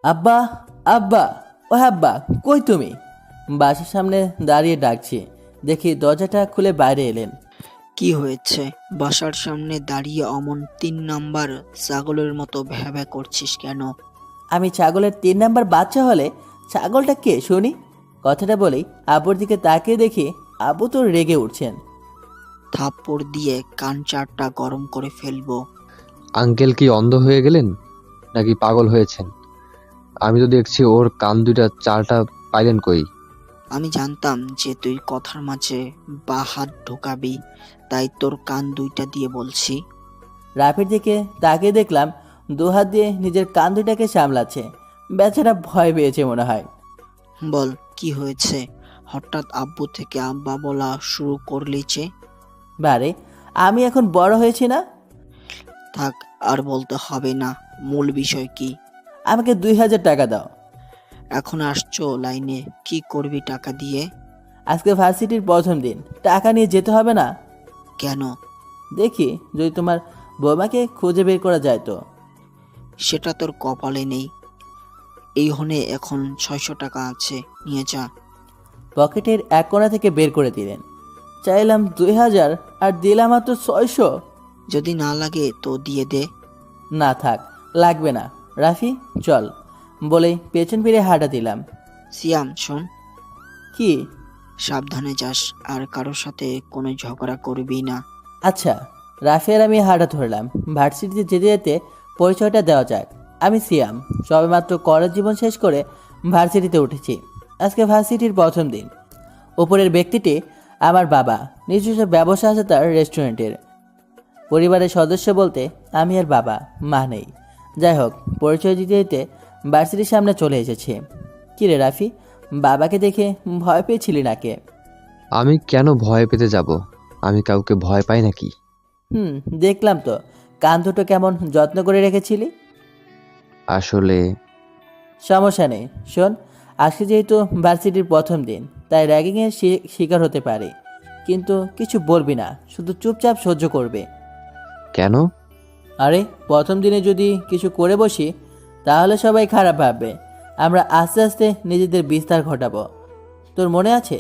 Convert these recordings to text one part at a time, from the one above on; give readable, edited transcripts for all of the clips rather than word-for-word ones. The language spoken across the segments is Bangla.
আব্বা, আব্বা, ও আব্বা, কই তুমি? বাসার সামনে দাঁড়িয়ে ডাকছি, দেখি দরজাটা খুলে বাইরে এলেন। কি হয়েছে? বাসার সামনে দাঁড়িয়ে অমন ৩ নাম্বার ছাগলের মতো ভ্যাঁ করছিস কেন? আমি ছাগলের ৩ নাম্বার বাচ্চা হলে ছাগলটা কে শুনি? কথাটা বলেই আব্বুর দিকে তাকিয়ে দেখি আব্বু তো রেগে উঠছেন। থাপ্পড় দিয়ে কান চারটা গরম করে ফেলবো। আঙ্কেল কি অন্ধ হয়ে গেলেন নাকি পাগল হয়েছেন? আমি তো দেখছি ওর কান দুইটা চালটা পাইলেন কই? আমি জানতাম যে তুই কথার মাঝে বা হাত ঢোকাবি, তাই তোর কান দুইটা দিয়ে বলছি। রাফির দিকে তাকিয়ে দেখলাম দুহাত দিয়ে নিজের কান দুটাকে সামলাচ্ছে। বেচারা ভয় পেয়েছে মনে হয়। বল কি হয়েছে? হঠাৎ আব্বু থেকে আব্বা বলা শুরু করলি যে? বারে, আমি এখন বড় হয়েছি না? থাক, আর বলতে হবে না। মূল বিষয় কি? আমাকে ২,০০০ টাকা দাও। এখন আসছো লাইনে, কি করবি টাকা দিয়ে? আজকে ভার্সিটির প্রথম দিন, টাকা নিয়ে যেতে হবে না? কেন? দেখি যদি তোমার বৌমাকে খুঁজে বের করা যায় তো। সেটা তোর কপালে নেই। এই হনে এখন ৬০০ টাকা আছে, নিয়ে যা। পকেটের এক কোণা থেকে বের করে দিলেন। চাইলাম ২,০০০ আর দিলাম মাত্র ৬০০। যদি না লাগে তো দিয়ে দে। না থাক, লাগবে না। রাফি চল, বলেই পেছন ফিরে হাঁটা দিলাম। সিয়াম শোন, কি? সাবধানে যাস, আর কারোর সাথে কোনো ঝগড়া করবি না। আচ্ছা। রাফি আর আমি হাঁটা ধরলাম। ভার্সিটিতে যেতে যেতে পরিচয়টা দেওয়া যাক। আমি সিয়াম, সবেমাত্র কলেজ জীবন শেষ করে ভার্সিটিতে উঠেছি। আজকে ভার্সিটির প্রথম দিন। উপরের ব্যক্তিটি আমার বাবা, নিজস্ব ব্যবসা আছে তার রেস্টুরেন্টের। পরিবারের সদস্য বলতে আমি আর বাবা, মা নেই। যাই হোক, পরিচয় দিতে দিতে ভার্সিটির সামনে চলে এসেছি। কিরে রাফি, বাবাকে দেখে ভয় পেয়েছিলি নাকি? আমি কেন ভয় পেতে যাব? আমি কাউকে ভয় পাই নাকি? দেখলাম তো, কান দুটো কেমন যত্ন করে রেখেছিলি। আসলে সমস্যা নেই, শোন। আজকে যেহেতু ভার্সিটির প্রথম দিন, তাই র্যাগিংয়ের শিকার হতে পারে। কিন্তু কিছু বলবি না, শুধু চুপচাপ সহ্য করবে। কেন? আরে, প্রথম দিনে যদি কিছু করে বসি তাহলে সবাই খারাপ ভাববে। আমরা আস্তে আস্তে নিজেদের বিস্তার ঘটাবো। তোর মনে আছে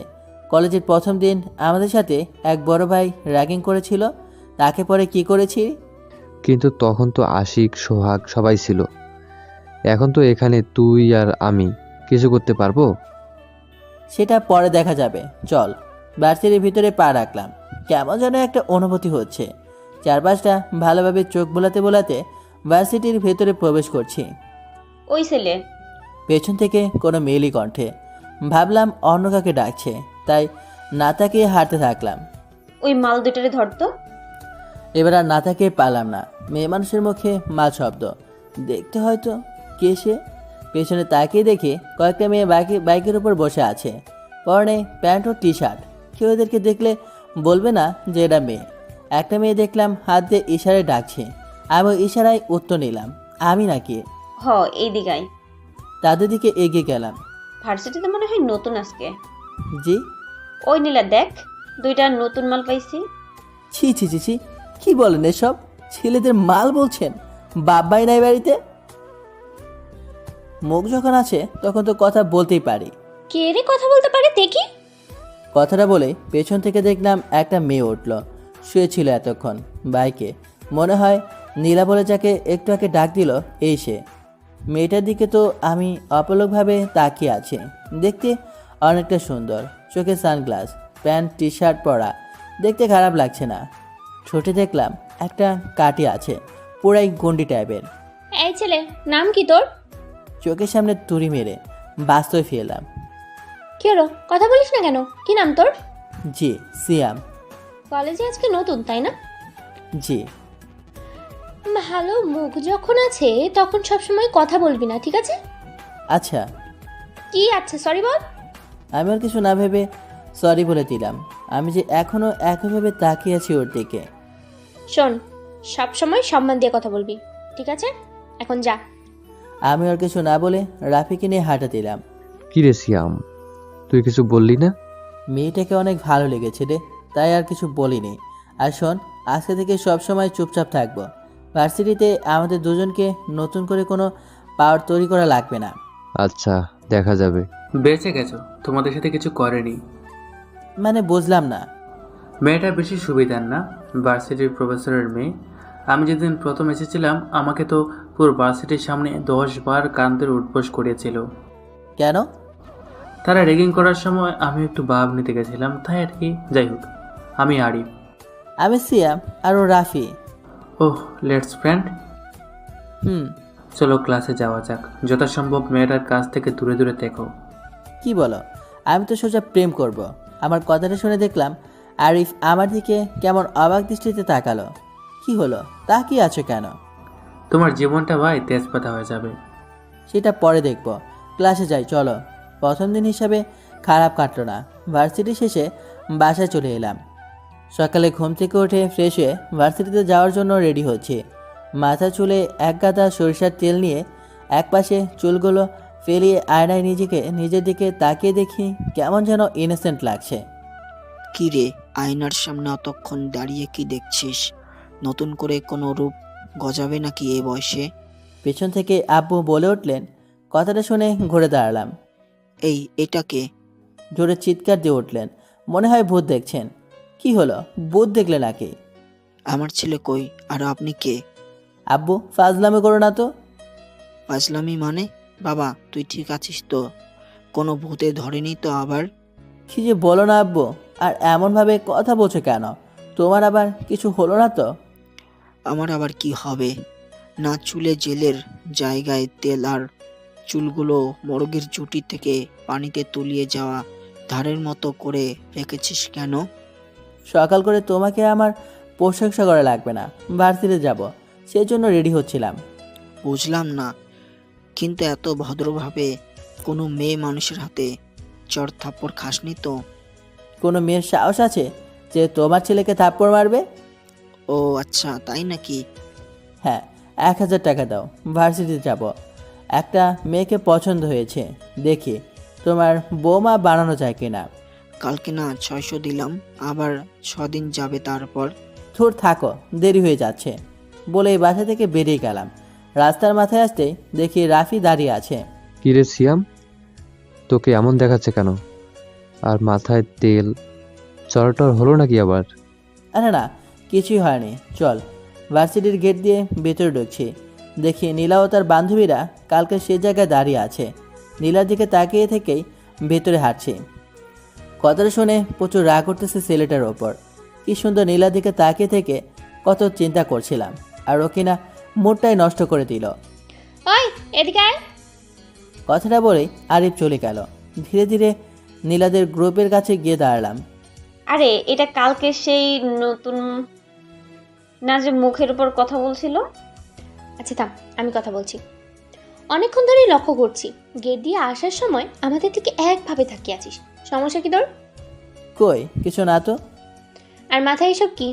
কলেজের প্রথম দিন আমাদের সাথে এক বড় ভাই র্যাগিং করেছিল? তাকে পরে কি করেছি? কিন্তু তখন তো আশিক সোহাগ সবাই ছিল। এখন তো এখানে তুই আর আমি, কিছু করতে পারবো? সেটা পরে দেখা যাবে, চল। ভার্সিটির ভিতরে পা রাখলাম। কেমন যেন একটা অনুভূতি হচ্ছে। চারপাশটা ভালোভাবে চোখ বোলাতে বোলাতে ভার্সিটির ভেতরে প্রবেশ করছি। ওই ছেলে। পেছন থেকে কোনো মেয়েলি কণ্ঠে। ভাবলাম অন্য কাকে ডাকছে, তাই না তাকিয়ে হাঁটতে থাকলাম। ওই মাল দুটারে ধরতো। এবার আর না তাকিয়ে পারলাম না। মেয়ে মানুষের মুখে মা শব্দ। দেখতে হয়তো কে সে। পেছনে তাকিয়ে দেখি কয়েকটা মেয়ে বাইকের উপর বসে আছে। পরনে প্যান্ট ও টি শার্ট। কেউ এদেরকে দেখলে বলবে না যে এটা মেয়ে। একটা মেয়ে দেখলাম হাত দিয়ে ইশারায় ডাকছে। আমি ওই ইশারায় উত্তর নিলাম। আমি নাকি? হ, এই দিকাই। তাদের দিকে এগিয়ে গেলাম। ভার্সিটিতে মনে হয় নতুন আজকে। জি। ওই নীলা দেখ, দুইটা নতুন মাল পাইছি। ছি ছি ছি ছি, কি বলেন এসব? ছেলেদের মাল বলছেন? বাবাই নাই বাড়িতে? মুখ যখন আছে তখন তো কথা বলতেই পারি। কে রে কথা বলতে পারে দেখি? কথাটা বলে পেছন থেকে দেখলাম একটা মেয়ে উঠল। শুয়েছিল এতক্ষণ বাইকে। মনে হয় নীলা বলে যাকে একটু আগে ডাক দিল এই সে। মেয়েটার দিকে তো আমি অপলকভাবে তাকিয়ে আছি। দেখতে অনেকটা সুন্দর, চোখে সানগ্লাস, প্যান্ট টি শার্ট পরা। দেখতে খারাপ লাগছে না। ঠোঁটে দেখলাম একটা কাটি আছে, পুরাই গন্ডি টাইপের। এই ছেলে, নাম কি তোর? চোখের সামনে তুড়ি মেরে বাস্তবে ফেললাম। কি হলো, কথা বলিস না কেন? কি নাম তোর? জি, সিয়াম। কলেজে আজকে নতুন তাই না? জি। ভালো মুখ যখন আছে তখন সবসময় কথা বলবি না, ঠিক আছে? আচ্ছা। কি আছে, সরি বল। আমি আর কিছু না ভেবে সরি বলে দিলাম। আমি যে এখনো একইভাবে তাকিয়ে আছি ওর দিকে। শোন, সবসময় সম্মান দিয়ে কথা বলবি, ঠিক আছে? এখন যা। আমি আর কিছু না বলে রাফিকে নিয়ে হাঁটা দিলাম। কি রে সিয়াম, তুই কিছু বললি না? মেয়েটাকে অনেক ভালো লেগেছে রে, তাই আর কিছু বলিনি। আর শোন, আজকে থেকে সবসময় চুপচাপ থাকবো। ভার্সিটিতে আমাদের দুজনকে নতুন করে কোনো পাওয়ার তৈরি করা লাগবে না। আচ্ছা, দেখা যাবে। বেঁচে গেছো, তোমাদের সাথে কিছু করেনি। মানে বুঝলাম না। মেয়েটা বেশি সুবিধার না, ভার্সিটির প্রফেসরের মেয়ে। আমি যেদিন প্রথম এসেছিলাম আমাকে তো পুরো ভার্সিটির সামনে 10 বার কান্দের উঠবোস করিয়েছিল। কেন? তারা রেগিং করার সময় আমি একটু ভাব নিতে গেছিলাম, তাই আর কি। যাই হোক, আমি আরিফ। আমি সিয়াম আর ও রাফি। ওহ, লেটস ফ্রেন্ড। হুম। চলো ক্লাসে যাওয়া যাক। যথাসম্ভব মেয়েটার কাছ থেকে দূরে দূরে থেকো। কি বলো? আমি তো সোজা প্রেম করব। আমার কথাটা শুনে দেখলাম আরিফ আমার দিকে কেমন অবাক দৃষ্টিতে তাকালো। কি হলো? তাকিয়ে আছো কেন? তোমার জীবনটা ভাই তেজপাতা হয়ে যাবে। সেটা পরে দেখব। ক্লাসে যাই চলো। প্রথম দিন হিসাবে খারাপ কাটলো না। ভার্সিটি শেষে বাসায় চলে এলাম। সকালে ঘুম থেকে উঠে ফ্রেশ হয়ে ভার্সিটিতে যাওয়ার জন্য রেডি হচ্ছি। মাথা চুলে এক গাদা সরিষার তেল নিয়ে একপাশে চুলগুলো ফেলিয়ে আয়নায় নিজেকে নিজের দিকে তাকিয়ে দেখি কেমন যেন ইনোসেন্ট লাগছে। কি রে, আয়নার সামনে অতক্ষণ দাঁড়িয়ে কি দেখছিস? নতুন করে কোনো রূপ গজাবে নাকি এই বয়সে? পেছন থেকে আব্বু বলে উঠলেন। কথাটা শুনে ঘুরে দাঁড়ালাম। এই, এটাকে? জোরে চিৎকার দিয়ে উঠলেন। মনে হয় ভূত দেখছেন। কি হলো, ভূত দেখলে নাকি? আমার ছেলে কই, আর আপনি কে? আব্বু ফাজলামি করো না তো। ফাজলামি মানে? বাবা, তুই ঠিক আছিস তো? কোনো ভূতে ধরেনি তো আবার? কি যে বলো না আব্বু, আর এমনভাবে কথা বলছো কেন? তোমার আবার কিছু হলো না তো? আমার আবার কি হবে? না চুলে জেলের জায়গায় তেল, আর চুলগুলো মোরগের চুটি থেকে পানিতে তলিয়ে যাওয়া ধারের মতো করে রেখেছিস কেন? সকাল করে তোমাকে আমার প্রশংসা করা লাগবে না। ভার্সিটিতে যাব, সেই জন্য রেডি হচ্ছিলাম। বুঝলাম না, কিন্তু এত ভদ্রভাবে কোনো মেয়ে মানুষের হাতে চড় থাপ্পড় খাসনি তো? কোনো মেয়ের সাহস আছে যে তোমার ছেলেকে থাপ্পড় মারবে? ও আচ্ছা, তাই নাকি? হ্যাঁ, 1000 টাকা দাও, ভার্সিটিতে যাব। একটা মেয়েকে পছন্দ হয়েছে, দেখি তোমার বৌমা বানানো যায় কিনা। কালকে না 600 দিলাম, আবার 6 দিন যাবে তারপর। থুর থাকো, দেরি হয়ে যাচ্ছে বলে এই বাসা থেকে বেরিয়ে গেলাম। রাস্তার মাথায় আসতেই দেখি রাফি দাঁড়িয়ে আছে। কি রে সিয়াম, তোকে এমন দেখাচ্ছে কেন? আর মাথায় তেল, চরটর হলো নাকি আবার? আরে না, কিছুই হয়নি, চল। ভার্সিটির গেট দিয়ে ভেতরে ঢুকছি। দেখি নীলা ও তার বান্ধবীরা কালকে সে জায়গায় দাঁড়িয়ে আছে। নীলার দিকে তাকিয়ে থেকেই ভেতরে হাঁটছি। কথাটা শুনে প্রচুর রাগ করতেছে ছেলেটার ওপর। কি সুন্দর নীলার দিকে তাকিয়ে থেকে কত চিন্তা করছিলাম, আর ও কিনা মুডটাই নষ্ট করে দিল। ওই এদিকে আয়। কথাটা বলেই আরিফ চলে গেল। ধীরে ধীরে নীলাদের গ্রুপের কাছে গিয়ে দাঁড়ালাম। আরে এটা কালকে সেই নতুন না যে মুখের উপর কথা বলছিল? আচ্ছা থাম, আমি কথা বলছি। অনেকক্ষণ ধরেই লক্ষ্য করছি, গেট দিয়ে আসার সময় আমাদের দিকে একভাবে তাকিয়ে আছিস। সমস্যা কি তোর? কই কিছু না তো। আর মাথায় এসব কি?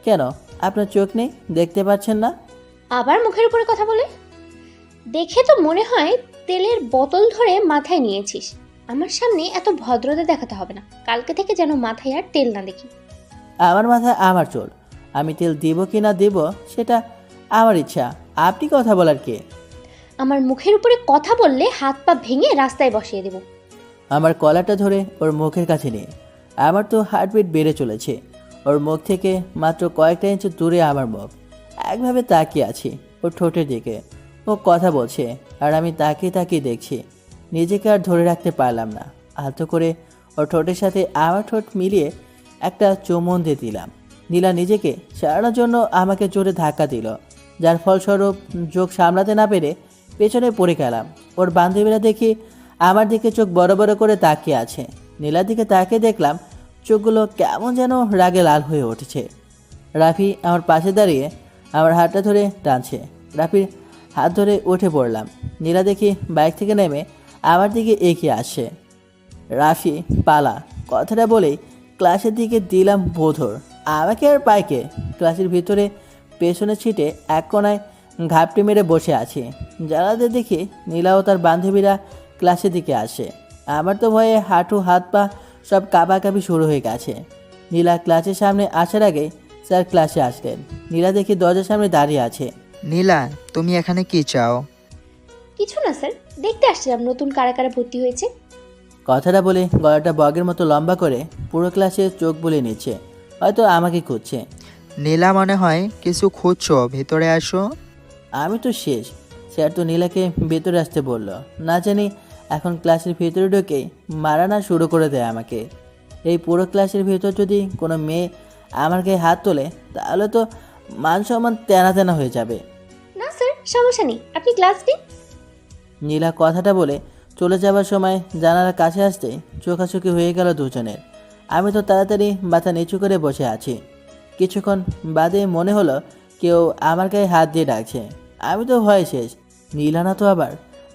কেন, আপনার চোখ নেই, দেখতে পাচ্ছেন না? আবার মুখের উপরে কথা বলে? দেখে তো মনে হয় তেলের বোতল ধরে মাথায় নিয়েছিস। আমার সামনে এত ভদ্রতা দেখাতে হবে না, কালকে থেকে যেন মাথায় আর তেল না দেখি। আমার মাথায় আমার চোর, আমি তেল দিব কি না দিব সেটা আমার ইচ্ছা। আপনি কথা বলার কে? আমার মুখের উপরে কথা বললে হাত পা ভেঙে রাস্তায় বসিয়ে দেব। আমার কলারটা ধরে ওর মুখের কাছে নিয়ে, আমার তো হার্টবিট বেড়ে চলেছে। ওর মুখ থেকে মাত্র কয়েকটা ইঞ্চি দূরে আমার মুখ। একভাবে তাকিয়ে আছি ওর ঠোঁটের দিকে। ও কথা বলছে আর আমি তাকিয়ে তাকিয়ে দেখছি। নিজেকে আর ধরে রাখতে পারলাম না। আলতো করে ওর ঠোঁটের সাথে আমার ঠোঁট মিলিয়ে একটা চুমন দিয়ে দিলাম। নীলা নিজেকে সারানোর জন্য আমাকে জোরে ধাক্কা দিল, যার ফলস্বরূপ চোখ সামলাতে না পেরে পেছনে পড়ে গেলাম। ওর বান্ধবীরা দেখি আমার দিকে চোখ বড় বড় করে তাকিয়ে আছে। নীলার দিকে তাকিয়ে দেখলাম চোখগুলো কেমন যেন রাগে লাল হয়ে উঠেছে। রাফি আমার পাশে দাঁড়িয়ে আমার হাতটা ধরে টানছে। রাফির হাত ধরে উঠে পড়লাম। নীলা দেখি বাইক থেকে নেমে আমার দিকে এগিয়ে আসছে। রাফি পালা, কথাটা বলেই ক্লাসের দিকে দিলাম বোধর। আমাকে আর পাইকে ক্লাসের ভিতরে পেছনে ছিটে এক কোনায় ঘাপটি মেরে বসে আছি। জানালাতে দেখি নীলা ও তার বান্ধবীরা ক্লাসের দিকে আসে। আমার তো ভয়ে হাঁটু হাত পা সব কাঁপাকাঁপি শুরু হয়ে গেছে। নীলা ক্লাসের সামনে আসার আগে স্যার ক্লাসে আসলেন। নীলা দেখি দরজার সামনে দাঁড়িয়ে আছে। নীলা, তুমি এখানে কি চাও? কিছু না স্যার, দেখতে আসছিলাম নতুন কারা কারা ভর্তি হয়েছে। কথাটা বলে গলাটা বগের মতো লম্বা করে পুরো ক্লাসে চোখ বুলিয়ে নিচ্ছে, হয়তো আমাকে খুঁজছে। নীলা মনে হয় কিছু খুঁজছো, ভেতরে আসো। আমি তো শেষ। স্যার তো নীলাকে ভেতরে আসতে বলল, না জানি এখন ক্লাসের ভেতরে ঢুকে মারানা শুরু করে দেয় আমাকে। এই পুরো ক্লাসের ভেতর যদি কোনো মেয়ে আমার গায়ে হাত তোলে তাহলে তো মান সম্মান তেনা তেনা হয়ে যাবে। না স্যার, সমস্যা নেই, আপনি ক্লাস নিন। নীলা কথাটা বলে চলে যাবার সময় জানালার কাছে আসতে চোখাচোখি হয়ে গেল দুজনের। আমি তো তাড়াতাড়ি মাথা নিচু করে বসে আছি। কিছুক্ষণ বাদে মনে হলো কেউ আমার গায়ে হাত দিয়ে ডাকছে। আমি তো ভয়ে শেষ। নীলা না তো আবার।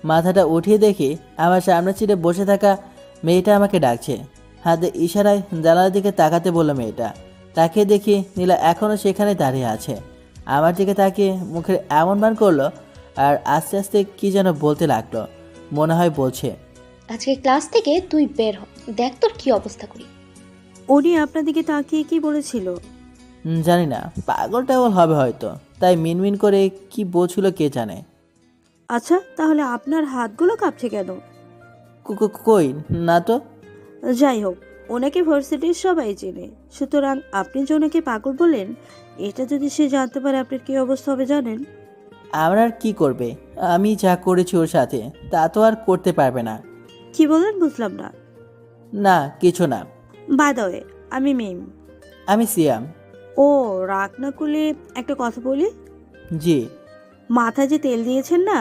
মাথাটা উঠিয়ে দেখি আমার সামনে ছিটে বসে থাকা মেয়েটা আমাকে ডাকছে। হাতে ইশারায় জানালার দিকে তাকাতে বলল মেয়েটা। তাকে দেখি নীলা এখনও সেখানে দাঁড়িয়ে আছে। আমার দিকে তাকিয়ে মুখের এমন বার করলো আর আস্তে আস্তে কি যেন বলতে লাগলো। মনে হয় বলছে, আজকে ক্লাস থেকে তুই বের হ, দেখ তোর কি অবস্থা করি। উনি আপনার দিকে তাকিয়ে কি বলেছিল? জানি না, পাগল টাগল হবে হয়তো, তাই মিনমিন করে কি বলছিল কে জানে। আচ্ছা, তাহলে আপনার হাতগুলো কাঁপছে কেন? কই না তো। যাই হোক, ওনাকে ভার্সিটির সবাই চেনে, সুতরাং আপনি যে ওনাকে পাগল বলেন, এটা যদি সে জানতে পারে আপনার কি অবস্থা হবে জানেন? আমরা আর কি করবে? আমি যা করেছি ওর সাথে তা তো আর করতে পারবে না। কি বলেন বুঝলাম না। না কিছু না। বাই দ্য ওয়ে, আমি মিম। আমি সিয়াম। ও, রাগ না করলে একটা কথা বলি। জি। মাথায় যে তেল দিয়েছেন না,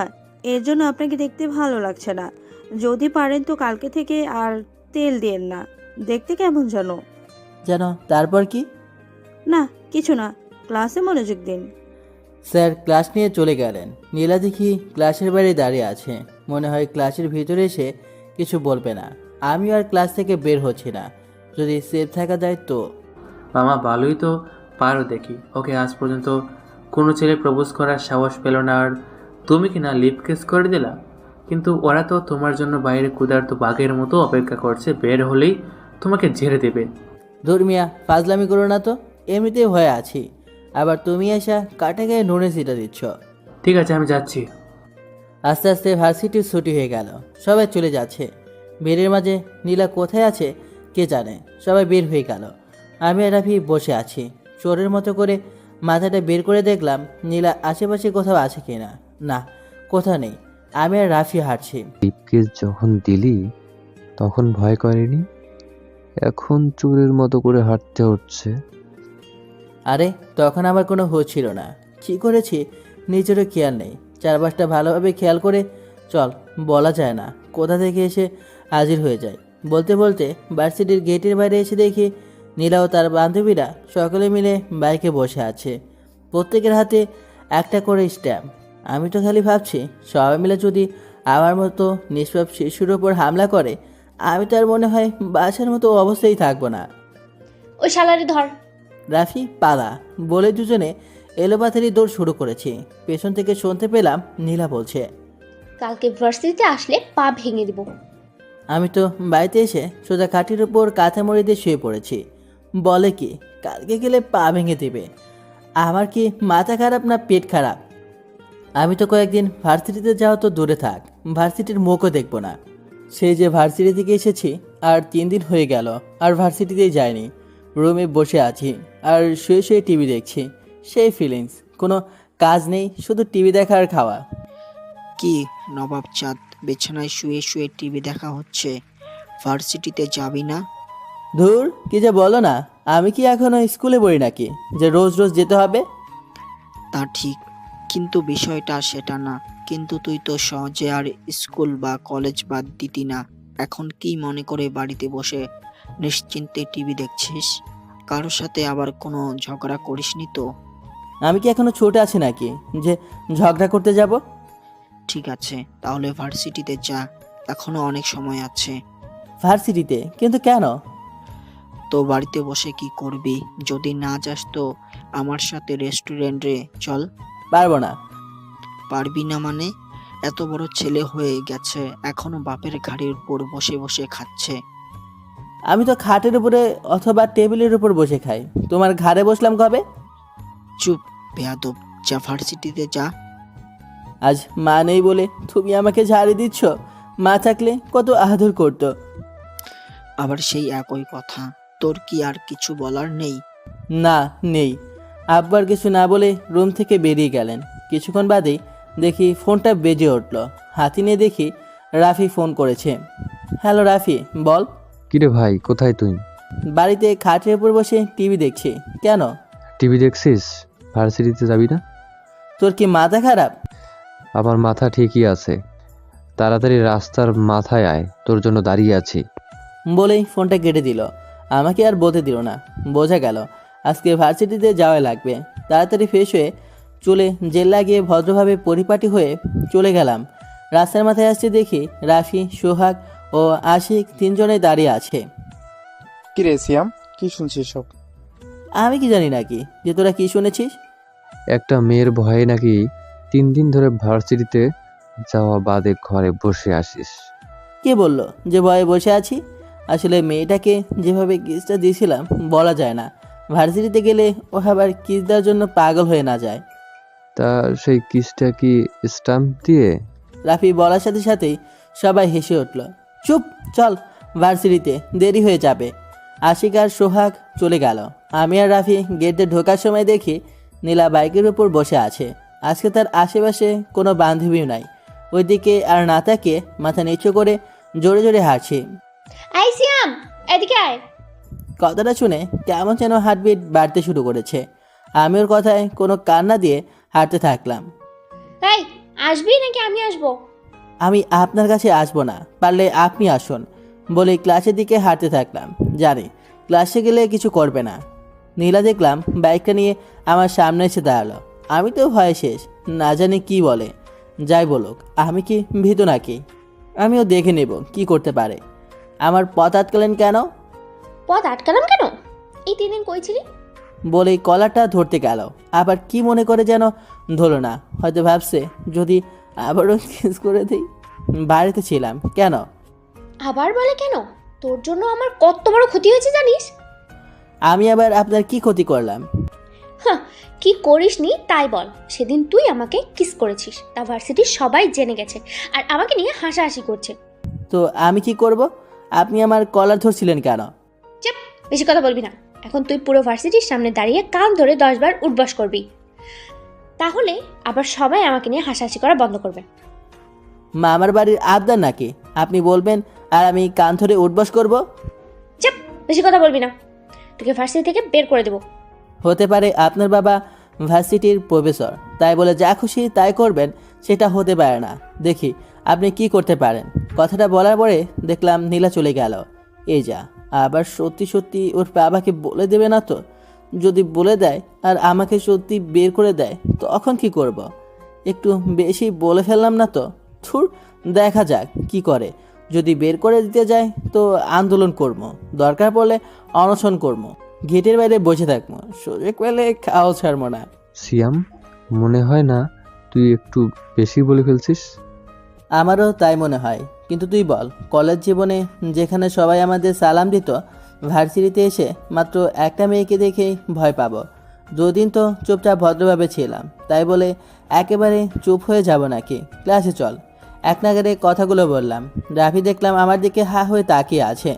এর জন্য আপনাকে দেখতে ভালো লাগছে না। যদি পারেন তো কালকে থেকে আর তেল দিয়েন না, দেখতে কেমন যেন। জানো তারপর কি? না কিছু না, ক্লাসে মনোযোগ দিন। স্যার ক্লাস নিয়ে চলে গেলেন। নীলা দেখি ক্লাসের বাইরে দাঁড়িয়ে আছে। মনে হয় ক্লাসের ভিতরে এসে কিছু বলবে না। আমি আর ক্লাস থেকে বের হচ্ছি না, যদি সেফ থাকা যায় তো। মামা ভালোই তো পারো দেখি। ওকে আজ পর্যন্ত কোনো ছেলে প্রপোজ করার সাহস পেল না, আর তুমি কি না লিপ কিস করে দিলা? কিন্তু ওরা তো তোমার জন্য বাইরে ক্ষুধার্ত বাঘের মতো অপেক্ষা করছে, বের হলেই তোমাকে ঝেড়ে দেবে। ধর্মিয়া ফাজলামি করো না তো, এমনিতেই হয়ে আছি, আবার তুমি এসা কাটে গায়ে নুনে সিটা দিচ্ছ। ঠিক আছে, আমি যাচ্ছি। আস্তে আস্তে ভার্সিটির ছুটি হয়ে গেল, সবাই চলে যাচ্ছে। ভিড়ের মাঝে নীলা কোথায় আছে কে জানে। সবাই বের হয়ে গেল, আমি আর রাফি বসে আছি। চোরের মতো করে মাথাটা বের করে দেখলাম নীলা আশেপাশে কোথাও আছে কি না। না, কোথাও নেই। আমি আর রাফি হাঁটছি। লিপকেস যখন দিলি তখন ভয় করেনি, এখন চোরের মতো করে হাঁটতে হচ্ছে। আরে তখন আমার কোনো হুঁশ ছিল না, কী করেছি নিজেরও খেয়াল নেই। চারপাশটা ভালোভাবে খেয়াল করে চল, বলা যায় না কোথা থেকে এসে হাজির হয়ে যায়। বলতে বলতে ভার্সিটির গেটের বাইরে এসে দেখি নীলা ও তার বান্ধবীরা সকলে মিলে বাইকে বসে আছে, প্রত্যেকের হাতে একটা করে স্ট্যাম্প। আমি তো খালি ভাবছি সবাই মিলে যদি আমার মতো নিষ্পাপ শিশুর ওপর হামলা করে, আমি তার মনে হয় বাসার মতো অবস্থায় থাকবো না। ওই শালারে ধর। রাফি পালা বলে দুজনে এলোপাথারি দৌড় শুরু করেছি। পেছন থেকে শুনতে পেলাম নীলা বলছে, কালকে ভার্সিটিতে আসলে পা ভেঙে দিব। আমি তো বাড়িতে এসে সোজা খাটির উপর কাঁথা মুড়ি দিয়ে শুয়ে পড়েছি। বলে কি কালকে গেলে পা ভেঙে দেবে? আমার কি মাথা খারাপ না পেট খারাপ? আমি তো কয়েকদিন ভার্সিটিতে যাওয়া তো দূরে থাক, ভার্সিটির মুখও দেখবো না। সেই যে ভার্সিটি থেকে এসেছি আর 3 দিন হয়ে গেল, আর ভার্সিটিতেই যাইনি। রুমে বসে আছি আর শুয়ে শুয়ে টিভি দেখছি। সেই ফিলিংস, কোনো কাজ নেই, শুধু টিভি দেখা আর খাওয়া। কি নবাব চাঁদ, বিছানায় শুয়ে শুয়ে টিভি দেখা হচ্ছে, ভার্সিটিতে যাবি না? ধুর, কি যে বলো না, আমি কি এখনো স্কুলে পড়ি নাকি যে রোজ রোজ যেতে হবে? তা ঠিক, কিন্তু বিষয়টা সেটা না। কিন্তু তুই তো সহজে আর স্কুল বা কলেজ বাদ দিতি না। এখন কি মনে করে বাড়িতে বসে নিশ্চিন্তে টিভি দেখছিস? কারোর সাথে আবার কোনো ঝগড়া করিসনি তো? আমি কি এখনো ছোট আছি নাকি যে ঝগড়া করতে যাব? ঠিক আছে, তাহলে ভার্সিটিতে যা, এখনো অনেক সময় আছে। ভার্সিটিতে? কিন্তু কেন? তো বাড়িতে বসে কি করবি? যদি না যাস তো আমার সাথে রেস্টুরেন্টে চল। পারবো না। পারবি না মানে? এত বড় ছেলে হয়ে গেছে, এখনো বাপের ঘাড়ির উপর বসে বসে খাচ্ছে। আমি তো খাটের উপরে অথবা টেবিলের উপর বসে খাই, তোমার ঘাড়ে বসলাম কবে? চুপ বেয়াদব, যা ভার্সিটিতে যা। আজ মা নেই বলে তুমি আমাকে ঝাড়ি দিচ্ছ, মা থাকলে কত আদর করতো। আবার সেই একই কথা, তোর কি আর কিছু বলার নেই? না, নেই। আব্বার কিছু না বলে রুম থেকে বেরিয়ে গেলেন। কিছুক্ষণ বাদেই দেখি ফোনটা বেজে উঠল। হাতি নিয়ে দেখি রাফি ফোন করেছে। হ্যালো রাফি, বল। কিরে ভাই, কোথায় তুই? বাড়িতে খাটের উপর বসে টিভি দেখছি। কেন? টিভি দেখছিস? ভার্সিটিতে যাবি না? তোর কি মাথা খারাপ? আমার মাথা ঠিকই আছে। তাড়াতাড়ি রাস্তার মাথায় আয়, তোর জন্য দাঁড়িয়ে আছি। বলেই ফোনটা কেটে দিল। আমাকে আর বলতে দিল না। বোঝা গেল আজকে ভার্সিটিতে যাওয়া লাগবে। তাড়াতাড়ি ফ্রেশ হয়ে চুলে জেল লাগিয়ে ভদ্রভাবে পরিপাটি হয়ে চলে গেলাম। রাস্তার মাথায় আসতে দেখি রাফি, সোহাগ ও আশিক তিনজনেই দাঁড়িয়ে আছে। কি রে সিয়াম, কি শুনছিস সব? আমি কি জানি নাকি যে তোরা কি শুনেছিস? একটা মেয়ের ভয়ে নাকি 3 দিন ধরে ভার্সিটিতে যাওয়া বাদে ঘরে বসে আসিস। কে বললো যে ভয়ে বসে আছি? আসলে মেয়েটাকে যেভাবে কিসটা দিয়েছিলাম বলা যায় না। ভার্সিটিতে গেলে ও আবার কিস দেওয়ার জন্য পাগল হয়ে না যায়। তা সেই কিসটা কি স্টাম্প দিয়ে? রাফি বলার সাথে সাথেই সবাই হেসে উঠল। চুপ, চল ভার্সিটিতে, দেরি হয়ে যাবে। আশিক আর সোহাগ চলে গেল। আমি আর রাফি গেটে ঢোকার সময় দেখি নীলা বাইকের উপর বসে আছে। আজকে তার আশেপাশে কোনো বান্ধবীও নাই। ওইদিকে আর না তাকিয়ে মাথা নিচু করে জোরে জোরে হাঁটছি। আই সিয়াম, এদিকে আয়। কথাটা শুনে কেমন যেন হার্টবিট বাড়তে শুরু করেছে। আমি ওর কথায় কোনো কান্না দিয়ে হাঁটতে থাকলাম। এই, আসবি নাকি আমি আসবো? আমি আপনার কাছে আসবো না, পারলে আপনি আসুন বলে ক্লাসের দিকে হাঁটতে থাকলাম। জানি ক্লাসে গেলে কিছু করবে না। নীলা দেখলাম বাইকটা নিয়ে আমার সামনে এসে দাঁড়ালো। আমি তো ভয়ে শেষ, না জানি কি বলে। যাই বলুক, আমি কি ভীত নাকি? আমিও দেখে নেব কি করতে পারে। আমার পথ আটকালেন কেন? পথ আটকালাম কেন? এই 3 দিন কই ছিলি? বলেই কলারটা ধরতে গেল। আবার কি মনে করে যেন ধরলো না। হয়তো ভাবছে যদি আবারও কিস করে দিই। বাড়িতে ছিলাম। কেন? আবার বলে কেন? তোর জন্য আমার কত বড় ক্ষতি হয়েছে জানিস? আমি আবার আপনার কি ক্ষতি করলাম? হ্যাঁ, কি করিসনি তাই বল। সেদিন তুই আমাকে কিস করেছিস, তা ভার্সিটির সবাই জেনে গেছে আর আমাকে নিয়ে হাসাহাসি করছে। তো আমি কি করব? আপনি আমার কলার ধরছিলেন কেন? চুপ, বেশি কথা বলবি না। এখন তুই পুরো ভার্সিটির সামনে দাঁড়িয়ে কান ধরে 10 বার উঠবস করবি, তাহলে আবার সবাই আমাকে নিয়ে হাসাহাসি করা বন্ধ করবে। মা আমার বাড়ির আবদার নাকি আপনি বলবেন আর আমি কান ধরে উঠবস করব? চুপ, বেশি কথা বলবি না। তোকে ভার্সিটি থেকে বের করে দেবো। হতে পারে আপনার বাবা ভার্সিটির প্রফেসর, তাই বলে যা খুশি তাই করবেন সেটা হতে পারে না। দেখি আপনি কি করতে পারেন। কথাটা বলার পরে দেখলাম নীলা চলে গেল। এই যা, আবার সত্যি সত্যি ওর বাবাকে বলে দেবে না তো? যদি বলে দেয় আর আমাকে সত্যি বের করে দেয় তখন কি করব? একটু বেশি বলে ফেললাম না তো? থুর, দেখা যাক কি করে। যদি বের করে দিতে যায় তো আন্দোলন করবো, দরকার পড়লে অনশন করবো, গেটের বাইরে বসে থাকবো, সুযোগ পেলে খাওয়া ছাড়বো না। সিয়াম, মনে হয় না তুই একটু বেশি বলে ফেলছিস? আমারও তাই মনে হয়। কিন্তু তুই বল, কলেজ জীবনে যেখানে সবাই আমাদের সালাম দিত, ভার্সিটিতে এসে মাত্র একটা মেয়েকে দেখেই ভয় পাবো। 2 দিন তো চুপচাপ ভদ্রভাবে ছিলাম, তাই বলে একেবারে চুপ হয়ে যাব নাকি? ক্লাসে চল। এক নাগারে কথাগুলো বললাম। রাফি দেখলাম আমার দিকে হা হয়ে তাকিয়ে আছে।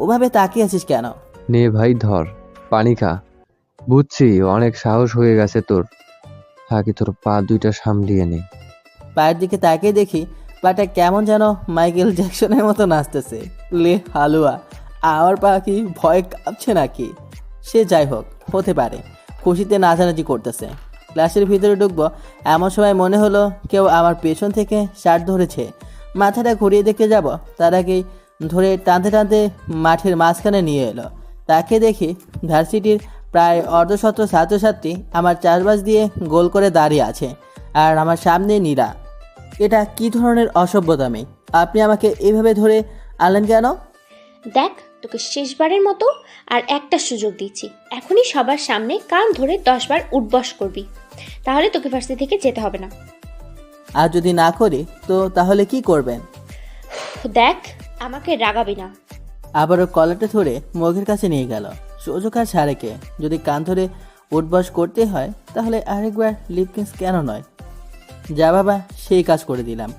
ওভাবে তাকিয়ে আছিস কেন? নে ভাই, ধর, পানি খা। বুঝছি অনেক সাহস হয়ে গেছে তোর। আগে তোর পা দুইটা সামলিয়ে নে। পায়ের দিকে তাকিয়ে দেখি পাটা কেমন যেন মাইকেল জ্যাকসনের মতো নাচতেছে। লে হালুয়া, আমার পা কি ভয় কাঁপছে নাকি? সে যাই হোক, হতে পারে খুশিতে নাচানাচি করতেছে। ক্লাসের ভিতরে ঢুকবো এমন সময় মনে হলো কেউ আমার পেছন থেকে শার্ট ধরেছে। মাথাটা ঘুরিয়ে দেখতে যাব, তার আগেই ধরে টানতে টানতে মাঠের মাঝখানে নিয়ে এলো। তাকে দেখি ভার্সিটির প্রায় অর্ধশত ছাত্রছাত্রী আমার চারপাশ দিয়ে গোল করে দাঁড়িয়ে আছে, আর আমার সামনে নীরা। এটা কি ধরনের অসভ্যতামি? আপনি আমাকে এভাবে ধরে আনলেন কেন? দেখ, তোকে শেষবারের মতো আর একটা সুযোগ দিচ্ছি। এখনই সবার সামনে কান ধরে 10 বার উঠবস করবি, তাহলে তোকে ভার্সিটি থেকে যেতে হবে না। আর যদি না করি তো তাহলে কি করবেন? দেখ, আমাকে রাগাবি না। আবারও কলারটা ধরে মুখের কাছে নিয়ে গেল। সুযোগ আর ছাড়েকে, যদি কান ধরে উঠবস করতে হয় তাহলে আরেকবার লিপকিন্স কেন নয়? যা বাবা সেই কাজ করে দিলাম।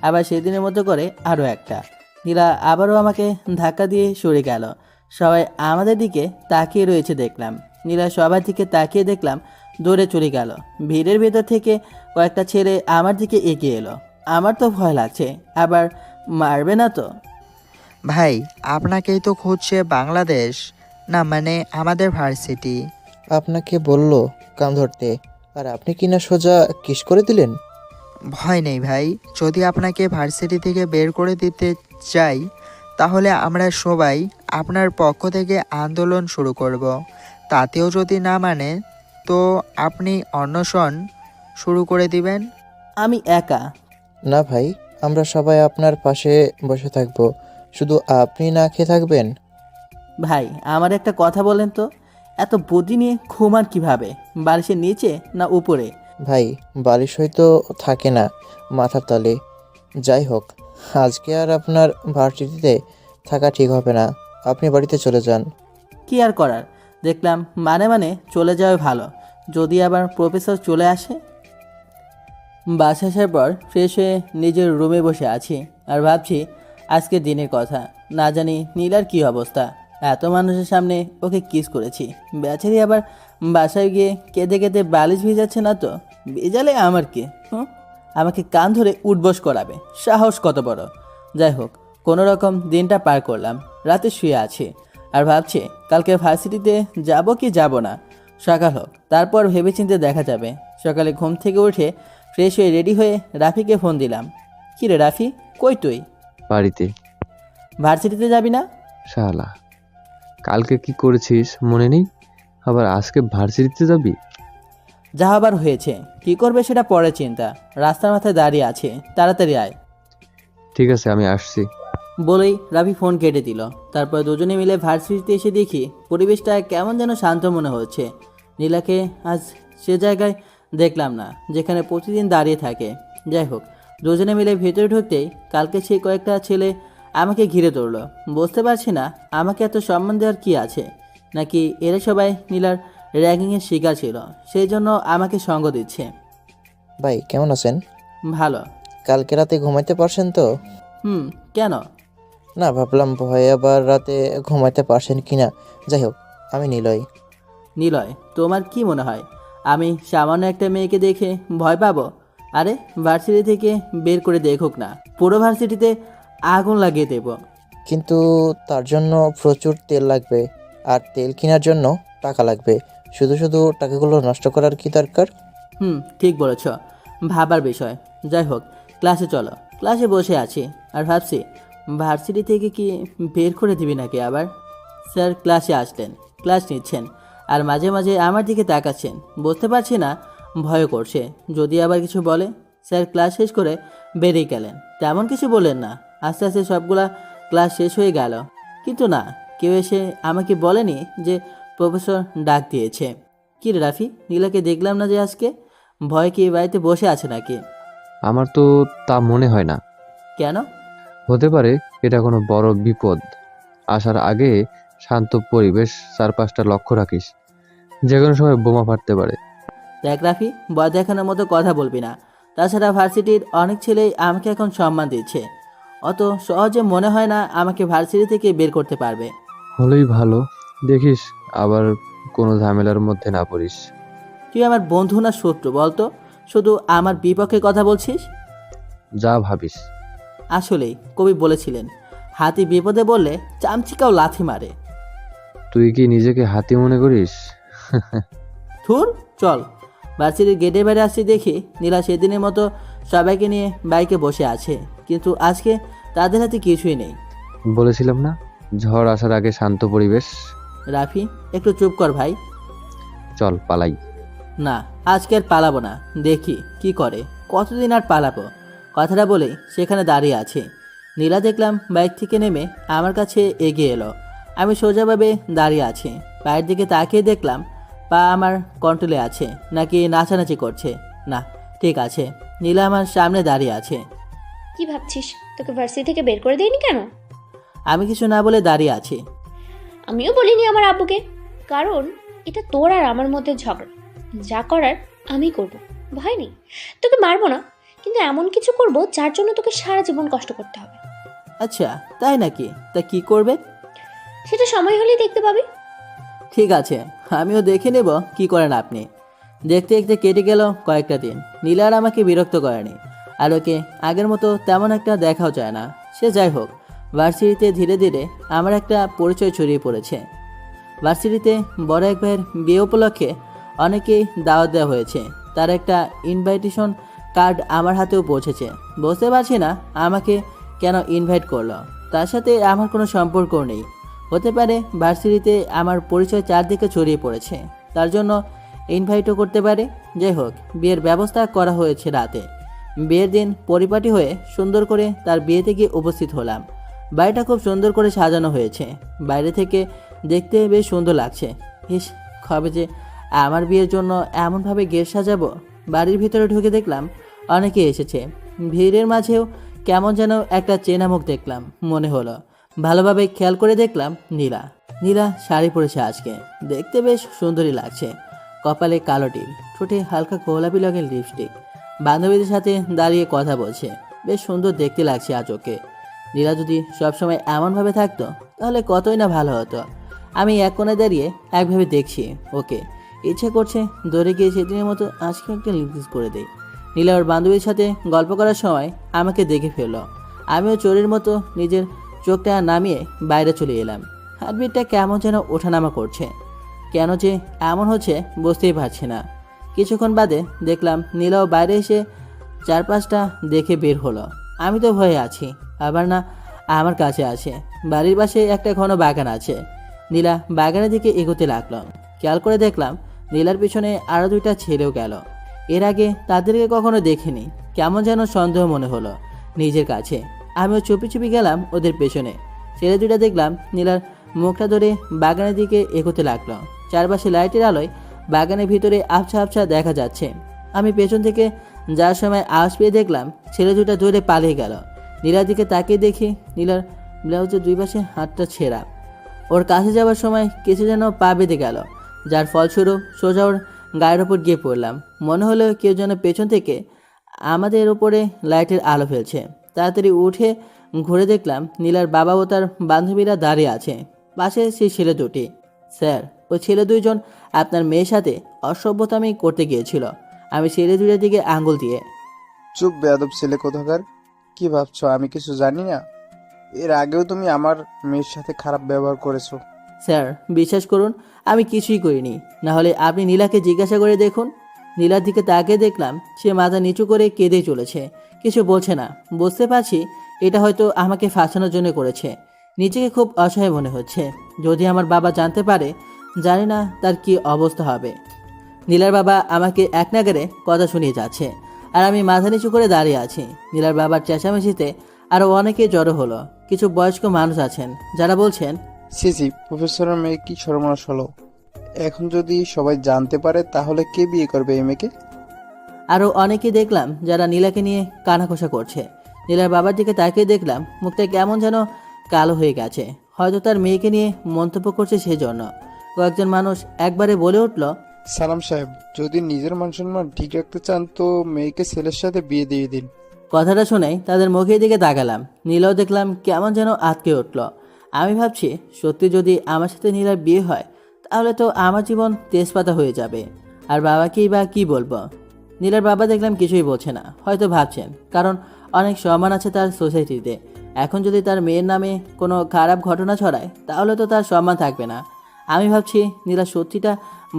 আবার সেদিনের মতো করে আরও একটা। নীলা আবারও আমাকে ধাক্কা দিয়ে সরে গেল। সবাই আমাদের দিকে তাকিয়ে রয়েছে দেখলাম। নীলা সবার দিকে তাকিয়ে দেখলাম দৌড়ে চলে গেল। ভিড়ের ভেতর থেকে কয়েকটা ছেলে আমার দিকে এগিয়ে এলো। আমার তো ভয় লাগছে, আবার মারবে না তো? ভাই, আপনাকেই তো খুঁজছে বাংলাদেশ, না মানে আমাদের ভার্সিটি। আপনাকে বলল কান ধরতে, আর আপনি কিনা সোজা কিস করে দিলেন। ভয় নেই ভাই, যদি আপনাকে ভার্সিটি থেকে বের করে দিতে চাই তাহলে আমরা সবাই আপনার পক্ষ থেকে আন্দোলন শুরু করব। তাতেও যদি না মানে তো আপনি অনশন শুরু করে দিবেন। আমি একা। না ভাই, আমরা সবাই আপনার পাশে বসে থাকবো, শুধু আপনি না খেয়ে থাকবেন। ভাই আমার একটা কথা বলেন তো, এত বুদ্ধি নিয়ে ঘুমান কিভাবে? বালিশের নিচে না উপরে? ভাই, বালিশ হয়তো থাকে না মাথার তলে। যাই হোক, আজকে আর আপনার ভার্সিটিতে থাকা ঠিক হবে না, আপনি বাড়িতে চলে যান। কি আর করার, দেখলাম মানে চলে যাওয়া ভালো, যদি আবার প্রফেসর চলে আসে। বাসা আসার পর ফ্রেশ হয়ে নিজের রুমে বসে আছি আর ভাবছি আজকের দিনের কথা। না জানি নীলার কি অবস্থা। এত মানুষের সামনে ওকে কিস করেছি, বেচারি আবার বাসায় গিয়ে কেঁদে কেঁদে বালিশ ভিজাচ্ছে না তো? ভিজালে আমার কি? আমাকে কান ধরে উঠবস করাবে, সাহস কত বড়! যাই হোক, কোনো রকম দিনটা পার করলাম। রাতে শুয়ে আছি আর ভাবছি কালকে ভার্সিটিতে যাব কি যাব না। সকাল হোক, তারপর ভেবেচিন্তে দেখা যাবে। সকালে ঘুম থেকে উঠে ফ্রেশ হয়ে রেডি হয়ে রাফিকে ফোন দিলাম। কি রে রাফি, কই তুই? বাড়িতে। ভার্সিটিতে যাবি না? শালা, কালকে কি করেছিস মনে নেই? আবার আজকে ভার্সিটিতে যাবি? যা হবার হয়েছে, কি করবে সেটা পরে চিন্তা। রাস্তার মাথায় দাঁড়িয়ে আছে, তাড়াতাড়ি আয়। ঠিক আছে, আমি আসছি। বলেই রাফি ফোন কেটে দিল। তারপর দুজনে মিলে ভার্সিটিতে এসে দেখি পরিবেশটা কেমন যেন শান্ত মনে হচ্ছে। নীলাকে আজ সে জায়গায় দেখলাম না যেখানে প্রতিদিন দাঁড়িয়ে থাকে। যাই হোক, দুজনে মিলে ভেতরে ঢুকতেই কালকে সেই কয়েকটা ছেলে আমাকে ঘিরে ধরল। বুঝতে পারছি না আমাকে এত সম্মান দেওয়ার কী আছে, নাকি এরা সবাই নীলার র্যাগিংয়ের শিকার ছিল, সেই জন্য আমাকে সঙ্গ দিচ্ছে। ভাই কেমন আছেন? ভালো। কালকে রাতে ঘুমাইতে পারছেন তো? কেন? না, ভাবলাম ভয়ে আবার রাতে ঘুমাইতে পারছেন কিনা। যাই হোক, আমি নিলয়। নিলয়, তোমার কি মনে হয় আমি সামান্য একটা মেয়েকে দেখে ভয় পাবো? আরে ভার্সিটি থেকে বের করে দেখুক না, পুরো ভার্সিটিতে আগুন লাগিয়ে দেব। কিন্তু তার জন্য প্রচুর তেল লাগবে, আর তেল কেনার জন্য টাকা লাগবে। শুধু শুধু টাকাগুলো নষ্ট করার কি দরকার? ঠিক বলেছ, ভাবার বিষয়। যাই হোক, ক্লাসে চলো। ক্লাসে বসে আছি আর ভাবছি ভার্সিটি থেকে কি বের করে দিবি নাকি আবার। স্যার ক্লাসে আসলেন, ক্লাস নিচ্ছেন আর মাঝে মাঝে আমার দিকে তাকাচ্ছেন। বুঝতে পারছি না, ভয় করছে যদি আবার কিছু বলে। স্যার ক্লাস শেষ করে বেরিয়ে গেলেন, তেমন কিছু বললেন না। আস্তে আস্তে সবগুলা ক্লাস শেষ হয়ে গেল, কিন্তু না, কেউ এসে আমাকে বলেনি যে প্রফেসর ডাক দিয়েছে। কি রে রাফি, নীলাকে দেখলাম না যে আজকে? ভয় কি বাড়িতে বসে আছে নাকি? আমার তো তা মনে হয় না। কেন? হতে পারে এটা কোনো বড় বিপদ। আসার আগে শান্ত পরিবেশ, চারপাশটা লক্ষ্য রাখিস, যে কোনো সময় বোমা ফাটতে পারে। দেখ রাফি, ভয় দেখানোর মতো কথা বলবি না। তাছাড়া ভার্সিটির অনেক ছেলেই আমাকে এখন সম্মান দিচ্ছে, অত সহজে মনে হয় না আমাকে ভার্সিটি থেকে বের করতে পারবে। হলেই ভালো, দেখিস আবার কোনো ঝামেলার মধ্যে না পড়িস। তুই আমার বন্ধু না শত্রু বলতো? শুধু আমার বিপক্ষে কথা বলছিস। যা ভাবিস। আসলেই কবি বলেছিলেন, হাতি বিপদে বললে চামচিকাও লাথি মারে। তুই কি নিজেকে হাতি মনে করিস? থুর, চল। ভার্সিটির গেটের বাইরে আসছি দেখি নীলা সেদিনের মতো সবাইকে নিয়ে বাইকে বসে আছে, কিন্তু আজকে তাদের হাতে কিছুই নেই। বলেছিলাম না, ঝড় আসার আগে শান্ত পরিবেশ। রাফি একটু চুপ কর ভাই। চল পালাই। না, আজকে আর পালাবো না, দেখি কি করে, কতদিন আর পালাবো। কথাটা বলেই সেখানে দাঁড়িয়ে আছে। নীলা দেখলাম বাইক থেকে নেমে আমার কাছে এগিয়ে এলো। আমি সোজাভাবে দাঁড়িয়ে আছি, পায়ের দিকে তাকিয়ে দেখলাম পা আমার কন্ট্রোলে আছে নাকি নাচানাচি করছে। না, ঠিক আছে, নীলা আমার সামনে দাঁড়িয়ে আছে। কি ভাবছিস, তোকে ভার্সিটি থেকে বের করে দেয়নি কেন? আমি কিছু না বলে দাঁড়িয়ে আছি। আমিও বলিনি আমার আব্বুকে, কারণ এটা তোর আর আমার মধ্যে ঝগড়া। যা করার আমি করব, ভয় নেই। তোকে মারবো না, কিন্তু এমন কিছু করব যার জন্য তোকে সারা জীবন কষ্ট করতে হবে। আচ্ছা, তাই নাকি? তা কি করবে? সেটা সময় হলেই দেখতে পাবি। ঠিক আছে, আমিও দেখে নেব কি করেন আপনি। দেখতে দেখতে কেটে গেল কয়েকটা দিন। নীলা আর আমাকে বিরক্ত করেনি, আর ওকে আগের মতো তেমন একটা দেখাও যায় না। সে যাই হোক, ভার্সিটিতে ধীরে ধীরে আমার একটা পরিচয় ছড়িয়ে পড়েছে। ভার্সিটিতে বড় এক ভাইয়ের বিয়ে উপলক্ষে অনেকেই দাওয়াত দেওয়া হয়েছে। তার একটা ইনভাইটেশন কার্ড আমার হাতেও পৌঁছেছে। বুঝতে পারছি না আমাকে কেন ইনভাইট করলো। তার সাথে আমার কোনো সম্পর্ক নেই। হতে পারে ভার্সিটিতে আমার পরিচয় চারদিকে ছড়িয়ে পড়েছে, তার জন্য ইনভাইটও করতে পারে। যাই হোক, বিয়ের ব্যবস্থা করা হয়েছে রাতে। বিয়ের দিন পরিপাটি হয়ে সুন্দর করে তার বিয়েতে গিয়ে উপস্থিত হলাম। বাড়িটা খুব সুন্দর করে সাজানো হয়েছে। বাইরে থেকে দেখতে বেশ সুন্দর লাগছে। ইস, কবে যে আমার বিয়ের জন্য এমনভাবে গেট সাজাবো। বাড়ির ভিতরে ঢুকে দেখলাম অনেকে এসেছে। ভিড়ের মাঝেও কেমন যেন একটা চেনা মুখ দেখলাম মনে হলো। ভালোভাবে খেয়াল করে দেখলাম নীলা। নীলা শাড়ি পরেছে আজকে, দেখতে বেশ সুন্দরই লাগছে। কপালে কালো টিপ, ঠোঁটে হালকা গোলাপি রঙের লিপস্টিক। বান্ধবীদের সাথে দাঁড়িয়ে কথা বলছে, বেশ সুন্দর দেখতে লাগছে আজ ওকে। নীলা যদি সবসময় এমনভাবে থাকতো তাহলে কতই না ভালো হতো। আমি এক কোণে দাঁড়িয়ে একভাবে দেখছি ওকে। ইচ্ছে করছে দৌড়ে গিয়ে সেদিনের মতো আজকে একটা লিপস্টিক করে দেই। নীলা ওর বান্ধবীর সাথে গল্প করার সময় আমাকে দেখে ফেললো। আমিও চোরের মতো নিজের চোখটা নামিয়ে বাইরে চলে এলাম। হার্টবিটটা কেমন যেন ওঠানামা করছে। কেন যে এমন হচ্ছে বুঝতেই পারছি না। কিছুক্ষণ বাদে দেখলাম নীলাও বাইরে এসে চারপাশটা দেখে বের হলো। আমি তো ভয়ে আছি, আবার না আমার কাছে আছে। বাড়ির পাশে একটা ঘন বাগান আছে। নীলা বাগানের দিকে এগোতে লাগলো। খেয়াল করে দেখলাম নীলার পিছনে আরও দুইটা ছেলেও গেল। এর আগে তাদেরকে কখনো দেখিনি। কেমন যেন সন্দেহ মনে হলো নিজের কাছে। আমিও চুপি চুপি গেলাম ওদের পেছনে। ছেলে দুইটা দেখলাম নীলার মুখটা ধরে বাগানের দিকে এগোতে লাগলো। চারপাশে লাইটের আলোয় বাগানের ভিতরে আবছা আবছা দেখা যাচ্ছে। আমি পেছন থেকে যাওয়ার সময় আওয়াজ পেয়ে দেখলাম ছেলে দুটা দৌড়ে পালিয়ে গেল। নীলার দিকে তাকিয়ে দেখি নীলার ব্লাউজের দুই পাশে হাতটা ছেঁড়া। ওর কাছে যাওয়ার সময় কিছু যেন পা বেঁধে গেল, যার ফলস্বরূপ সোজা ওর গায়ের ওপর গিয়ে পড়লাম। মনে হলো কেউ যেন পেছন থেকে আমাদের ওপরে লাইটের আলো ফেলছে। তাড়াতাড়ি উঠে ঘুরে দেখলাম নীলার বাবা ও তার বান্ধবীরা দাঁড়িয়ে আছে। পাশে সেই ছেলে দুটি। স্যার, ওই ছেলে দুইজন আপনার মেয়ের সাথে অসভ্যতামি করতে গিয়েছিল। আমি ছেলে দুইটার দিকে আঙ্গুল দিয়ে। চুপ বেয়াদব ছেলে কোথাকার! কি ভাবছো আমি কিছু জানি না? এর আগেও তুমি আমার মেয়ের সাথে খারাপ ব্যবহার করেছো। স্যার, বিশ্বাস করুন আমি কিছুই করিনি। না হলে আপনি নীলাকে জিজ্ঞাসা করে দেখুন। নীলার দিকে তাকিয়ে দেখলাম সে মাথা নিচু করে কেঁদে চলেছে, কিছু বলছে না। বুঝতে পারছি এটা হয়তো আমাকে ফাঁসানোর জন্য করেছে। নিজেকে খুব অসহায় মনে হচ্ছে। যদি আমার বাবা জানতে পারে, জানি না তার কি অবস্থা হবে। নীলার বাবা আমাকে এক নাগারে কথা শুনিয়ে যাচ্ছে, আর আমি মাথা নিচু করে দাঁড়িয়ে আছি। নীলার বাবার চেঁচামেচিতে আরও অনেকে জড়ো হলো। কিছু বয়স্ক মানুষ আছেন যারা বলছেন, সিসি প্রফেসরের মেয়ে কি সর্বনাশ হলো! এখন যদি সবাই জানতে পারে তাহলে কে বিয়ে করবে এই মেয়েকে? আরও অনেকে দেখলাম যারা নীলাকে নিয়ে কানাঘোষা করছে। নীলার বাবার দিকে তাকিয়ে দেখলাম মুখটা কেমন যেন কালো হয়ে গেছে। হয়তো তার মেয়েকে নিয়ে মন্তব্য করছে সেজন্য। কয়েকজন মানুষ একবারে বলে উঠল, সালাম সাহেব, যদি নিজের মান সম্মান ঠিক রাখতে চান তো মেয়েকে ছেলের সাথে বিয়ে দিয়ে দিন। কথাটা শুনেই তাদের মুখের দিকে তাকালাম। নীলাও দেখলাম কেমন যেন আটকে উঠল। আমি ভাবছি সত্যি যদি আমার সাথে নীলার বিয়ে হয় তাহলে তো আমার জীবন তেজপাতা হয়ে যাবে। আর বাবাকেই বা কি বলবো। নীলার বাবা দেখলাম কিছুই বলছে না, হয়তো ভাবছেন, কারণ অনেক সম্মান আছে তার সোসাইটিতে। এখন যদি তার মেয়ের নামে কোনো খারাপ ঘটনা ছড়ায় তাহলে তো তার সম্মান থাকবে না। আমি ভাবছি নীলা সত্যিটা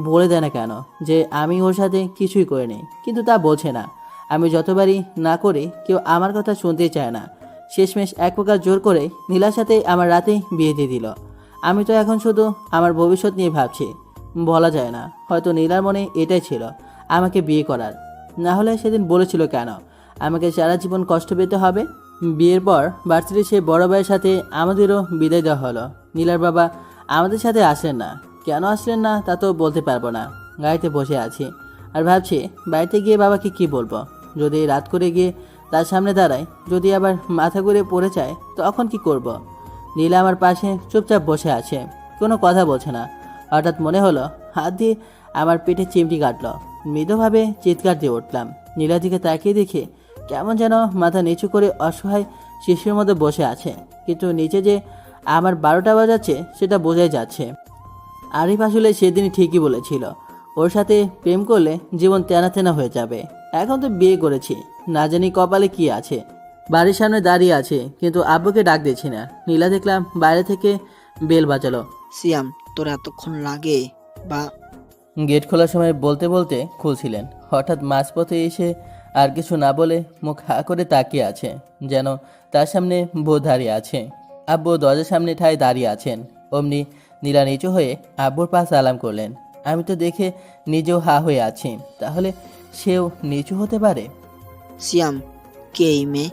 বলে দেয় না কেন, যে আমি ওর সাথে কিছুই করিনি। কিন্তু তা বলছে না। আমি যতবারই না করি কেউ আমার কথা শুনতেই চায় না। শেষমেশ এক প্রকার জোর করে নীলার সাথে আমার রাতেই বিয়ে দিয়ে দিল। আমি তো এখন শুধু আমার ভবিষ্যৎ নিয়ে ভাবছি। বলা যায় না, হয়তো নীলার মনে এটাই ছিল আমাকে বিয়ে করার। না হলে সেদিন বলেছিল কেন আমাকে সারা জীবন কষ্ট পেতে হবে। বিয়ের পর ভার্সিটির সেই বড় ভাইয়ের সাথে আমাদেরও বিদায় দেওয়া হলো। নীলার বাবা আমাদের সাথে আসলেন না। কেন আসলেন না তা তো বলতে পারবো না। গাড়িতে বসে আছি আর ভাবছি বাড়িতে গিয়ে বাবাকে কি বলবো। যদি রাত করে গিয়ে তার সামনে দাঁড়ায়, যদি আবার মাথা ঘুরে পড়ে যায় তখন কি করব। নীলা আমার পাশে চুপচাপ বসে আছে, কোনো কথা বলছে না। হঠাৎ মনে হলো হাত দিয়ে আমার পেটে চিমটি কাটলো। মৃদুভাবে চিৎকার দিয়ে উঠলাম। নীলার দিকে তাকিয়ে দেখে কেমন যেন মাথা নিচু করে অসহায় শিশুর মধ্যে বসে আছে, কিন্তু নিচে যে আমার 12টা বাজাচ্ছে সেটা বোঝাই যাচ্ছে। আরিফ আসলে সেদিনই ঠিকই বলেছিল, ওর সাথে প্রেম করলে জীবন তেনা তেনা হয়ে যাবে। এখন তো বিয়ে করেছি, না জানি কপালে কি আছে। বাড়ির সামনে দাঁড়িয়ে আছে, কিন্তু আব্বুকে ডাক দিচ্ছি না। নীলা দেখলাম বাইরে থেকে বেল বাজালো। সিয়াম, তোর এতক্ষণ লাগে বা গেট খোলার সময় বলতে বলতে খুলছিলেন, হঠাৎ মাঝপথে এসে আর কিছু না বলে মুখ হা করে তাকিয়ে আছে, যেন তার সামনে বউ দাঁড়িয়ে আছে। আব্বু দরজার সামনে ঠায় দাঁড়িয়ে আছেন। অমনি নীলা নিচু হয়ে আব্বুর পাশ সালাম করলেন। আমি তো দেখে নিজেও হা হয়ে আছি, তাহলে সেও নিচু হতে পারে? সিয়াম, কে এই মেয়ে?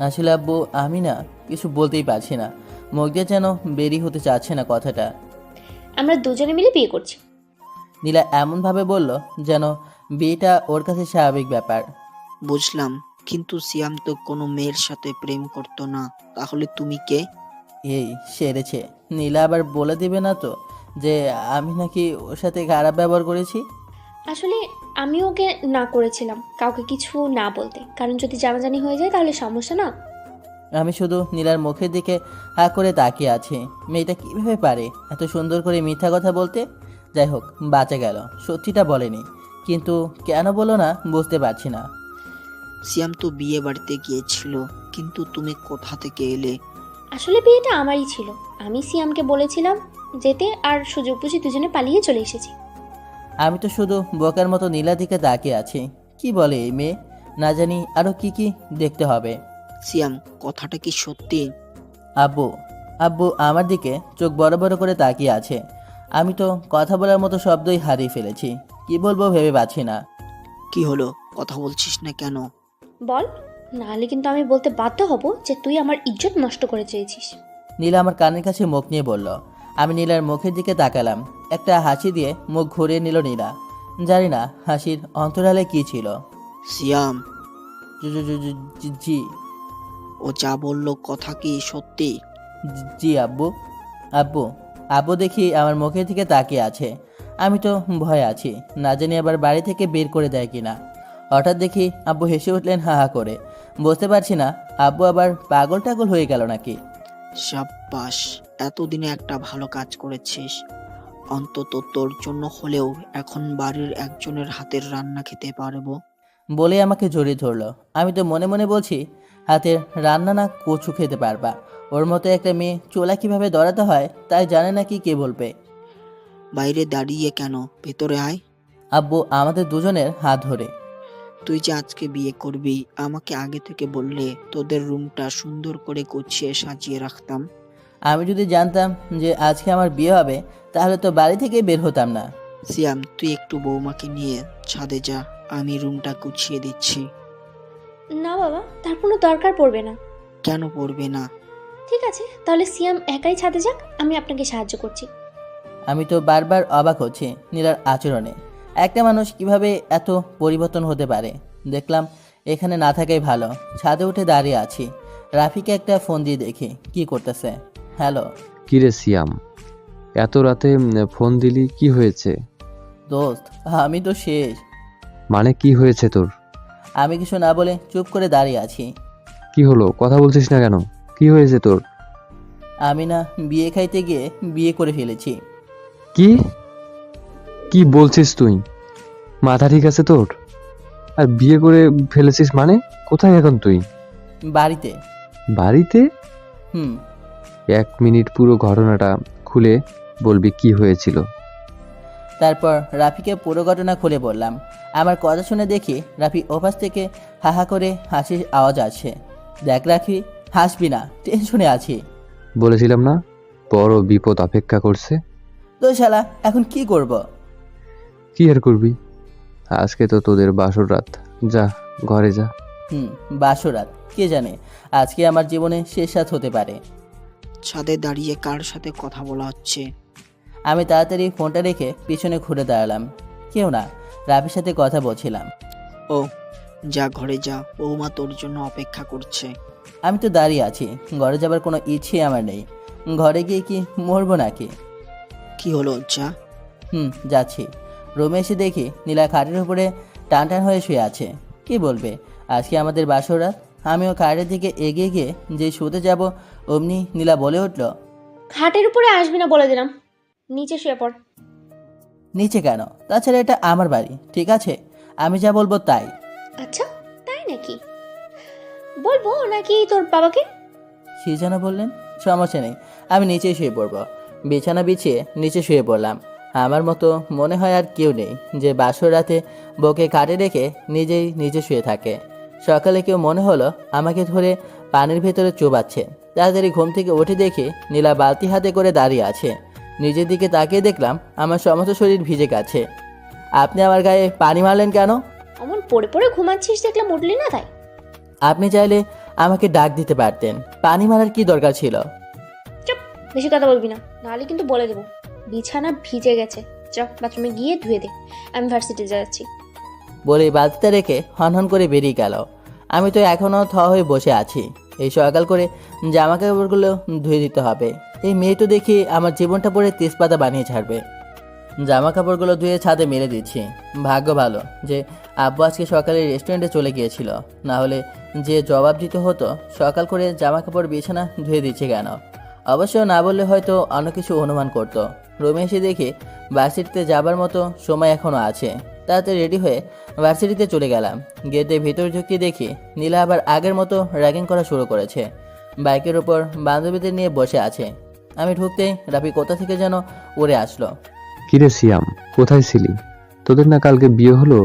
আসলে আব্বু, আমি না কিছু বলতেই পারছি না, মুখ দিয়ে যেন বেরিয়ে হতে চাচ্ছে না কথাটা। আমরা দুজনে মিলে বিয়ে করছি। নীলা এমনভাবে বলল যেন বিয়েটা ওর কাছে স্বাভাবিক ব্যাপার। বুঝলাম, কিন্তু সিয়াম তো কোনো মেয়ের সাথে প্রেম করতো না, তাহলে তুমি কে? এই সেরেছে, নীলা আবার বলে দিবে না তো যে আমি নাকি ওর সাথে খারাপ ব্যবহার করেছি? আসলে আমি ওকে না করেছিলাম কাউকে কিছু না বলতে, কারণ যদি জানাজানি হয়ে যায় তাহলে সমস্যা না। আমি শুধু নীলার মুখের দিকে হা করে তাকিয়ে আছি। মেয়েটা কিভাবে পারে এত সুন্দর করে মিথ্যা কথা বলতে? যাই হোক, বাঁচা গেল, সত্যিটা বলেনি, কিন্তু কেন বলো না বুঝতে পারছি না। সিয়াম তো বিয়ে বাড়িতে গিয়েছিল, কিন্তু তুমি কোথা থেকে এলে? আসলে বিয়েটা আমারই ছিল, আমি সিয়ামকে বলেছিলাম যেতে, আর সুযোগ বুঝে দুজনে পালিয়ে চলে এসেছি। আমি তো শুধু বোকার মতো নীলার দিকে তাকিয়ে আছি। কি বলে এই মেয়ে, না জানি আরো কি কি দেখতে হবে। সিয়াম, কথাটা কি সত্যি? আব্বু আব্বু আমার দিকে চোখ বড় বড় করে তাকিয়ে আছে। আমি তো কথা বলার মতো শব্দই হারিয়ে ফেলেছি, কি বলবো ভেবে পাচ্ছি না। কি হলো, কথা বলছিস না কেন? বল, নাহলে কিন্তু আমি বলতে বাধ্য হব যে তুই আমার ইজ্জত নষ্ট করে চেয়েছিস। নীলা আমার কানের কাছে মুখ নিয়ে বলল। আমি নীলার মুখের দিকে তাকালাম, একটা হাসি দিয়ে মুখ ঘুরিয়ে নিল নীলা। জানি না হাসির অন্তরালে কি ছিল। সিয়াম, জি ও যা বললো কথা কি সত্যি? জি আব্বু। আব্বু আব্বু দেখি আমার মুখের দিকে তাকিয়ে আছে। আমি তো ভয়ে আছি, না জানি আবার বাড়ি থেকে বের করে দেয় কিনা। হঠাৎ দেখি আব্বু হেসে উঠলেন হা হা করে। বুঝতে পারছি না আব্বু আবার পাগল টাগল হয়ে গেল নাকি। সাব্বাস, এতদিনে একটা ভালো কাজ করেছিস। অন্তত তোর জন্য হলেও এখন বাড়ির একজনের হাতের রান্না খেতে পারবো। বলে আমাকে জড়িয়ে ধরলো। আমি তো মনে মনে বলছি, হাতের রান্না না কচু খেতে পারবা। ওর মতো একটা মেয়ে চোলা কিভাবে দড়াতে হয় তাই জানে নাকি কে বলবে। বাইরে দাঁড়িয়ে কেন, ভেতরে আয়। আব্বু আমাদের দুজনের হাত ধরে। তুই যে আজকে বিয়ে করবি, আমাকে আগে থেকে বললে তোদের রুমটা সুন্দর করে গুছিয়ে সাজিয়ে রাখতাম। আমি যদি জানতাম যে আজকে আমার বিয়ে হবে তাহলে তো বাড়ি থেকে বের হতাম না। সিয়াম, তুই একটু বৌমাকে নিয়ে ছাদে যা, আমি রুমটা গুছিয়ে দিচ্ছি। না বাবা, তার কোনো দরকার পড়বে না। কেন পড়বে না? ঠিক আছে, তাহলে সিয়াম একাই ছাদে যাক, আমি আপনাকে সাহায্য করছি। আমি তো বারবার অবাক হচ্ছি নীলার আচরণে। একটা মানুষ কিভাবে এত পরিবর্তন হতে পারে। দেখলাম এখানে না থাকাই ভালো। ছাদে উঠে দাঁড়িয়ে আছি। রাফিকে একটা ফোন দিয়ে দেখি কি করতেছে। হ্যালো। কিরে সিয়াম, এত রাতে ফোন দিলি, কি হয়েছে? দোস্ত, আমি তো শেষ। মানে কি হয়েছে তোর? আমি কিছু না বলে চুপ করে দাঁড়িয়ে আছি। কি হলো, কথা বলছিস না কেন? কি হয়েছে তোর? আমি না বিয়ে খাইতে গিয়ে বিয়ে করে ফেলেছি। কি কি বলছিস তুই? মাথা ঠিক আছে তোর? আর বিয়ে করে ফেলেছিস মানে? কোথায় এখন তুই? বাড়িতে। বাড়িতে? হুম। 1 মিনিট পুরো ঘটনাটা খুলে বলবি কি হয়েছিল। তারপর রাফিকে পুরো ঘটনা খুলে বললাম। আমার কথা শুনে দেখি রাফি ওপাশ থেকে হাহা করে হাসির আওয়াজ আসছে। দেখ রাফি, হাসবি না, টেনশনে আছি। বলেছিলাম না, বড় বিপদ অপেক্ষা করছে। তো শালা এখন কি করব? কি আর করবি, আজকে তো তোদের বাসর রাত, যা ঘরে যা। বাসরাত, কে জানে আজকে আমার জীবনে শেষ রাত হতে পারে। ছাদে দাঁড়িয়ে কার সাথে কথা বলা হচ্ছে? আমি তাড়াতাড়ি ফোনটা রেখে পিছনে ঘুরে দাঁড়ালাম। কেউ না, রাফির সাথে কথা বলছিলাম। ও, যা ঘরে যা, বৌমা তোর জন্য অপেক্ষা করছে। আমি তো দাঁড়িয়ে আছি, ঘরে যাবার কোনো ইচ্ছে আমার নেই। ঘরে গিয়ে কি মরবো নাকি? কি হলো, যা। যাচ্ছি। রুমে এসে দেখি নীলা খাটের উপরে টান টান হয়ে শুয়ে আছে। কি বলবে, আজকে আমাদের বাসরাত। আমিও খাটের দিকে এগিয়ে গিয়ে যে শুতে যাব অমনি নীলা বলে উঠল, খাটের উপরে আসবি না বলে দিলাম, নিচে শুয়ে পড়। নিচে কেন? তাছাড়া এটা আমার বাড়ি, ঠিক আছে? আমি যা বলবো তাই। আচ্ছা, তাই নাকি? বলবো নাকি তোর বাবাকে? সে যেন বললেন, সমস্যা নেই, আমি নিচেই শুয়ে পড়বো। বিছানা বিছিয়ে নিচে শুয়ে পড়লাম। আমার মতো মনে হয় আর কেউ নেই যে বাসর রাতে বউকে কাটে রেখে নিজেই নিচে শুয়ে থাকে। সকালে কেউ মনে হলো আমাকে ধরে পানির ভেতরে চোবাচ্ছে। তাড়াতাড়ি ঘুম থেকে উঠে দেখি নীলা বালতি হাতে করে দাঁড়িয়ে আছে। নিজের দিকে তাকিয়ে দেখলাম আমার সমস্ত শরীর ভিজে গেছে। আপনি আমার গায়ে পানি মারলেন কেন? অমন পড়ে পড়ে ঘুমাচ্ছিস দেখলাম, উঠলি না তাই। আপনি চাইলে আমাকে ডাক দিতে পারতেন, পানি মারার কি দরকার ছিল? চুপ, বেশি কথা বলবি না, নাহলে কিন্তু বলে দেবো। বিছানা ভিজে গেছে, চ বাথরুমে গিয়ে ধুয়ে দে, আমি ভার্সিটি যাচ্ছি। বলেই বালতিটা রেখে হনহন করে বেরিয়ে গেল। আমি তো এখনও হয়ে বসে আছি। এই সকাল করে জামা কাপড়গুলো ধুয়ে দিতে হবে। এই মেয়ে তো দেখি আমার জীবনটা পরে তেজপাতা বানিয়ে ছাড়বে। জামা কাপড়গুলো ধুয়ে ছাদে মেলে দিচ্ছি। ভাগ্য ভালো যে আব্বু আজকে সকালে রেস্টুরেন্টে চলে গিয়েছিল, না হলে যে জবাব দিতে হতো সকাল করে জামা কাপড় বিছানা ধুয়ে দিচ্ছে কেন। অবশ্য না বললে হয়তো অন্য কিছু অনুমান করতো। রুমে এসে দেখি ভার্সিটিতে যাবার মতো সময় এখনও আছে। তাড়াতাড়ি রেডি হয়ে ভার্সিটিতে চলে গেলাম। গেটে ভেতর ঢুকিয়ে দেখি নীলা আবার আগের মতো র্যাগিং করা শুরু করেছে। বাইকের ওপর বান্ধবীদের নিয়ে বসে আছে। আমি ঢুকতেই রাফি কোথা থেকে যেন উড়ে আসলো। কিরে সিয়াম, কোথায় ছিলি? তোদের না কালকে বিয়ে হলো?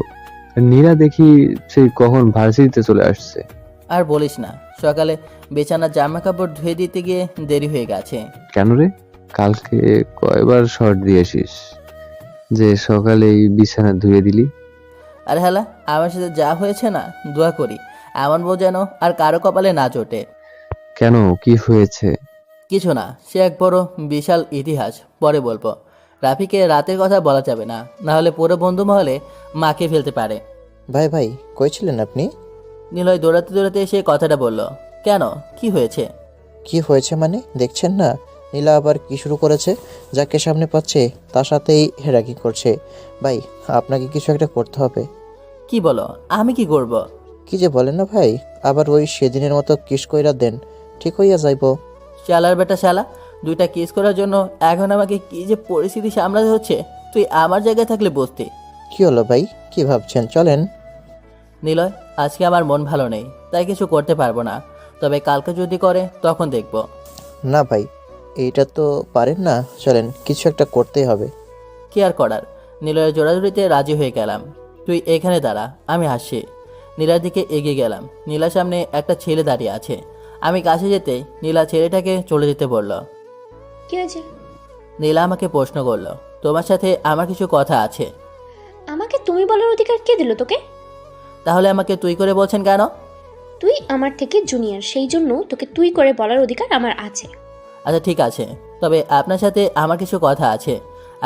নীরা দেখি সেই কখন ভার্সিটিতে চলে আসছে। আর বলিস না, সকালে বিছানার জামা কাপড় ধুয়ে দিতে গিয়ে দেরি হয়ে গেছে। কেন রে, কালকে কয়বার শর্ট দিয়েছিস যে সকালেই বিছানা ধুয়ে দিলি? আর হ্যালা, আমার সাথে যা হয়েছে না, দোয়া করি এমন বউ যেন আর কারো কপালে না জোটে। কেন, কি হয়েছে? কিছু না, সে এক বড় বিশাল ইতিহাস, পরে বলবো। রাফিকে রাতের কথা বলা যাবে না, না হলে পুরো বন্ধু মহলে মাকে ফেলতে পারে। ভাই ভাই, কই ছিলেন আপনি? নিলয় দৌড়াতে দৌড়াতে এসে কথাটা বলল। কেন, কি হয়েছে? কি হয়েছে মানে, দেখছেন না নীলা আবার কি শুরু করেছে? যাকে সামনে পাচ্ছে তার সাথেই র্যাগিং করছে। ভাই, আপনাকে কিছু একটা করতে হবে। কি বলো? আমি কি করব? কি যে বলেন না ভাই, আবার ওই সেদিনের মতো কিস কইরা দেন, ঠিক হইয়া যাইব। শালার বেটা শালা, দুইটা কিস করার জন্য এখন আমাকে কি যে পরিস্থিতি সামলাতে হচ্ছে, তুই আমার জায়গায় থাকলে বুঝতি। কি হলো ভাই, কি ভাবছেন? চলেন। নিলয়, আজকে আমার মন ভালো নেই, তাই কিছু করতে পারবো না। তবে কালকে যদি করে তখন দেখব। না ভাই, এইটা তো পারেন না, চলেন, কিছু একটা করতেই হবে। কি আর করার, নিলয়ের জোড়াজুড়িতে রাজি হয়ে গেলাম। তুই এখানে দাঁড়া, আমি আসছি। নীলার দিকে এগিয়ে গেলাম। নীলার সামনে একটা ছেলে দাঁড়িয়ে আছে। আমি কাছে যেতেই নীলা ছেলেটাকে চলে যেতে বলল। কি হয়েছে? নীলা আমাকে প্রশ্ন করলো, তোমার সাথে আমার কিছু কথা আছে। আমাকে তুমি বলার অধিকার কে দিল তোকে? তাহলে আমাকে তুই করে বলছেন কেন? তুই আমার থেকে জুনিয়র, সেই জন্য তোকে তুই করে বলার অধিকার আমার আছে। আচ্ছা ঠিক আছে, তবে আপনার সাথে আমার কিছু কথা আছে।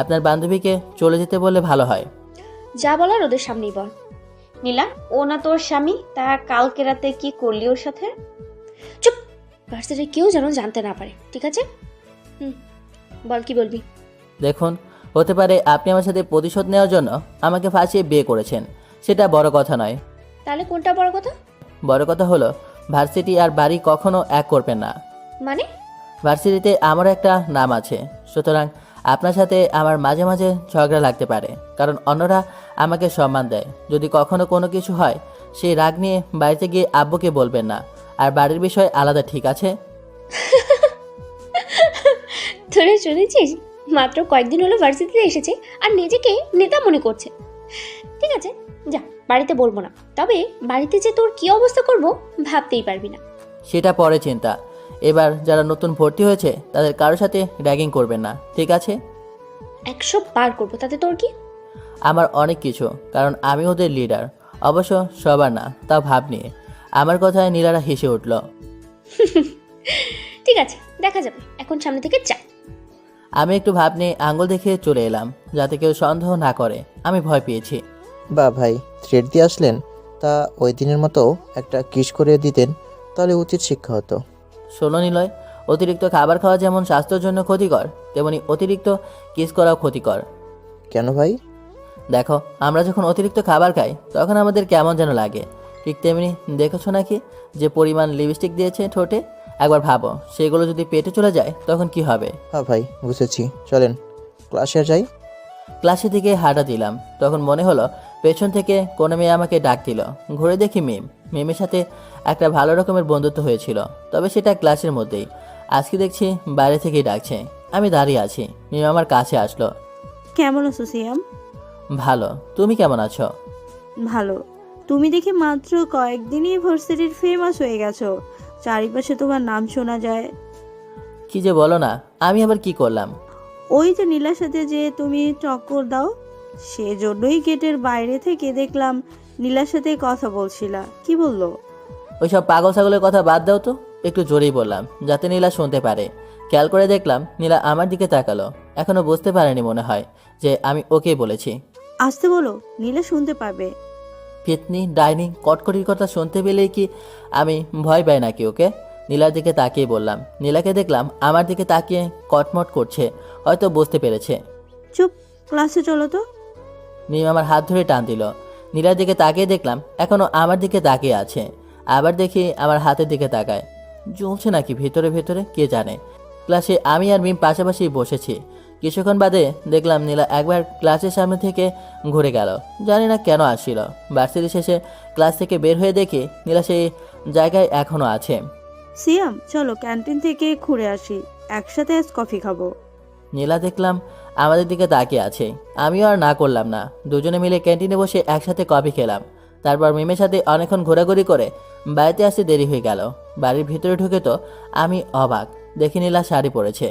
আপনার বান্ধবীকে চলে যেতে বললে ভালো হয়। যা বলার ওদের সামনেই বল। নীলা, ও না তোর স্বামী? তা কালকে রাতে কি করলি ওর সাথে? চুপ, ভার্সিটির কেউ যেন জানতে না পারে, ঠিক আছে? বল, কি বলবি? দেখুন, হতে পারে আপনি আমার সাথে প্রতিশোধ নেওয়ার জন্য আমাকে ফাঁসিয়ে বিয়ে করেছেন, সেটা বড় কথা নয়। তাহলে কোনটা বড় কথা? বড় কথা হলো ভার্সিটি আর বাড়ি কখনো এক করবেন না। মানে? ভার্সিটিতে আমার একটা নাম আছে, সুতরাং আপনার সাথে আমার মাঝে মাঝে ঝগড়া লাগতে পারে, কারণ অন্যরা আমাকে সম্মান দেয়। যদি কখনো কোনো কিছু হয়, সেই রাগ নিয়ে বাড়িতে গিয়ে আব্বুকে বলবেন না। আর বাড়ির বিষয় আলাদা, ঠিক আছে? তোরা শুনেছিস, মাত্র কয়েকদিন হলো ভার্সিটিতে এসেছে আর নিজেকে নেতা মনে করছে। ঠিক আছে, যা, বাড়িতে বলবো না। তবে বাড়িতে যে তোর কি অবস্থা করব ভাবতেই পারবি না। সেটা পরে চিন্তা। এবার যারা নতুন ভর্তি হয়েছে তাদের কারোর সাথে র্যাগিং করবেন না, ঠিক আছে? 100 বার করবো, তাতে তোর কি? আমার অনেক কিছু, কারণ আমি ওদের লিডার। অবশ্য সবার না, তাও ভাব নিয়ে। আমার কথায় নীলারা হেসে উঠল। ঠিক আছে, দেখা যাবে, এখন সামনে থেকে যা। আমি একটু ভাব নিয়ে আঙুল দেখে চলে এলাম, যাতে কেউ সন্দেহ না করে আমি ভয় পেয়েছি। বা ভাই, থ্রেড দিয়ে আসলেন, তা ওই দিনের মতো একটা কিস করে দিতেন, তাহলে উচিত শিক্ষা হতো। শোনো নিলয়, অতিরিক্ত খাবার খাওয়া যেমন স্বাস্থ্যের জন্য ক্ষতিকর, তেমনি অতিরিক্ত কিস করাও ক্ষতিকর। কেন ভাই? দেখো, আমরা যখন অতিরিক্ত খাবার খাই তখন আমাদের কেমন যেন লাগে। ঠিক তেমনি দেখেছো নাকি যে পরিমাণ লিপস্টিক দিয়েছে ঠোঁটে? একবার ভাবো, সেগুলো যদি পেটে চলে যায় তখন কি হবে? হ্যাঁ ভাই, বুঝেছি, চলেন ক্লাসে যাই। ক্লাসের দিকে হাঁটা দিলাম, তখন মনে হলো পেছন থেকে কোনো মেয়ে আমাকে ডাক দিল। ঘুরে দেখি মিমের সাথে একটা ভালো রকমের বন্ধুত্ব হয়েছিল, তবে সেটা ক্লাসের মধ্যেই। আজকে দেখছি বাইরে থেকেই ডাকছে। আমি দাঁড়িয়ে আছি, মিম আমার কাছে আসলো। কেমন আছো সিয়াম? ভালো, তুমি কেমন আছো? ভালো। তুমি দেখি মাত্র কয়েকদিনই ভার্সিটির ফেমাস হয়ে গেছো, চারিপাশে তোমার নাম শোনা যায়। কি যে বলো না, আমি আবার কি করলাম? ওই যে নীলার সাথে যে তুমি টক্কর দাও, সেজন্যই গেটের বাইরে থেকে দেখলাম নীলার সাথে কথা বলছিলা। কি বললো? ওইসব পাগল ছাগলের কথা বাদ দাও তো, একটু জোরেই বললাম যাতে নীলা শুনতে পারে। খেয়াল করে দেখলাম নীলা আমার দিকে তাকালো। এখনো বুঝতে পারেনি মনে হয় যে আমি ওকে বলেছি। আসতে বলো, নীলা শুনতে পাবে। ফিতনি ডাইনি কটকটির কথা শুনতে পেলেই কি আমি ভয় পাই নাকি ওকে? নীলার দিকে তাকিয়ে বললাম। নীলাকে দেখলাম আমার দিকে তাকিয়ে কটমট করছে, হয়তো বুঝতে পেরেছে। চুপ, ক্লাসে চলো তো। মিম আমার হাত ধরে টান দিল। নীলার দিকে তাকিয়ে দেখলাম এখনো আমার দিকে তাকিয়ে আছে। আবার দেখি আমার হাতের দিকে তাকায়। জ্বলছে নাকি ভেতরে ভেতরে কে জানে। ক্লাসে আমি আর মিম পাশাপাশি বসেছি। কিছুক্ষণ বাদে দেখলাম নীলা একবার ক্লাসের সামনে থেকে ঘুরে গেল। জানি না কেন আসছিল। ভার্সিটি শেষে ক্লাস থেকে বের হয়ে দেখি নীলা সেই জায়গায় এখনো আছে। সিয়াম চলো ক্যান্টিন থেকে ঘুরে আসি, একসাথে আজ কফি খাবো। নীলা দেখলাম আমাদের দিকে তাকিয়ে আছে। আমিও আর না করলাম না। দুজনে মিলে ক্যান্টিনে বসে একসাথে কফি খেলাম। তারপর মিমের সাথে অনেকক্ষণ ঘোরাঘুরি করে বাড়িতে আসতে দেরি হয়ে গেল। বাড়ির ভিতরে ঢুকে তো আমি অবাক। দেখি নীলা শাড়ি পরেছে,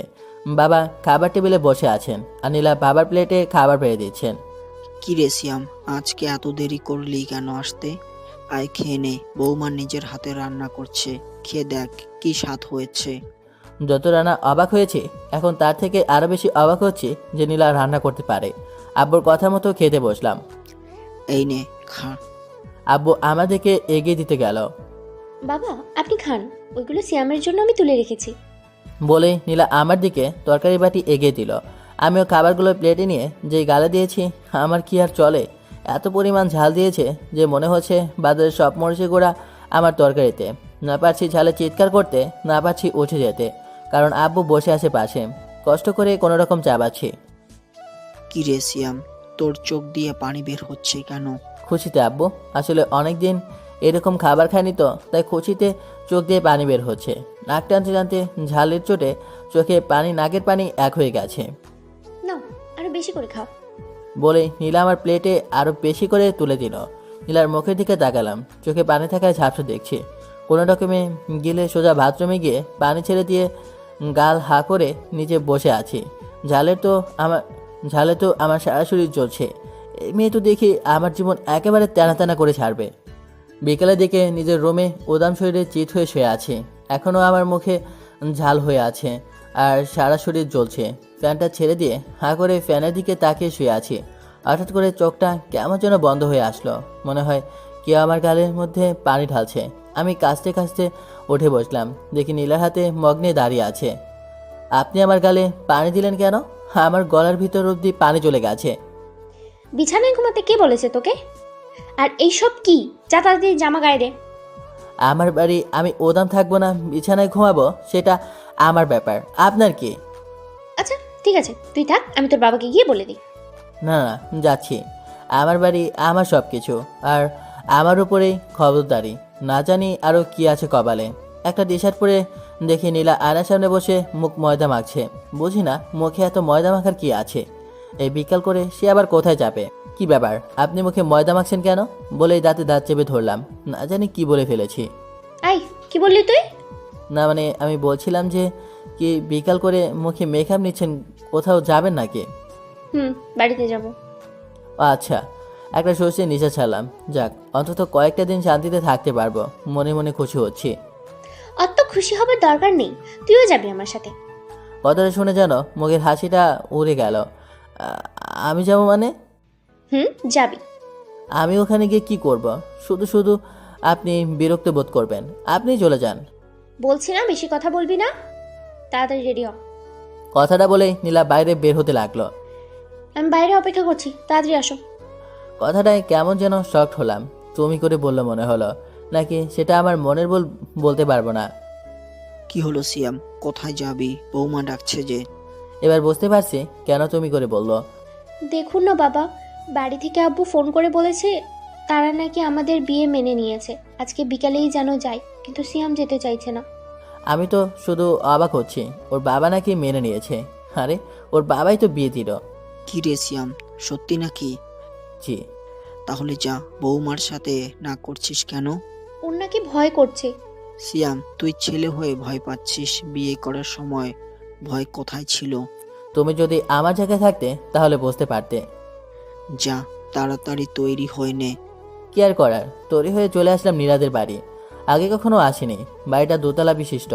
বাবা খাবার টেবিলে বসে আছেন আর নীলা বাবার প্লেটে খাবার পেয়ে দিচ্ছেন। কি রে সিয়াম, আজকে এত দেরি করলি কেন আসতে? আয় খেয়ে নে, বৌমা নিজের হাতে রান্না করছে, খেয়ে দেখ কি স্বাদ হয়েছে। যত রান্না অবাক হয়েছি, এখন তার থেকে আরও বেশি অবাক হচ্ছি যে নীলা রান্না করতে পারে। আব্বুর কথা মতো খেতে বসলাম। এই নে খা। আব্বু আমাদেরকে এগিয়ে দিতে গেল। বাবা আপনি খান, ওইগুলো সিয়ামের জন্য আমি তুলে রেখেছি। বলে নীলা আমার দিকে তরকারি বাটি এগিয়ে দিল। আমিও খাবারগুলো প্লেটে নিয়ে যেই গালে দিয়েছি, আমার কি আর চলে। এত পরিমাণ ঝাল দিয়েছে যে মনে হচ্ছে বাজারের সব মরিচের গুঁড়া আমার তরকারিতে। না পারছি ঝালে চিৎকার করতে, না পারছি উঠে যেতে, কারণ আব্বু বসে আছে পাশে। কষ্ট করে কোনো রকম চাবাচ্ছি। কি রে সিয়াম, তোর চোখ দিয়ে পানি বের হচ্ছে কেন? খুশিতে আব্বু, আসলে অনেক দিন এরকম খাবার খায়নি তো, তাই খুশিতে চোখ দিয়ে পানি বের হচ্ছে। নাক টানতে টানতে ঝালের চোটে চোখে পানি নাকের পানি এক হয়ে গেছে। নাও আরো বেশি করে খাও। বলে নীলা আমার প্লেটে আরও বেশি করে তুলে দিল। নীলার মুখের দিকে তাকালাম, চোখে পানি থাকায় ঝাপসা দেখছি। কোনো রকমে গেলে সোজা বাথরুমে গিয়ে পানি ছেড়ে দিয়ে গাল হা করে নিচে বসে আছি। ঝালে তো আমার সারা শরীর জ্বলছে। এই মেয়ে তো দেখি আমার জীবন একেবারে টানা টানা করে ছাড়বে। বিকেলের দিকে নিজের রুমে উদাম শরীরে চিত হয়ে শুয়ে আছি। এখনও আমার মুখে ঝাল হয়ে আছে আর সারা শরীর জ্বলছে। ফ্যানটা ছেড়ে দিয়ে হাঁ করে ফ্যানের দিকে তাকিয়ে শুয়ে আছি। হঠাৎ করে চোখটা কেমন যেন বন্ধ হয়ে আসলো। মনে হয় কেউ আমার গালের মধ্যে পানি ঢালছে। আমি কাঁচতে কাঁচতে উঠে বসলাম। দেখি নীলার হাতে মগ নিয়ে দাঁড়িয়ে আছে। আপনি আমার গালে পানি দিলেন কেন? আমার গলার ভিতর অবধি পানি চলে গেছে। বিছানায় ঘুমাতে কে বলেছে তোকে? আর এইসব কি? যা তাড়াতাড়ি জামা গায়ে দে। আমার বাড়ি, আমি ওদাম থাকবো না বিছানায় ঘুমাবো, সেটা আমার ব্যাপার, আপনার কি? আচ্ছা ঠিক আছে, তুই থাক, আমি তোর বাবাকে গিয়ে বলে দিই। না না, যাচ্ছি। আমার বাড়ি, আমার সব কিছু, আর আমার উপরেই খবরদারি। না জানি আরও কি আছে কপালে। একটা টি শার্ট পরে দেখি নীলা আয়নার সামনে বসে মুখ ময়দা মাখছে। বুঝি না মুখে এত ময়দা মাখার কি আছে। এই বিকাল করে সে আবার কোথায় যাবে? কি ব্যাপার, আপনি মুখে ময়দা মাখছেন কেন? বলেই দাঁতে দাঁত চেপে ধরলাম। না জানি কি বলে ফেলেছি। আই কি বললি তুই? না মানে আমি বলছিলাম যে কি বিকাল করে মুখে মেকআপ নিচ্ছেন, কোথাও যাবেন নাকি? বাড়িতে যাব। আচ্ছা, একটা স্বস্তির নিশা ছাড়লাম। যাক, অন্তত কয়েকটা দিন শান্তিতে থাকতে পারবো। মনে মনে খুশি হচ্ছি। অত খুশি হবার দরকার নেই, তুইও যাবি আমার সাথে। কথাটা শুনে যেন মুখের হাসিটা উড়ে গেল। আমি যাব মানে? যাবি। আমি ওখানে গিয়ে কি করব? শুধু শুধু আপনি বিরক্ত বোধ করবেন। আপনি চলে যান। বলছি না বেশি কথা বলবি না, তাড়াতাড়ি রেডি হ। কথাটা বলেই নীলা বাইরে বের হতে লাগলো। আমি বাইরে অপেক্ষা করছি, তাড়াতাড়ি আসো। কথাটায় কেমন যেন শকড হলাম। তুমি করে বললো মনে হলো, নাকি সেটা আমার মনের বলতে পারবো না। কি হলো সিয়াম, কোথায় যাবি? বৌমা ডাকছে যে। এবার বুঝতে পারছি কেন তুমি করে বললো। দেখুন না বাবা, বাড়ি থেকে আব্বু ফোন করে বলেছে তারা নাকি আমাদের বিয়ে মেনে নিয়েছে, আজকে বিকালেই যেন যায়, কিন্তু সিয়াম যেতে চাইছে না। আমি তো শুধু অবাক হচ্ছি, ওর বাবা নাকি মেনে নিয়েছে। আরে ওর বাবাই তো বিয়ে দিল। কি রে সিয়াম, সত্যি নাকি? জি। তাহলে যা, বৌমার সাথে না করছিস কেন? ওর নাকি ভয় করছে। সিয়াম, তুই ছেলে হয়ে ভয় পাচ্ছিস, বিয়ে করার সময় ভয় কোথায় ছিল? তুমি যদি আমার জায়গায় থাকতে তাহলে বুঝতে পারতে। যা, তাড়াতাড়ি তৈরি হয়ে নে। কি আর করার, তৈরি হয়ে চলে আসলাম নীলাদের বাড়ি। আগে কখনো আসিনি। বাড়িটা দোতলা বিশিষ্ট,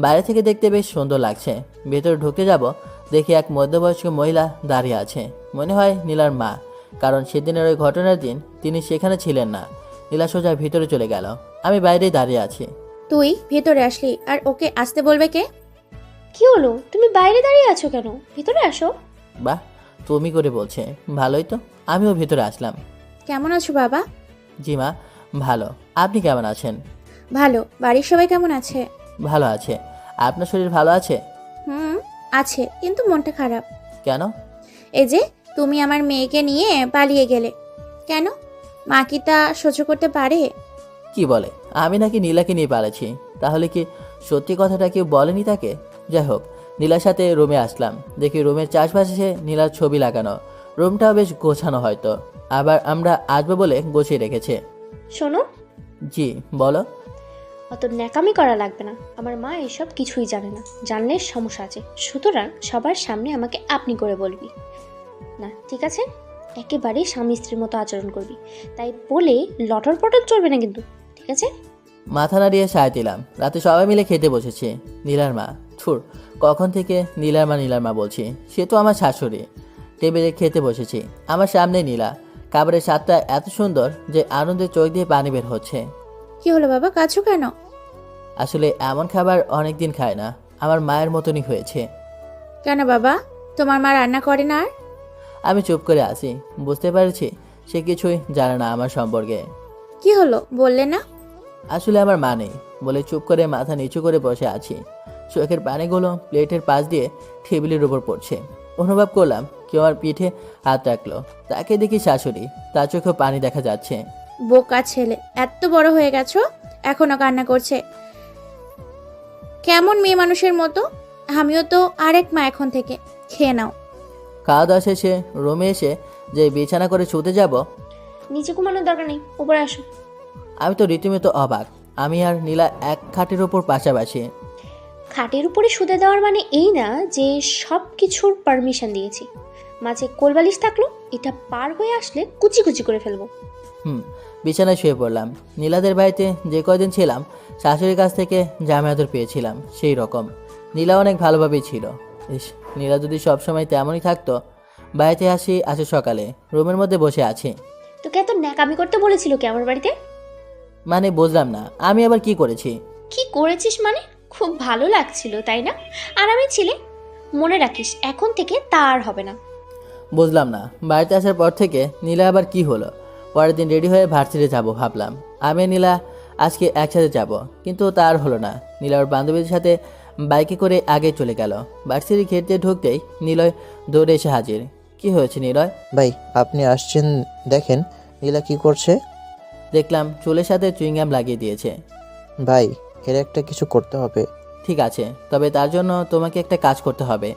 বাইরে থেকে দেখতে বেশ সুন্দর লাগছে। ভেতরে ঢুকতে যাব, দেখি এক মধ্যবয়স্ক মহিলা দাঁড়িয়ে আছে। মনে হয় নীলার মা, কারণ সেদিনের ওই ঘটনার দিন তিনি সেখানে ছিলেন না। নীলা সোজা ভিতরে চলে গেল, আমি বাইরেই দাঁড়িয়ে আছি। তুই ভেতরে আসলি আর ওকে আসতে বলবে কে? কি হলো, তুমি বাইরে দাঁড়িয়ে আছো কেন? ভিতরে আসো। বাহ, তুমি করে বলছে, ভালোই তো। আমিও ভিতরে আসলাম। কেমন আছো বাবা? জি মা, ভালো। আপনি কেমন আছেন? ভালো। বাড়ির সবাই কেমন আছে? ভালো আছে। আপনার শরীর ভালো আছে? আছে, কিন্তু মনটা খারাপ। কেন? এই যে তুমি আমার মেয়েকে নিয়ে পালিয়ে গেলে কেন? মা কি তা সহ্য করতে পারে? কি বলে, আমি নাকি নীলাকে নিয়ে পালাচ্ছি? তাহলে কি সত্যি কথাটা কেউ বলেনি তাকে? যাই হোক, নীলার সাথে রুমে আসলাম। দেখি রুমের চারপাশে নীলার ছবি লাগানো। রুমটাও বেশ গোছানো, হয়তো আবার আমরা আসবো বলে গুছিয়ে রেখেছে। শোনো। জি বলো। অত ন্যাকামি করা লাগবে না, আমার মা এসব কিছুই জানে না, জানলে সমস্যা আছে। সুতরাং সবার সামনে আমাকে আপনি করে বলবি না, ঠিক আছে? একেবারে স্বামী স্ত্রীর মতো আচরণ করবি, তাই বলে লটর পটর চলবে না কিন্তু, ঠিক আছে? মাথা নাড়িয়ে সায় দিলাম। রাতে সবাই মিলে খেতে বসেছি। নীলার মা, থুর, কখন থেকে নীলার মা বলছি, সে তো আমার শাশুড়ি। টেবিলে খেতে বসেছি, আমার সামনে নীলা। খাবারের স্বাদটা এত সুন্দর যে আনন্দে চোখ দিয়ে পানি বের হচ্ছে। কি হলো বাবা, কাঁদছো কেন? আসলে এমন খাবার অনেকদিন খায় না, আমার মায়ের মতনই হয়েছে। কেন বাবা, তোমার মা রান্না করে না আর? আমি চুপ করে আছি, বুঝতে পারছি সে কিছুই জানে না আমার সম্পর্কে। কি হলো বললে না? আসলে আমার মা নেই বলে চুপ করে মাথা নিচু করে বসে আছি। চোখের পানিগুলো প্লেটের পাশ দিয়ে টেবিলের উপর পড়ছে। অনুভব করলাম কেউ আমার পিঠে হাত রাখলো। তাকে দেখি শাশুড়ি, তার চোখে পানি দেখা যাচ্ছে। বোকা ছেলে, এত বড় হয়ে গেছো এখনো কান্না করছে। কেমন মেয়ে মানুষের মতো। আমিও তো আরেক মা এখন থেকে। খেয়ে নাও। খাওয়া দাওয়া শেষে রুমে এসে যে বিছানা করে শুতে যাব, নিচে ঘুমানোর দরকার নেই, উপরে আসো। আমি তো রীতিমতো অবাক। আমি আর নীলা এক খাটের ওপর পাশাপাশি। খাটের উপরে শুতে দেওয়ার মানে এই না যে সব কিছুর পারমিশন দিয়েছি। মাঝে কোলবালিশ থাকলো, এটা পার হয়ে আসলে কুচি কুচি করে ফেলবো। বিছানায় শুয়ে পড়লাম। নীলাদের বাড়িতে যে কয়দিন ছিলাম, শাশুড়ির কাছ থেকে জামাই আদর পেয়েছিলাম, সেই রকম। নীলা অনেক ভালোভাবেই ছিল। ইস, নীলা যদি সবসময় তেমনই থাকতো। বাড়িতে আসে সকালে, রুমের মধ্যে বসে আছি। তোকে এত ন্যাকামি করতে বলেছিল কি আমার বাড়িতে? মানে বুঝলাম না, আমি আবার কি করেছি? কি করেছিস মানে? খুব ভালো লাগছিল তাই না? আর আমি ছিলে, মনে রাখিস এখন থেকে তা আর হবে না। বুঝলাম না, বাড়িতে আসার পর থেকে নীলা আবার কি হলো? পরের দিন রেডি হয়ে ভার্সিটি যাব ভাবলাম। আমি নীলা আজকে একসাথে যাব, কিন্তু তার হলো না। নীলা ওর বান্ধবীদের সাথে বাইকে করে আগে চলে গেল। ভার্সিটি খেতে ঢুকতেই নিলয় দৌড়ে এসে হাজির। কি হয়েছে নিলয়? ভাই, আপনি আসছেন, দেখেন নীলা কি করছে। দেখলাম চুলের সাথে চুইংগাম লাগিয়ে দিয়েছে। ভাই, এর একটা কিছু করতে হবে। ঠিক আছে, তবে তার জন্য তোমাকে একটা কাজ করতে হবে।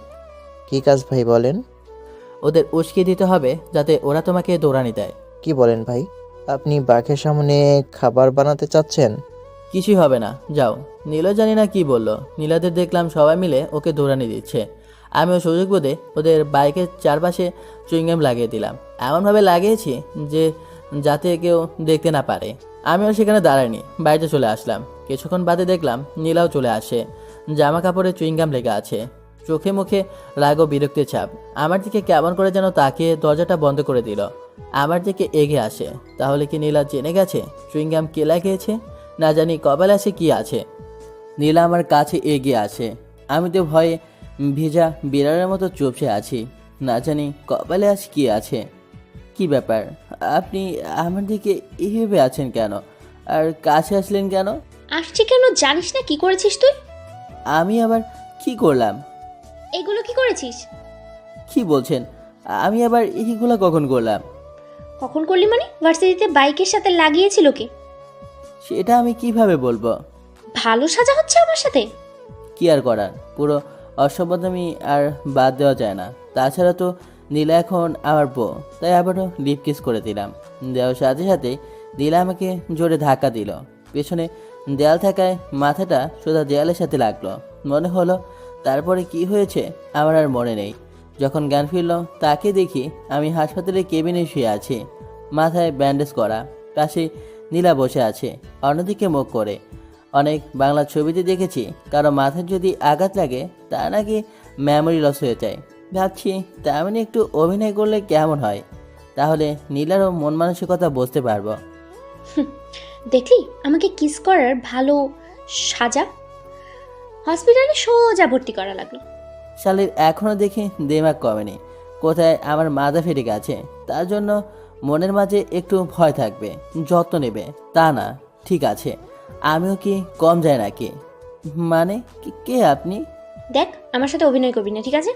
কি কাজ ভাই বলেন? ওদের উস্কে দিতে হবে যাতে ওরা তোমাকে দৌড়ানি দেয়। কি বলেন ভাই, আপনি বাঘের সামনে খাবার বানাতে চাচ্ছেন? কিছুই হবে না, যাও। নীলয় জানি না কি বললো, নীলাদের দেখলাম সবাই মিলে ওকে দৌড়ানি দিচ্ছে। আমিও সুযোগ বোধে ওদের বাইকের চারপাশে চুইংগাম লাগিয়ে দিলাম। এমনভাবে লাগিয়েছি যে যাতে কেউ দেখতে না পারে। আমিও সেখানে দাঁড়াইনি, বাড়িতে চলে আসলাম। কিছুক্ষণ বাদে দেখলাম নীলাও চলে আসে। জামা কাপড়ে চুইংগাম লেগে আছে, চোখে মুখে রাগ ও বিরক্তির ছাপ। আমার দিকে কেমন করে যেন তাকিয়ে দরজাটা বন্ধ করে দিল। আমার দিকে এগিয়ে আসে। তাহলে কি নীলা জেনে গেছে চুইংগাম কে লাগিয়েছে? না জানি কপালে আসে কি আছে। নীলা আমার কাছে এগিয়ে আসে। আমি তো ভয়ে ভিজা বিড়ালের মতো চুপসে আছি। না জানি কপালে আসে কি আছে। কি ব্যাপার? আপনি আমার দিকে এইভাবে আছেন কেন? আর কাছে আসলেন কেন? আসছি কেন জানিস না কি করেছিস তুই? আমি আবার কি করলাম? এগুলো কি করেছিস? কি বলছেন? আমি আবার এইগুলা কখন করলাম? কখন করলি মানে? ভার্সিটিতে বাইকের সাথে লাগিয়েছিল কে? সেটা আমি কিভাবে বলবো? ভালো সাজা হচ্ছে আমার সাথে। কি আর করার, পুরো অসভ্যতামি আর বাদ দেওয়া যায় না। তাছাড়া তো নীলা এখন আমার বউ, তাই আবারও লিপ কিস করে দিলাম। দেওয়ার সাথে সাথে নীলা আমাকে জোরে ধাক্কা দিল। পেছনে দেয়াল থাকায় মাথাটা সোজা দেয়ালের সাথে লাগলো। মনে হলো তারপরে কি হয়েছে আমার আর মনে নেই। যখন জ্ঞান ফিরল তাকে দেখি আমি হাসপাতালের কেবিনে শুয়ে আছি, মাথায় ব্যান্ডেজ করা। পাশে নীলা বসে আছে, অন্যদিকে মুখ করে। অনেক বাংলা ছবিতে দেখেছি কারো মাথায় যদি আঘাত লাগে তা নাকি মেমোরি লস হয়ে যায়। ভাবছি তেমনি একটু অভিনয় করলে কেমন হয়, তাহলে নীলারও মন মানসিকতা বুঝতে পারবো। দেখলি আমাকে কিস করার ভালো সাজা? হসপিটালে সোজা ভর্তি করা লাগলো। শালির এখনও দেখি দেমাগ কমেনি, কোথায় আমার মাথা ফেটে গেছে। তার জন্য মনের মাঝে একটু ভয় থাকবে, যত্ন নেবে তা না। ঠিক আছে, আমিও কি কম যায় নাকি? মানে কে আপনি? দেখ আমার সাথে অভিনয় করবি না, ঠিক আছে?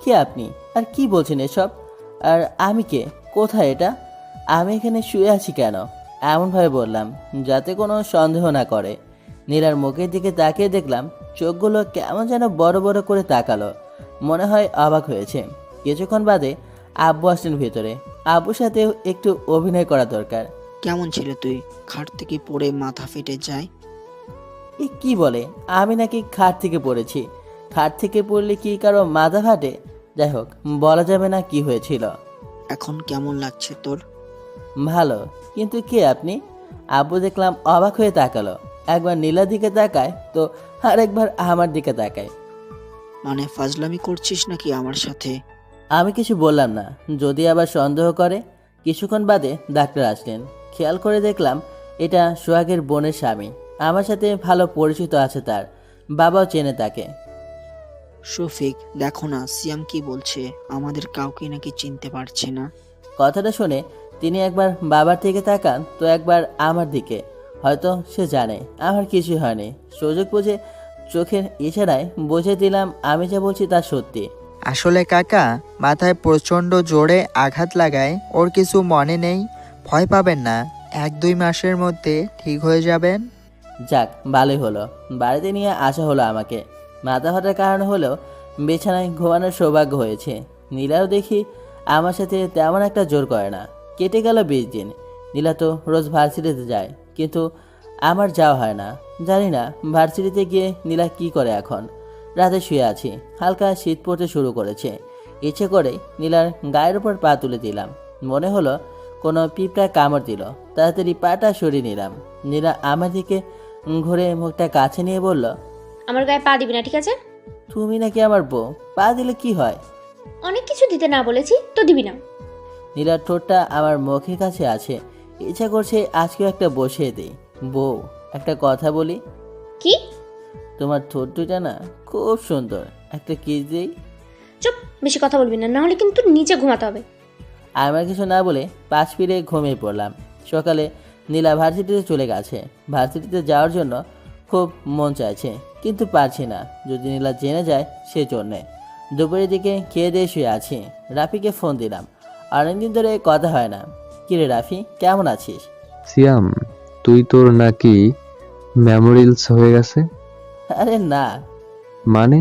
কে আপনি? আর কি বলছেন এসব? আর আমি কে? কোথায় এটা? আমি এখানে শুয়ে আছি কেন? এমনভাবে বললাম যাতে কোনো সন্দেহ না করে। নীলার মুখের দিকে তাকিয়ে দেখলাম চোখগুলো কেমন যেন বড় বড় করে তাকালো। মনে হয় অবাক হয়েছে। কিছুক্ষণ বাদে আব্বু আসলেন ভেতরে। আব্বুর সাথেও একটু অভিনয় করা দরকার। কেমন ছিল তুই? খাট থেকে পড়ে মাথা ফেটে যায়। এ কি বলে? আমি নাকি খাট থেকে পড়েছি? খাট থেকে পড়লে কি কারো মাথা ফাটে? যাই হোক, বলা যাবে না কি হয়েছিল। এখন কেমন লাগছে তোর? ভালো, কিন্তু কে আপনি? আব্বু দেখলাম অবাক হয়ে তাকালো। একবার নীলার দিকে তাকায় তো আর একবার আমার দিকে তাকায়। মানে ফাজলামি করছিস নাকি আমার সাথে? আমি কিছু বললাম না, যদি আবার সন্দেহ করে। কিছুক্ষণ বাদে ডাক্তার আসলেন। খেয়াল করে দেখলাম এটা সোহাগের বোনের স্বামী। আমার সাথে ভালো পরিচিত আছে তার, বাবাও চেনে তাকে। শফিক, দেখো না সিয়াম কি বলছে, আমাদের কাউকে নাকি চিনতে পারছে না। কথাটা শুনে তিনি একবার বাবার দিকে তাকান তো একবার আমার দিকে। হয়তো সে জানে আমার কিছু হয়নি। সুযোগ বুঝে চোখের ইশারায় বুঝে দিলাম আমি যা বলছি তা সত্যি। আসলে কাকা মাথায় প্রচণ্ড জোরে আঘাত লাগায় ওর কিছু মনে নেই। ভয় পাবেন না, 1-2 মাসের মধ্যে ঠিক হয়ে যাবেন। যাক, ভালোই হলো বাড়িতে নিয়ে আসা হলো আমাকে। মাথা ফাটার কারণ হলেও বিছানায় ঘুমানোর সৌভাগ্য হয়েছে। নীলাও দেখি আমার সাথে তেমন একটা জোর করে না। কেটে গেল 20 দিন। নীলা তো রোজ ভার্সিটিতে যায়, কিন্তু আমার যাওয়া হয় না। জানি না ভার্সিটিতে গিয়ে নীলা কি করে এখন। রাতে শুয়ে আছি, হালকা শীত পড়তে শুরু করেছে। ইচ্ছে করে নীলার গায়ের উপর পা তুলে দিলাম। মনে হলো কোনো পিঁপড়া কামড় দিল। তাড়াতাড়ি পাটা সরিয়ে নিলাম। নীলা আমার দিকে ঘুরে মুখটা কাছে নিয়ে বলল, আমার গায়ে পা দিবি না, ঠিক আছে? তুমি নাকি আমার বউ, পা দিলে কি হয়? অনেক কিছু দিতে না বলেছি তো দিবি না। নীলার ঠোঁটটা আমার মুখের কাছে আছে। ইচ্ছা করছে আজকেও একটা বসিয়ে দিই। বউ, একটা কথা বলি? কি? তোমার ঠোঁট দুটা না খুব সুন্দর, একটা কিস দিই? চুপ, বেশি কথা বলবি না, নাহলে কিন্তু নিচে ঘুমাতে হবে। আমার কিছু না বলে পাশ ফিরে ঘুমিয়ে পড়লাম। সকালে নীলা ভার্সিটিতে চলে গেছে। ভার্সিটিতে যাওয়ার জন্য খুব মন চাইছে, কিন্তু পারছি না, যদি নীলা জেনে যায় সে জন্যে। দুপুরের দিকে খেয়ে দিয়ে শুয়ে আছি। রাফিকে ফোন দিলাম, অনেকদিন ধরে কথা হয় না। কিরে রাফি, কেমন আছিস? সিয়াম, তুই তোর নাকি মেমোরিলস হয়ে গেছে? আরে না। মানে?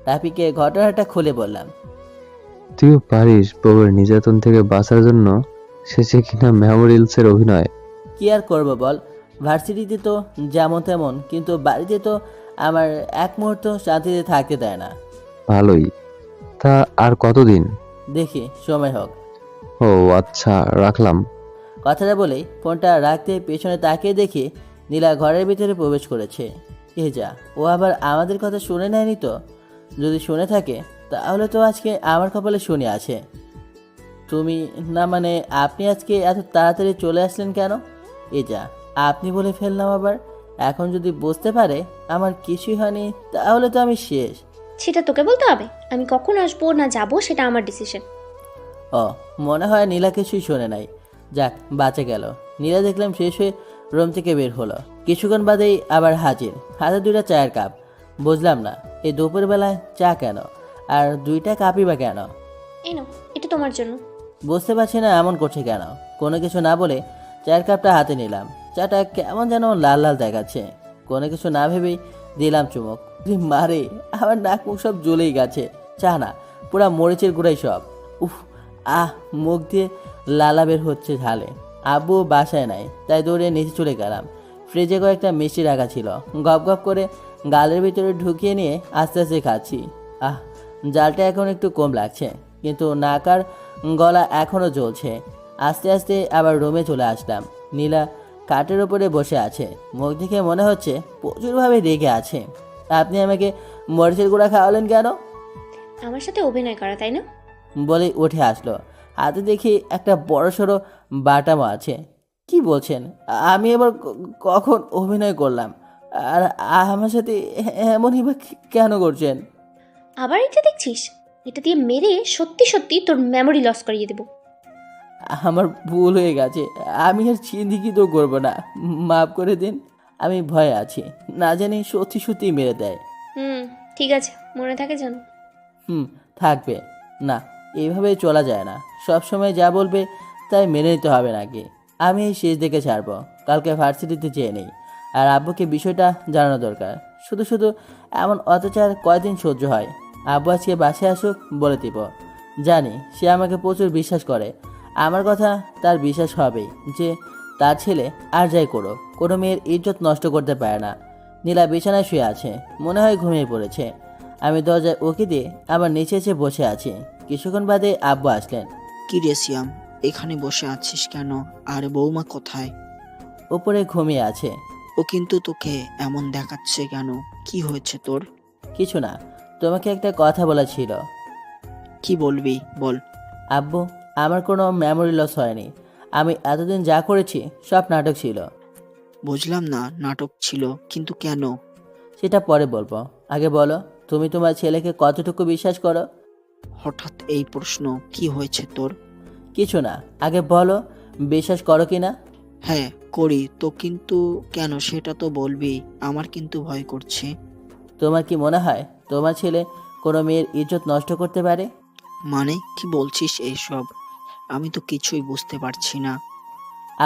রাফিকে ঘটনাটা খুলে বললাম। তুইও পারিস বউয়ের নির্যাতন থেকে বাঁচার জন্য শেষে কিনা মেমোরিলসের অভিনয়? কি আর করবো বল, ভার্সিটিতে তো যেমন তেমন, কিন্তু বাড়িতে তো আমার এক মুহূর্ত শান্তিতে থাকতে দেয় না। ভালোই। তা আর কতদিন? দেখি সময় হোক। ও আচ্ছা, রাখলাম। কথাটা বলেই ফোনটা রাখতে পেছনে তাকিয়ে দেখি নীলা ঘরের ভিতরে প্রবেশ করেছে। এ যা, ও আবার আমাদের কথা শুনে নেয়নি তো? যদি শুনে থাকে তাহলে তো আজকে আমার কপালে শুনে আছে। তুমি না, মানে আপনি আজকে এত তাড়াতাড়ি চলে আসলেন কেন? এ যা, আপনি বলে ফেললাম আবার। এখন যদি বুঝতে পারে আমার কিছুই হয়নি তাহলে তো আমি শেষ। সেটা তোকে বলতে হবে? আমি কখন আসবো না যাবো সেটা আমার ডিসিশন। ও, মনে হয় নীলা কিছুই শোনে নাই। যাক, বাঁচা গেল। নীলা দেখলাম শেষ হয়ে রুম থেকে বের হলো। কিছুক্ষণ বাদেই আবার হাজির, হাতে 2টা চায়ের কাপ। বুঝলাম না, এই দুপুরবেলায় চা কেন, আর 2টা কাপই বা কেন? এই নাও, এটা তোমার জন্য। বুঝতে পারছি না এমন করছে কেন। কোনো কিছু না বলে চায়ের কাপটা হাতে নিলাম। চাটা কেমন যেন লাল লাল দেখাচ্ছে। কোনো কিছু না ভেবেই দিলাম চুমুক। মারে, আমার নাক মুখ সব জ্বলেই গেছে। চা না, পুরা মরিচের গুঁড়াই সব। উফ, মুখ দিয়ে লালা বের হচ্ছে ঝালে। আব্বু বাসায় নাই, তাই দৌড়ে নিচে চলে গেলাম। ফ্রিজে কয়েকটা মিষ্টি রাখা ছিল, গপ গপ করে গালের ভিতরে ঢুকিয়ে নিয়ে আস্তে আস্তে খাচ্ছি। জালটা এখন একটু কম লাগছে, কিন্তু নাক আর গলা এখনও জ্বলছে। আস্তে আস্তে আবার রুমে চলে আসলাম। নীলা কাঠের ওপরে বসে আছে, মুখ দেখে মনে হচ্ছে প্রচুরভাবে রেগে আছে। আপনি আমাকে মরিচের গুঁড়া খাওয়ালেন কেন? আমার সাথে অভিনয় করা, তাই না? বলে উঠে আসলো। হাতে দেখি একটা বড়সড় বাটামো আছে। কি বলছেন? আমি এবার কখন অভিনয় করলাম? আর আমার সাথে এমনই বা কেন করছেন? আবার এটা দেখছিস? এটা দিয়ে মেরে সত্যি সত্যি তোর মেমোরি লস করিয়ে দেবো। আমার ভুল হয়ে গেছে, আমি আর চিন্তিত করবো না, মাফ করে দিন। আমি ভয়ে আছি, না জানি সত্যি সত্যি মেরে দেয়। ঠিক আছে, মনে থাকে জানো। থাকবে না, এইভাবে চলা যায় না। সব সময় যা বলবে তাই মেনে নিতে হবে নাকি? আমি এই শেষ দেখে ছাড়বো, কালকে ভার্সিটিতে যেয়ে নেই। আর আব্বুকে বিষয়টা জানানো দরকার। শুধু শুধু এমন অত্যাচার কয়দিন সহ্য হয়? আব্বু আজকে বাসায় আসুক, বলে দিব। জানি সে আমাকে প্রচুর বিশ্বাস করে। আমার কথা তার বিশ্বাস হবেই যে তার ছেলে আর যাই করুক, কোনো মেয়ের ইজ্জত নষ্ট করতে পারে না। নীলা বিছানায় শুয়ে আছে, মনে হয় ঘুমিয়ে পড়েছে। আমি দরজায় উকি দিয়ে আবার নিচে এসে বসে আছি। কিছুক্ষণ বাদে আব্বু আসলেন। কি রে সিয়াম, এখানে বসে আছিস কেন? আর বৌমা কোথায়? উপরে ঘুমিয়ে আছে। ও কিন্তু তোকে এমন দেখাচ্ছে কেন? কি হয়েছে তোর? কিছু না, তোমাকে একটা কথা বলা ছিল। কি বলবি বল। আব্বু, আমার কোনো মেমোরি লস হয়নি। আমি এতদিন যা করেছি সব নাটক ছিল। বুঝলাম না, নাটক ছিল কিন্তু কেন? সেটা পরে বলবো, আগে বলো তুমি তোমার ছেলেকে কতটুকু বিশ্বাস করো? হঠাৎ এই প্রশ্ন, কি হয়েছে তোর? কিছু না, আগে বলো বিশ্বাস করো কি না? হ্যাঁ করি তো, কিন্তু কেন সেটা তো বলবি। আমার কিন্তু ভয় করছে। তোমার কি মনে হয় তোমার ছেলে কোনো মেয়ের ইজ্জত নষ্ট করতে পারে? মানে কি বলছিস এইসব? আমি তো কিছুই বুঝতে পারছি না।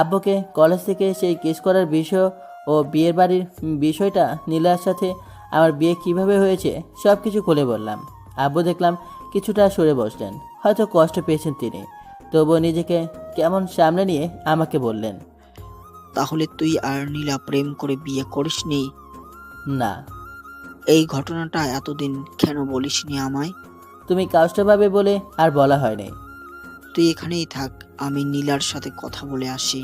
আব্বুকে কলেজ থেকে সেই কেস করার বিষয় ও বিয়ের বাড়ির বিষয়টা, নীলার সাথে আমার বিয়ে কিভাবে হয়েছে সব কিছু খুলে বললাম। আব্বু দেখলাম কিছুটা সরে বসলেন, হয়তো কষ্ট পেয়েছেন তিনি। তবুও নিজেকে কেমন সামনে নিয়ে আমাকে বললেন, তাহলে তুই আর নীলা প্রেম করে বিয়ে করিসনি? না। এই ঘটনাটা এতদিন কেন বলিসনি আমায়? তুমি কষ্ট পাবে বলে আর বলা হয়নি। তুই এখানেই থাক, আমি নীলার সাথে কথা বলে আসি।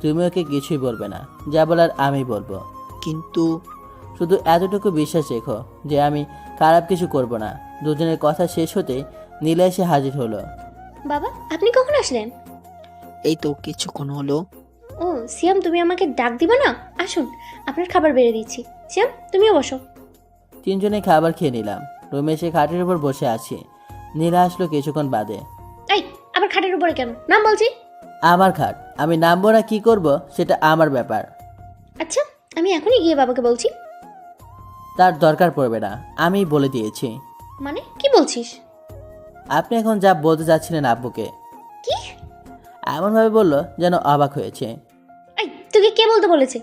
তুমি ওকে কিছুই বলবে না, যা বলার আমি বলবো। কিন্তু শুধু এতটুকু বিশ্বাস রেখো যে আমি খারাপ কিছু করব না। দুজনের কথা শেষ হতে নীলা এসে হাজির হলো। বাবা, আপনি কখন আসলেন? এই তো কিছুক্ষণ হলো। ও সিয়াম, তুমি আমাকে ডাক দিবা না? আসুন, আপনার খাবার বেড়ে দিচ্ছি। সিয়াম, তুমিও বসো। তিনজনে খাবার খেয়ে নিলাম। রুমে এসে খাটের উপর বসে আছি। নীলা আসলো কিছুক্ষণ বাদে। এই, আবার খাটের উপরে কেন? নাম বলছি। আমার খাট, আমি নামবো না কি করব সেটা আমার ব্যাপার। আচ্ছা, আমি এখনই গিয়ে বাবাকে বলছি। তার দরকার পড়বে না, আমি বলে দিয়েছি। মানে কি বলছিস? আপনি এখন যা বলতে চাচ্ছিলেন আব্বুকে। কি? এমনভাবে বললো যেন অবাক হয়েছে। এই, তোকে কে বলতে বলেছে?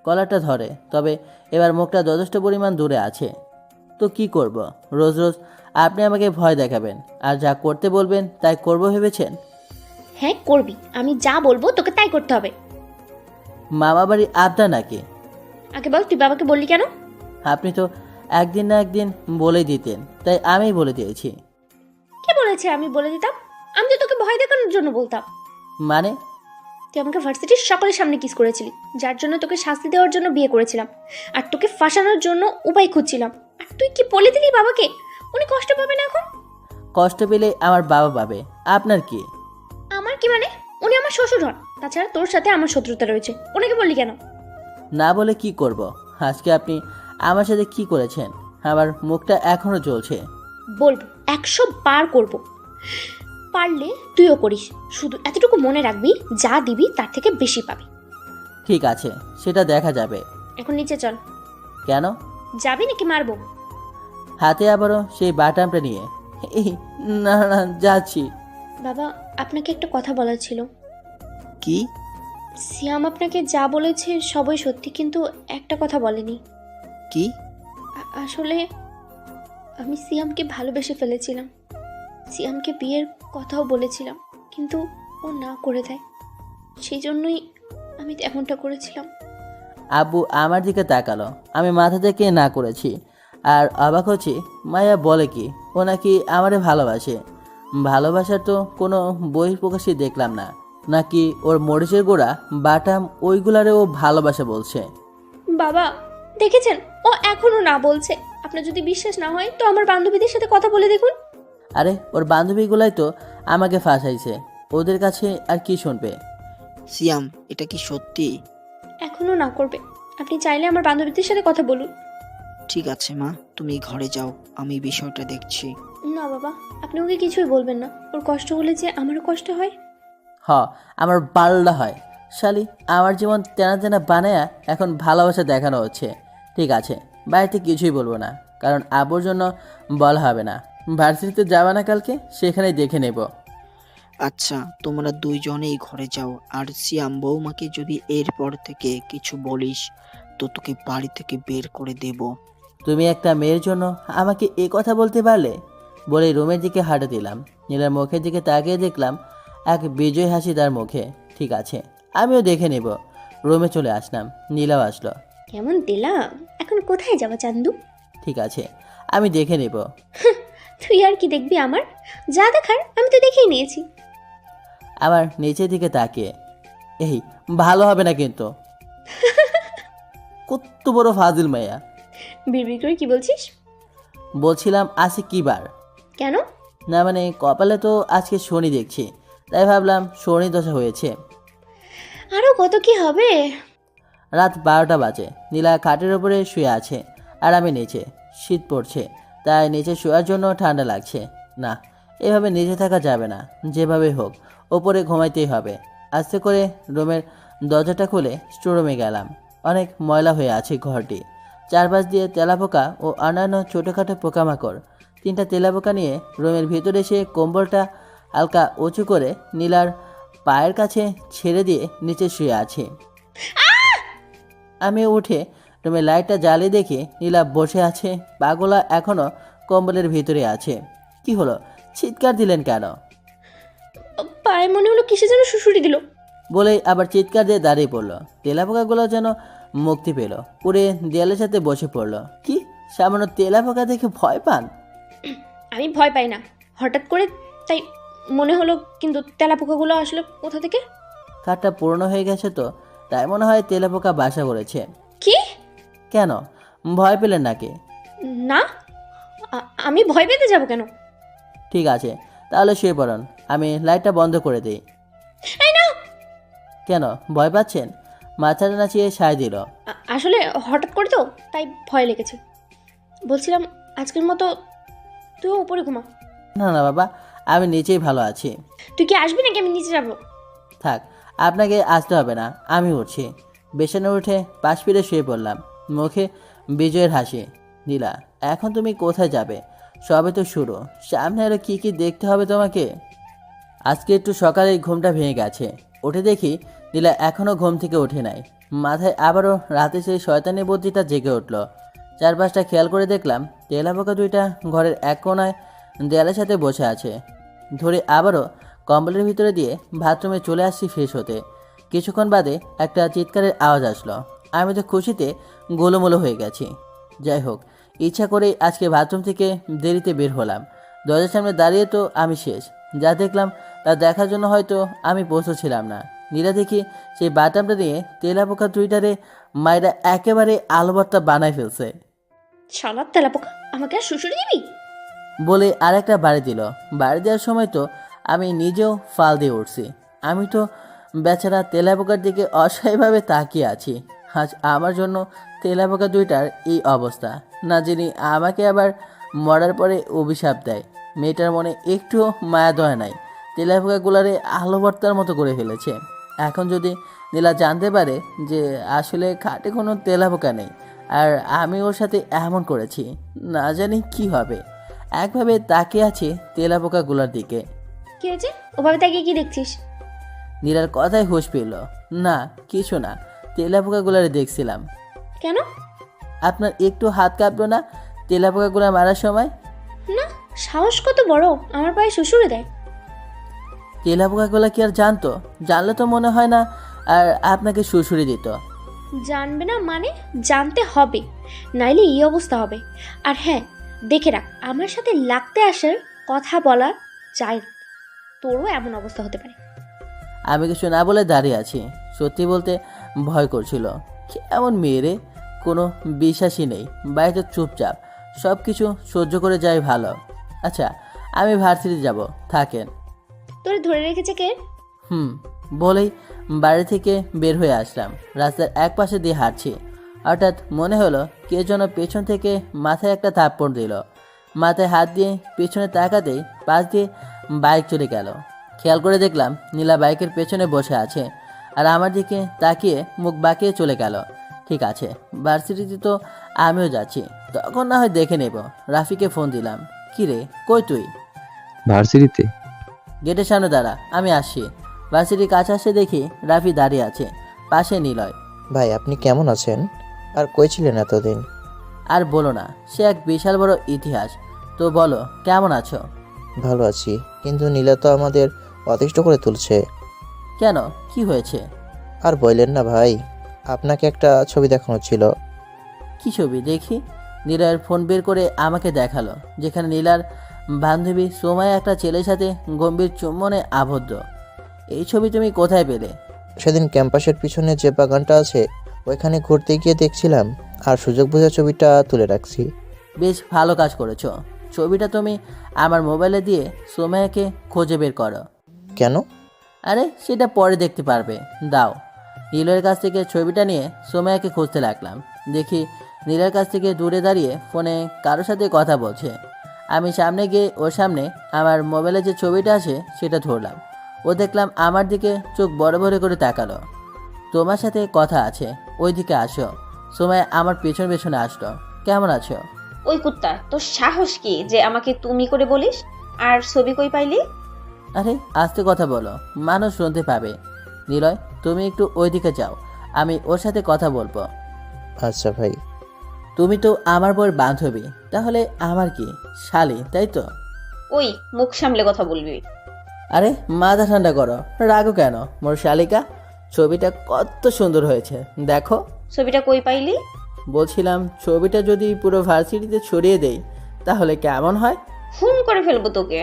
কলারটা ধরে, তবে এবার মুখটা যথেষ্ট পরিমাণ দূরে আছে। তো কি করব? রোজ রোজ আপনি আমাকে ভয় দেখাবেন, আর যা করতে বলবেন তাই করব ভেবেছেন? হ্যাঁ করবি, আমি যা বলবো তোকে তাই করতে হবে। মামা বাড়ি আবদা নাকি? আগে বল, তুই বাবাকে বললি কেন? আপনি তো একদিন না একদিন বলে দিতেন, তাই আমি বলে দিয়েছি। কে বলেছে আমি বলে দিতাম? আমি তো তোকে ভয় দেখানোর জন্য বলতাম। মানে? তুই আমাকে ভার্সিটির সকলের সামনে কিস করেছিলি, যার জন্য তোকে শাস্তি দেওয়ার জন্য বিয়ে করেছিলাম, আর তোকে ফাঁসানোর জন্য উপায় খুঁজছিলাম। আর তুই কি বলে দিলি বাবাকে? উনি কষ্ট পাবে না এখন? কষ্ট পেলে আমার বাবা পাবে, আপনার কি? আমার কি মানে? উনি আমার শ্বশুর হন। তাছাড়া তোর সাথে আমার শত্রুতা রয়েছে, ওনাকে বললি কেন? না বলে কি করব? আজকে আপনি আমার সাথে কি করেছেন? আমার মুখটা এখনো জ্বলছে। বলবো, 100 বার করবো। পারলে তুইও করিস, শুধু এতটুকু মনে রাখবি, যা দিবি তার থেকে বেশি পাবি। ঠিক আছে, সেটা দেখা যাবে। এখন নিচে চল। কেন? যাবি নাকি মারবো? হাতে আবারও সেই বাটামটা নিয়ে, এই, না না, যাচ্ছি। বাবা, আপনাকে একটা কথা বলার ছিল। কি? সিয়াম আপনাকে যা বলেছে সবই সত্যি, কিন্তু একটা কথা বলেনি। কি? আসলে আমি সিয়ামকে ভালোবেসে ফেলেছিলাম। সিয়ামকে বিয়ের কথাও বলেছিলাম, কিন্তু ও না করে দেয়। সেই জন্যই আমি এমনটা করেছিলাম। আব্বু আমার দিকে তাকালো। আমি মাথা থেকে না করেছি। আর অবাক হচ্ছি, মায়া বলে কি ও নাকি আমারে ভালোবাসে। ভালোবাসার তো কোনো বহিঃপ্রকাশই দেখলাম না। নাকি ওর মরিচের গোড়া বাটাম ওইগুলারে ও ভালোবাসা বলছে। বাবা, দেখেছেন, ও এখনো না বলছে। আপনার যদি বিশ্বাস না হয় তো আমার বান্ধবীদের সাথে কথা বলে দেখুন। আরে ওর বান্ধবীগুলাই তো আমাকে ফাঁসাইছে, ওদের কাছে আর কি শুনবে। সিয়াম, এটা কি সত্যি? এখনো না করবে। আপনি চাইলে আমার বান্ধবীদের সাথে কথা বলুন। ঠিক আছে মা, তুমি ঘরে যাও, আমি বিষয়টা দেখছি। না বাবা, আপনি ওকে কিছুই বলবেন না। ওর কষ্ট হলে যে আমারও কষ্ট হয়। হ, আমার বাল্লা হয়। শালি আমার জীবন তেনা তেনা বানায়া এখন ভালোবাসা দেখানো হচ্ছে। ঠিক আছে, বাড়িতে কিছুই বলবো না, কারণ আব্বুর জন্য বলা হবে না। ভার্সিটিতে যাবা না কালকে? সেখানেই দেখে নেব। আচ্ছা, তোমরা দুইজনেই ঘরে যাও। আর সিয়াম, বৌমাকে যদি এরপর থেকে কিছু বলিস তো তোকে বাড়ি থেকে বের করে দেব। তুমি একটা মেয়ের জন্য আমাকে এ কথা বলতে পারলে? বলে রুমের দিকে হাঁটা দিলাম। নীলার মুখের দিকে তাকিয়ে দেখলাম এক বিজয় হাসি তার মুখে। ঠিক আছে, আমিও দেখে নেব। রুমে চলে আসলাম। নীলাও আসলো। কেমন দিলাম? এখন কোথায় যাবো চান্দু? ঠিক আছে, আমি দেখে নেব। তুই আর কি দেখবি? আমার যা দেখার আমি তো দেখেই নিয়েছি। আবার নিচের দিকে তাকিয়ে, এই ভালো হবে না কিন্তু। কত বড় ফাজিল মাইয়া। বিড়বিড় করে কি বলছিস? বলছিলাম আজকে কি বার? কেন? না মানে কপালে তো আজকে শনি দেখছি, তাই ভাবলাম শনি দশা হয়েছে। আরো কত কি হবে। রাত 12টা বাজে। নীলা খাটের ওপরে শুয়ে আছে আর আমি নিচে। শীত পড়ছে, তাই নিচে শোয়ার জন্য ঠান্ডা লাগছে। না, এভাবে নিচে থাকা যাবে না। যেভাবে হোক ওপরে ঘুমাইতেই হবে। আস্তে করে রুমের দরজাটা খুলে স্টোরুমে গেলাম। অনেক ময়লা হয়ে আছে ঘরটি। চারপাশ দিয়ে তেলাপোকা ও অন্যান্য ছোটোখাটো পোকামাকড়। 3টা তেলাপোকা নিয়ে রুমের ভিতরে এসে কম্বলটা হালকা উঁচু করে নীলার পায়ের কাছে ছেড়ে দিয়ে নিচে শুয়ে আছে। আমি উঠে রুমে লাইটটা জ্বালিয়ে দেখি নীলা বসে আছে। পাগলা এখনো কম্বলের ভিতরে আছে। কি হলো, চিৎকার দিলেন কেন? পায়ে মনে হলো কিসে যেন শুশুড়ি দিল। বলেই আবার চিৎকার দিয়ে দাঁড়িয়ে পড়লো। তেলাপোকাগুলো যেন মুক্তি পেল, উড়ে দেয়ালের সাথে বসে পড়লো। কি সামান্য তেলাপোকা দেখে ভয় পান? আমি ভয় পাই না, হঠাৎ করে তাই মনে হলো। কিন্তু তেলাপোকাগুলো আসলে কোথা থেকে? খাটটা পুরনো হয়ে গেছে তো, তাই মনে হয় তেলাপোকা বাসা করেছে। কি? কেন, ভয় পেলেন নাকি? না, আমি ভয় পেতে যাব কেন? ঠিক আছে, তাহলে শুয়ে পড়ুন, আমি লাইটটা বন্ধ করে দিই। এই না। কেন ভয় পাচ্ছেন? মাথাটা নাচিয়ে সায় দিল। আসলে হঠাৎ করে তো, তাই ভয় লেগেছে। বলছিলাম আজকের মতো তুইও উপরে ঘুমা। না না বাবা, আমি নিচেই ভালো আছি। তুই কি আসবি নাকি আমি নিচে যাব? থাক, আপনাকে আসতে হবে না, আমি উঠছি। বিছানে উঠে পাশ ফিরে শুয়ে পড়লাম। মুখে বিজয়ের হাসি। নীলা, এখন তুমি কোথায় যাবে? সবে তো শুরু, সামনে আরো কি কি দেখতে হবে তোমাকে। আজকে একটু সকালে ঘুমটা ভেঙে গেছে। উঠে দেখি নীলা এখনও ঘুম থেকে ওঠে নাই। মাথায় আবারও রাতে সেই শয়তানি বুদ্ধিটা জেগে উঠল। চারপাশটা খেয়াল করে দেখলাম তেলাপোকা 2টা ঘরের এক কোণায় দেয়ালের সাথে বসে আছে। ধরে আবারও কম্বলের ভিতরে দিয়ে বাথরুমে চলে আসছি ফ্রেশ হতে। কিছুক্ষণ বাদে একটা চিৎকারের আওয়াজ আসলো। আমি তো খুশিতে গোলমোলো হয়ে গেছি। যাই হোক, ইচ্ছা করেই আজকে বাথরুম থেকে দেরিতে বের হলাম। দরজার সামনে দাঁড়িয়ে তো আমি শেষ। যা দেখলাম তা দেখার জন্য হয়তো আমি প্রস্তুত ছিলাম না। নীলা দেখি সেই বাটামটা নিয়ে তেলাপোকা 2টারে মায়েরা একেবারে আলুভর্তা বানায় ফেলছে। শালার তেলাপোকা, আমাকে আর শুশুড়ি দিবি? বলে আরেকটা বাড়ি দিল। বাড়ি দেওয়ার সময় তো আমি নিজেও ফাল দিয়ে উঠছি। আমি তো বেচারা তেলাপোকার দিকে অসহায়ভাবে তাকিয়ে আছি। আজ আমার জন্য তেলাপোকা 2টার এই অবস্থা। না জানি আমাকে আবার মরার পরে অভিশাপ দেয়। মেয়েটার মনে একটুও মায়া দয়া নাই। তেলাপোকাগুলারে আলো ভর্তার মতো করে ফেলেছে। এখন যদি নীলা জানতে পারে যে আসলে খাটে কোনো তেলাপোকা নেই আর আমি ওর সাথে এমন করেছি, না জানি কি হবে। একভাবে তাকিয়ে আছে তেলাপোকাগুলার দিকে। কি হয়েছে? ওভাবে তাকে কি দেখছিস? নীলার কথায় হুঁশ পেল। না কিছু না, তেলাপোকাগুলারে দেখছিলাম। কেন? আপনার একটু হাত কাঁপলো না তেলাপোকাগুলা মারার সময়? না, সাহস কত বড়, আমার পায়ে শ্বশুরে দেয়। তেলাপোকাগুলা কি আর জানতো? জানলে তো মনে হয় না আর আপনাকে সুড়সুড়ি দিত। জানবে না মানে? জানতে হবে, নাইলে এই অবস্থা হবে। আর হ্যাঁ, দেখে রাখ, আমার সাথে লাগতে আসার কথা বলা চাই, তোরও এমন অবস্থা হতে পারে। আমি কিছু না বলে দাঁড়িয়ে আছি। সত্যি বলতে ভয় করছিল। কেমন মেয়েরে, কোনো বিশ্বাসই নেই, বাড়িতে চুপচাপ সব কিছু সহ্য করে যাই ভালো। আচ্ছা আমি ভার্সিটি যাব, থাকেন। তোরে ধরে রেখেছে কে? বলেই বাড়ি থেকে বের হয়ে আসলাম। রাস্তার এক পাশে দিয়ে হাঁটছি, হঠাৎ মনে হলো কে যেন পেছন থেকে মাথায় একটা থাপ্পড় দিল। মাথায় হাত দিয়ে পেছনে তাকাতেই পাশ দিয়ে বাইক চলে গেল। খেয়াল করে দেখলাম নীলা বাইকের পেছনে বসে আছে আর আমার দিকে তাকিয়ে মুখ বাঁকিয়ে চলে গেল। ঠিক আছে, ভার্সিটিতে তো আমিও যাচ্ছি, তখন না হয় দেখে নেব। রাফিকে ফোন দিলাম। কি রে, কই তুই? ভার্সিটিতে। গেটের সামনে দাঁড়া, আমি আসছি। ভার্সিটির কাছে আসে দেখি রাফি দাঁড়িয়ে আছে, পাশে নিলয়। ভাই আপনি কেমন আছেন? আর কই ছিলেন এতদিন? আর বলো না, সে এক বিশাল বড় ইতিহাস। তো বলো, কেমন আছো? ভালো আছি, কিন্তু নীলা তো আমাদের অতিষ্ঠ করে তুলছে। কেন, কি হয়েছে? আর বললেন না ভাই, আপনাকে একটা ছবি দেখানো ছিল। কি ছবি দেখি? নীলার ফোন বের করে আমাকে দেখালো, যেখানে নীলার বান্ধবী সোমায়া একটা ছেলের সাথে গম্ভীর চুম্বনে আবদ্ধ। এই ছবি তুমি কোথায় পেলে? সেদিন ক্যাম্পাসের পিছনে যে বাগানটা আছে ওইখানে ঘুরতে গিয়ে দেখছিলাম, আর সুযোগ বুঝে ছবিটা তুলে রাখছি। বেশ ভালো কাজ করেছো। ছবিটা তুমি আমার মোবাইলে দিয়ে সোমায়াকে খুঁজে বের করো। কেন? আরে সেটা পরে দেখতে পারবে, দাও। নীলের কাছ থেকে ছবিটা নিয়ে সোমায়াকে খুঁজতে লাগলাম। দেখি নীলের কাছ থেকে দূরে দাঁড়িয়ে ফোনে কারোর সাথে কথা বলছে। আমি সামনে গিয়ে ওর সামনে আমার মোবাইলে যে ছবিটা আছে সেটা ধরলাম। ও দেখলাম আমার দিকে চোখ বড় বড় করে তাকালো। তোমার সাথে কথা আছে, ওই দিকে আসো। সোমায়া আমার পেছন পেছনে আসলো। কেমন আছো? ওই কুত্তা, তোর সাহস কি যে আমাকে তুমি করে বলিস? আর ছবি কই পাইলি? আরে আস্তে কথা বলো, মানুষ শুনতে পাবে। নিলয়, তুমি একটু ওইদিকে যাও, আমি ওর সাথে কথা বলবো। আচ্ছা ভাই। তুমি তো আমার বউয়ের বান্ধবী, তাহলে আমার কি শালি, তাই তো? ওই মুখ সামলে কথা বলবি। আরে মাথা ঠান্ডা করো, রাগো কেন মোর শালিকা? ছবিটা কত সুন্দর হয়েছে, দেখো। ছবিটা কই পাইলি? বলছিলাম ছবিটা যদি পুরো ভার্সিটিতে ছড়িয়ে দেই তাহলে কেমন হয়? খুন করে ফেলবো তোকে।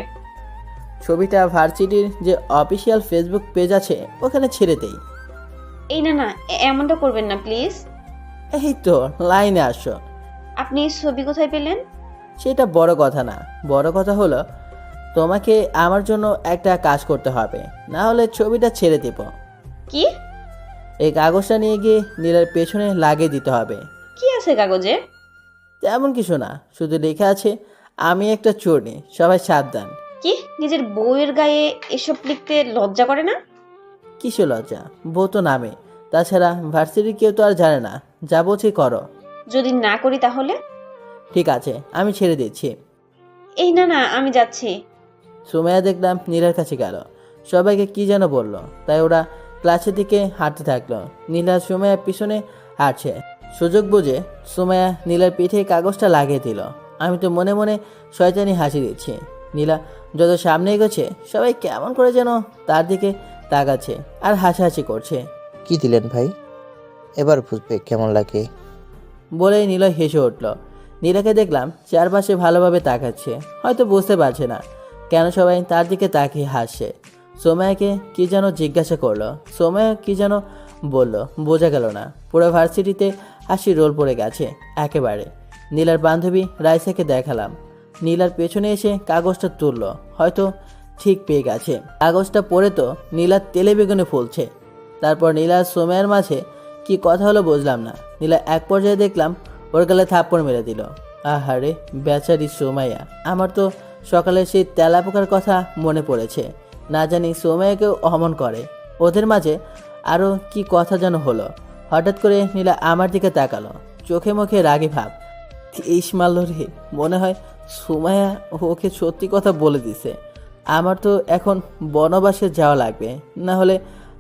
ছবিটা ভার্সিটির যে অফিসিয়াল ফেসবুক পেজ আছে ওখানে ছেড়ে দেই। এই না না, এমনটা করবেন না প্লিজ। এই তো লাইনে আসো। আপনি ছবি কোথায় পেলেন? সেটা বড় কথা না, বড় কথা হলো তোমাকে আমার জন্য একটা কাজ করতে হবে, না হলে ছবিটা ছেড়ে দেব। কি? এই কাগজটা নিয়ে গিয়ে নীলার পেছনে লাগিয়ে দিতে হবে। কি আছে কাগজে? তেমন কিছু না, শুধু লেখা আছে আমি একটা চোরনি, সবাই সাবধান। কি? নিজের বউয়ের গায়ে এসব লিখতে লজ্জা করে না? কিসে লজ্জা, বউ তো নামে। তাছাড়া ভার্সিটির কেউ তো আর জানে না, যা বলছি করো। যদি না করি তাহলে? ঠিক আছে, আমি ছেড়ে দিচ্ছি। এই না না, আমি যাচ্ছি। সুমাইয়া দেখলাম নীলার কাছে গেল, সবাইকে কি যেন বলল, তাই ওরা ক্লাসের দিকে হাঁটতে থাকলো। নীলা সুমাইয়ার পিছনে হাঁটছে। সুযোগ বুঝে সুমাইয়া নীলার পিঠে কাগজটা লাগিয়ে দিল। আমি তো মনে মনে শয়তানি হাসি দিচ্ছি। নীলা যত সামনে এগোচ্ছে সবাই কেমন করে যেন তার দিকে তাকাচ্ছে আর হাসাহাসি করছে। কি দিলেন ভাই? এবার বুঝবে কেমন লাগে। বলেই নীলয় হেসে উঠল। নীলাকে দেখলাম চারপাশে ভালোভাবে তাকাচ্ছে, হয়তো বুঝতে পারছে না কেন সবাই তার দিকে তাকিয়ে হাসছে। সোমায়াকে কি যেন জিজ্ঞাসা করলো, সোমায়া কি যেন বলল, বোঝা গেল না। পুরো ভার্সিটিতে হাসি রোল পড়ে গেছে একেবারে। নীলার বান্ধবী রাইসাকে দেখালাম। নীলার পেছনে এসে কাগজটা তুললো, হয়তো ঠিক পেয়ে গেছে। কাগজটা পড়ে তো নীলার তেলে বেগুনে ফুলছে। তারপর নীলা সোমায়ার মাঝে কি কথা হলো বুঝলাম না। নীলা এক পর্যায়ে দেখলাম ওর গালে থাপ্পড় মেরে দিল। আহারে বেচারি সোমাইয়া, আমার তো সকালে সেই তেলাপোকার কথা মনে পড়েছে। না জানি সোমায়াকেও অমন করে। ওদের মাঝে আরও কি কথা যেন হলো। হঠাৎ করে নীলা আমার দিকে তাকালো, চোখে মুখে রাগী ভাব। ইস মারল রে, মনে হয় সোমায়া ওকে সত্যি কথা বলে দিছে। আমার তো এখন বনবাসে যাওয়া লাগবে, না হলে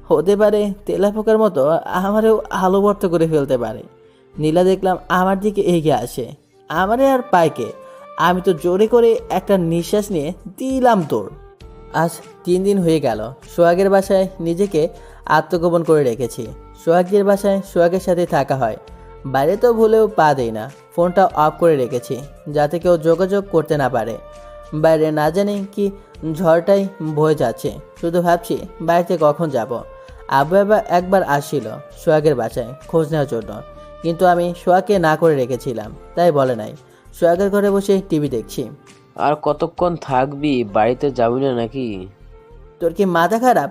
হতে পারে তেলাপোকার মতো আমারও আলোবর্ত করে ফেলতে পারে। নীলা দেখলাম আমার দিকে এগিয়ে আসে, আমারে আর পাইকে। আমি তো জোরে করে একটা নিঃশ্বাস নিয়ে দিলাম দৌড়। আজ 3 দিন হয়ে গেল সোহাগের বাসায় নিজেকে আত্মগোপন করে রেখেছি। সোহাগের বাসায় সোহাগের সাথে থাকা হয়, বাইরে তো ভুলেও পা দেই না। ফোনটা অফ করে রেখেছি যাতে কেউ যোগাযোগ করতে না পারে। বাইরে না জানি কি ঝড়টাই বয়ে যাচ্ছে, শুধু ভাবছি বাড়িতে কখন যাব। আব্বু একবার আসছিল সোহাগের বাসায় খোঁজ নেওয়ার জন্য, কিন্তু আমি সোহাগকে না করে রেখেছিলাম, তাই বলে নাই। সোহাগের ঘরে বসে টিভি দেখছি। আর কতক্ষণ থাকবি? বাড়িতে যাবি না নাকি? তোর কি মাথা খারাপ?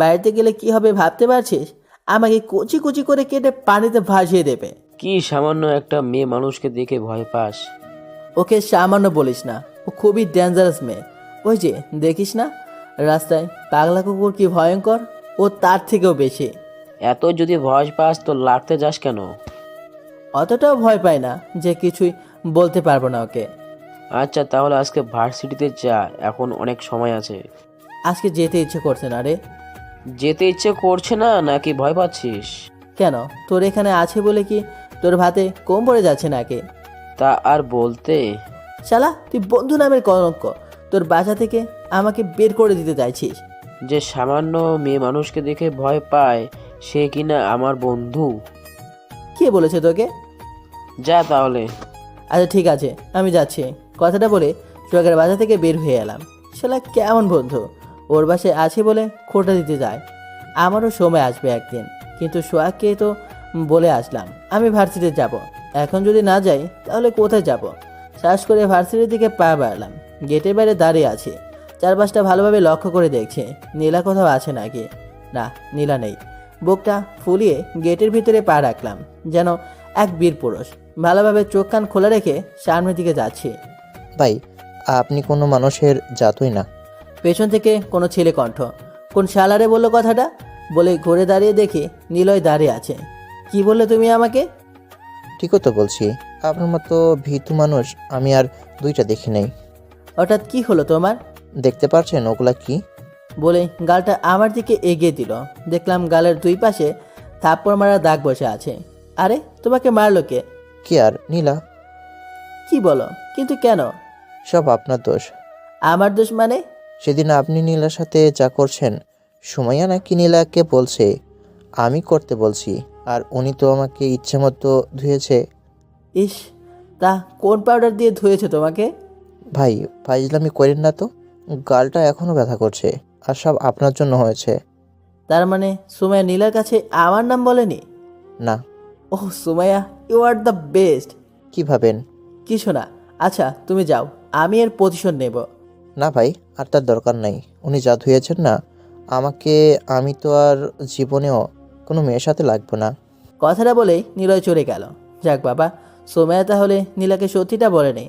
বাড়িতে গেলে কি হবে ভাবতে পারছিস? আমাকে কুচি কুচি করে কেটে পানিতে ভাসিয়ে দেবে। কি সামান্য একটা মেয়ে মানুষকে দেখে ভয় পাস? ওকে সামান্য বলিস না, ও খুবই ডেঞ্জারাস মেয়ে। ওই যে দেখিস না রাস্তায় পাগলা কুকুর কি ভয়ঙ্কর, ও তার থেকেও বেশি। এত যদি ভয় পাস তো লাড়তে যাস কেন? অতটাও ভয় পায় না যে কিছুই বলতে পারবো না ওকে। আচ্ছা তাহলে আজকে ভার্সিটিতে যা, এখন অনেক সময় আছে। আজকে যেতে ইচ্ছে করছে না রে। যেতে ইচ্ছে করছে না নাকি ভয় পাচ্ছিস? কেন, তোর এখানে আছে বলে কি তোর ভাতে কম পড়ে যাচ্ছে নাকি? তা আর বলতে। শালা তুই বন্ধু নামের কলঙ্ক, তোর বাসা থেকে আমাকে বের করে দিতে চাইছিস। যে সামান্য মেয়ে মানুষকে দেখে ভয় পায় সে কিনা আমার বন্ধু? কে বলেছে তোকে? যা তাহলে। আচ্ছা ঠিক আছে, আমি যাচ্ছি। কথাটা বলে সোহাগের বাসা থেকে বের হয়ে এলাম। শালা কেমন বন্ধু, ওর বাসায় আছে বলে খোটা দিতে যায়। আমারও সময় আসবে একদিন, কিন্তু সোহাগকে তো বলে আসলাম আমি ভার্সিটিতে যাব। এখন যদি না যাই তাহলে কোথায় যাব? শ্বাস করে ভার্সিটির দিকে পা বাড়ালাম। গেটের বাইরে দাঁড়িয়ে আছি, চারপাশটা ভালোভাবে লক্ষ্য করে দেখছি নীলা কোথাও আছে নাকি। না, নীলা নেই। বুকটা ফুলিয়ে গেটের ভিতরে পা রাখলাম, যেন এক বীর পুরুষ। ভালোভাবে চোখ কান খোলা রেখে সামনের দিকে যাচ্ছি। ভাই, আপনি কোনো মানুষের জাতই না। পেছন থেকে কোনো ছেলে কণ্ঠ। কোন শালারে বললো কথাটা? বলে ঘুরে দাঁড়িয়ে দেখি নিলয় দাঁড়িয়ে আছে। কি বললে তুমি আমাকে? ঠিকই তো বলছি, আপনার মতো ভীতু মানুষ আমি আর 2টা দেখি নাই। হঠাৎ কি হলো তোমার? দেখতে পারছেন ওগুলা কি? বলে গালটা আমার দিকে এগিয়ে দিল। দেখলাম গালের 2 পাশে থাপ্পড় মারা দাগ বসে আছে। আরে তোমাকে মারলো কে? কি আর নীলা? কি বলো? কিন্তু কেন? সব আপনার দোষ। আমার দোষ মানে? সেদিন আপনি নীলার সাথে যা করছেন, সুমাইয়া নাকি নীলাকে বলছে আমি করতে বলছি, আর উনি তো আমাকে ইচ্ছে মতো ধুয়েছে। ইস, তা কোন পাউডার দিয়ে ধুয়েছে তোমাকে? ভাই, ফাইজলামি করেন না তো, গালটা এখনো ব্যথা করছে, আর সব আপনার জন্য হয়েছে। তার মানে সুমাইয়া নীলার কাছে আমার নাম বলেনি? না। Oh Sumaiya, you are the best. কি ভাবেন? কিছু না। আচ্ছা তুমি যাও, আমি এর প্রতিশোধ নেব। না ভাই, আর তার দরকার নাই। উনি যা ধুয়েছেন না আমাকে, আমি তো আর জীবনেও কোনো মেয়ের সাথে লাগবো না। কথাটা বলেই নিলয় চলে গেল। যাক বাবা, সোমায়া তাহলে নীলাকে সত্যিটা বলেনি।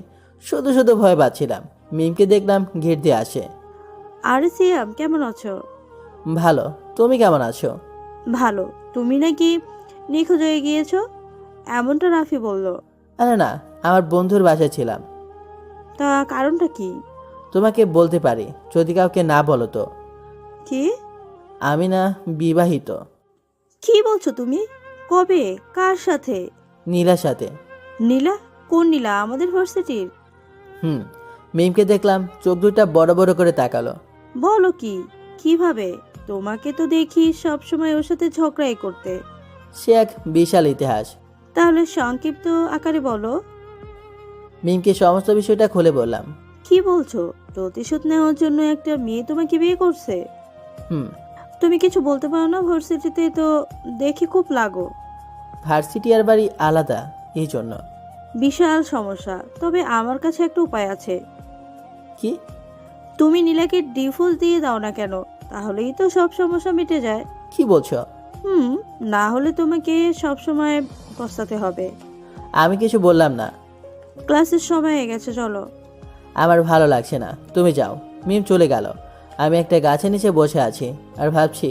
শুধু শুধু ভয় পাচ্ছিলাম। মিমকে দেখলাম গেট দিয়ে আসে। আরে সিয়াম, কেমন আছো? ভালো, তুমি কেমন আছো? ভালো। তুমি নাকি নিখোঁজ হয়ে গিয়েছো, এমনটা রাফি বলল। আরে না, আমার বন্ধুর বাসায় ছিলাম। তা কারণটা কি? তোমাকে বলতে পারি যদি কাউকে না বলো তো। কি? আমি না বিবাহিত। কি বলছো তুমি? কবে? কার সাথে? নীলার সাথে। নীলা? কোন নীলা? আমাদের ভার্সিটির? মিমকে দেখলাম চোখ দুটা বড় বড় করে তাকালো। বলো কি? কিভাবে? তোমাকে তো দেখি সব সময় ওর সাথে ঝগড়াই করতে। সে এক বিশাল ইতিহাস। তাহলে সংক্ষিপ্ত আকারে বলো। মিমকে সমস্ত বিষয়টা খুলে বললাম। কি বলছো? প্রতিশোধ নেওয়ার জন্য একটা মেয়ে তোমাকে বিয়ে করছে? হুম। তুমি কিছু বলতে পারো না? ভার্সিটিতে তো দেখি খুব লাগো। ভার্সিটি আর বাড়ি আলাদা, এই জন্য। বিশাল সমস্যা। তবে আমার কাছে একটা উপায় আছে। কি? তুমি নীলাকে ডিভোর্স দিয়ে দাও না কেন, তাহলেই তো সব সমস্যা মিটে যায়। কি বলছো? না হলে তোমাকে সব সময় পস্তাতে হবে। আমি কিছু বললাম না। ক্লাসের সময় হয়ে গেছে, চলো। আমার ভালো লাগছে না, তুমি যাও। মিম চলে গেল। আমি একটা গাছের নিচে বসে আছি আর ভাবছি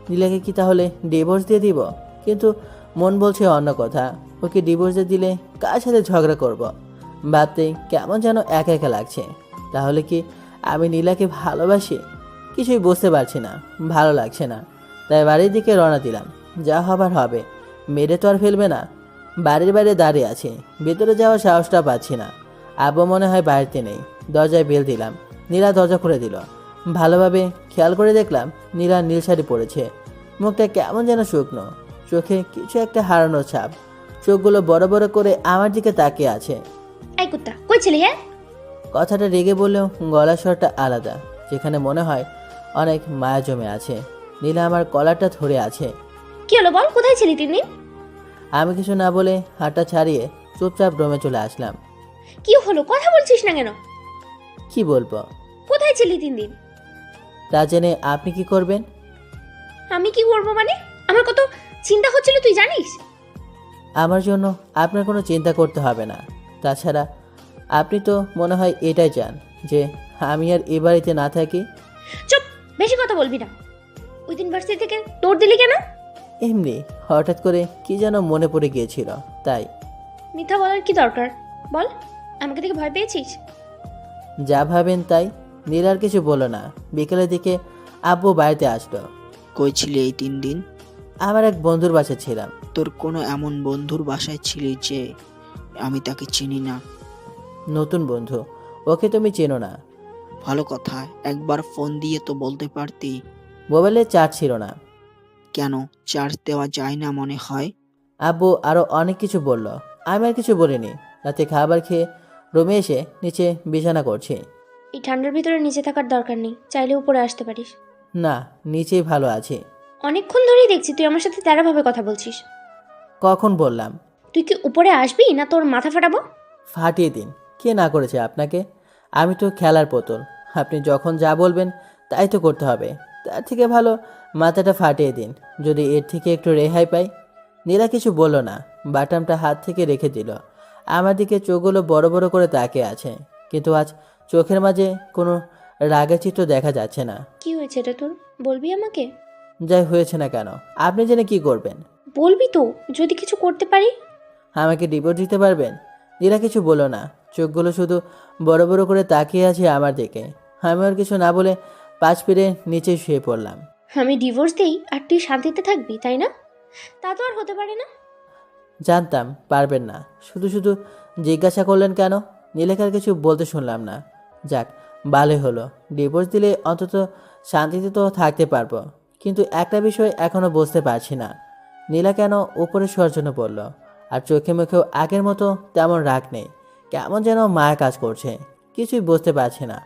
নীলাকে কি তাহলে ডিভোর্স দিয়ে দিব, কিন্তু মন বলছে অন্য কথা। ওকে ডিভোর্স দিয়ে দিলে কার সাথে ঝগড়া করব? ভাবতে কেমন যেন একা একা লাগছে। তাহলে কি আমি নীলাকে ভালোবাসি? কিছুই বুঝতে পারছি না, ভালো লাগছে না। তাই বাড়ির দিকে রওনা দিলাম। যা হবার হবে, মেরে তো আর ফেলবে না। বাড়ির বাইরে দাঁড়িয়ে আছে, ভেতরে যাওয়ার সাহসটা পাচ্ছি না। আব্বু মনে হয় বাড়িতে নেই। দরজায় বেল দিলাম, নীলা দরজা খুলে দিল। ভালোভাবে খেয়াল করে দেখলাম নীলা নীল শাড়ি পরেছে। মুখটা কেমন যেন শুকনো, চোখে কিছু একটা হারানোর ছাপ। চোখগুলো বড় বড় করে আমার দিকে তাকিয়ে আছে। এই কুত্তা, কই ছিলি হ্যাঁ? কথাটা রেগে বললেও গলার স্বরটা আলাদা, যেখানে মনে হয় অনেক মায়া জমে আছে। নীলা আমার কলারটা ধরে আছে। কি হলো বল, কোথায় ছিলি 3 দিন? আমি কিছু না বলে হাতটা ছাড়িয়ে চুপচাপ রুমে চলে আসলাম। কি হলো, কথা বলছিস না কেন? কি বলবো? কোথায় ছিলি 3 দিন? তা জেনে আপনি কি করবেন? আমি কি করবো মানে? আমার কত চিন্তা হচ্ছিল তুই জানিস? আমার জন্য আপনার কোনো চিন্তা করতে হবে না। তাছাড়া আপনি তো মনে হয় এটাই চান যে আমি আর এ বাড়িতে না থাকি। চুপ, বেশি কথা বলবি না। ওই দিন ভার্সিটি থেকে তোর দিলি কেন? এমনি হঠাৎ করে কি যেন মনে পড়ে গিয়েছিল, তাই। মিথ্যা বলার কি দরকার বল? আমাকে দেখে ভয় পেয়েছিস? যা ভাবেন তাই। নীলার কিছু বলো না। বিকেলের দিকে আব্বু বাড়িতে আসলো। কই ছিলি এই 3 দিন? আমার এক বন্ধুর বাসায় ছিলাম। তোর কোনো এমন বন্ধুর বাসায় ছিলি যে আমি তাকে চিনি না? নতুন বন্ধু, ওকে তুমি চেনো না। ভালো কথা, একবার ফোন দিয়ে তো বলতে পারতি। মোবাইলে চার্জ ছিল না। কেন, চার্জ দেওয়া যায় না মনে হয়? আব্বু আরো অনেক কিছু বলল, আমি আর কিছু বলিনি। রাতে খাবার খেয়ে রুমে এসে নিচে বিছানা করছি। এই ঠান্ডার ভিতরে নিচে থাকার দরকার নেই, চাইলে উপরে আসতে পারিস। না, নিচেই ভালো আছে। অনেকক্ষণ ধরেই দেখছি তুই আমার সাথে তেড়াভাবে কথা বলছিস। কখন বললাম? তুই কি উপরে আসবি না তোর মাথা ফাটাবো? ফাটিয়ে দিন। কে না করেছে আপনাকে? আমি তো খেলার পুতুল। আপনি যখন যা বলবেন তাই তো করতে হবে। তার থেকে ভালো মাথাটা ফাটিয়ে দিন, যদি এর থেকে একটু রেহাই পাই। নীলা কিছু বলল না, বাটামটা হাত থেকে রেখে দিল। আমার দিকে চোখগুলো বড় বড় করে তাকিয়ে আছে, কিন্তু আজ চোখের মাঝে কোনো রাগের চিত্র দেখা যাচ্ছে না। কি হয়েছে এটা তোর, বলবি আমাকে? যাই হয়েছে না কেন, আপনি জেনে কি করবেন? বলবি তো, যদি কিছু করতে পারি। আমাকে ডিভোর্স দিতে পারবেন? নীলা কিছু বলো না, চোখগুলো শুধু বড় বড় করে তাকিয়ে আছে আমার দিকে। আমি আর কিছু না বলে পাশ ফিরে নিচে শুয়ে পড়লাম। আমি ডিভোর্স দেই আর তুই শান্তিতে থাকবি, তাই না? তা তো আর হতে পারে না। জানতাম পারবেন না, শুধু শুধু জিজ্ঞাসা করলেন কেন? নীলাকার কিছু বলতে শুনলাম না। যাক, ভালোই হলো। ডিভোর্স দিলে অন্তত শান্তিতে তো থাকতে পারবো। কিন্তু একটা বিষয় এখনো বুঝতে পারছি না, নীলা কেন উপরে শোয়ার জন্য বলল, আর চোখে মুখেও আগের মতো তেমন রাগ নেই। কেমন যেন মায়া কাজ করছে, কিছুই বুঝতে পারছি না।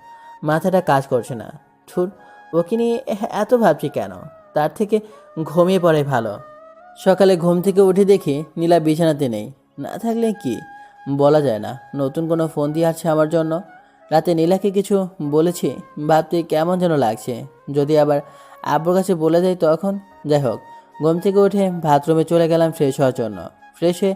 মাথাটা কাজ করছে না। ধুর, ওকে নিয়ে এত ভাবছি কেন? তার থেকে ঘুমিয়ে পড়ে ভালো। সকালে ঘুম থেকে উঠে দেখি নীলা বিছানাতে নেই। না থাকলে কি বলা যায় না, নতুন কোনো ফোন দিয়ে আসছে আমার জন্য। রাতে নীলাকে কিছু বলেছি, ভাবতে কেমন যেন লাগছে। যদি আবার আব্বুর কাছে বলে দেয় তখন। যাই হোক, ঘুম থেকে উঠে বাথরুমে চলে গেলাম ফ্রেশ হওয়ার জন্য। ফ্রেশ হয়ে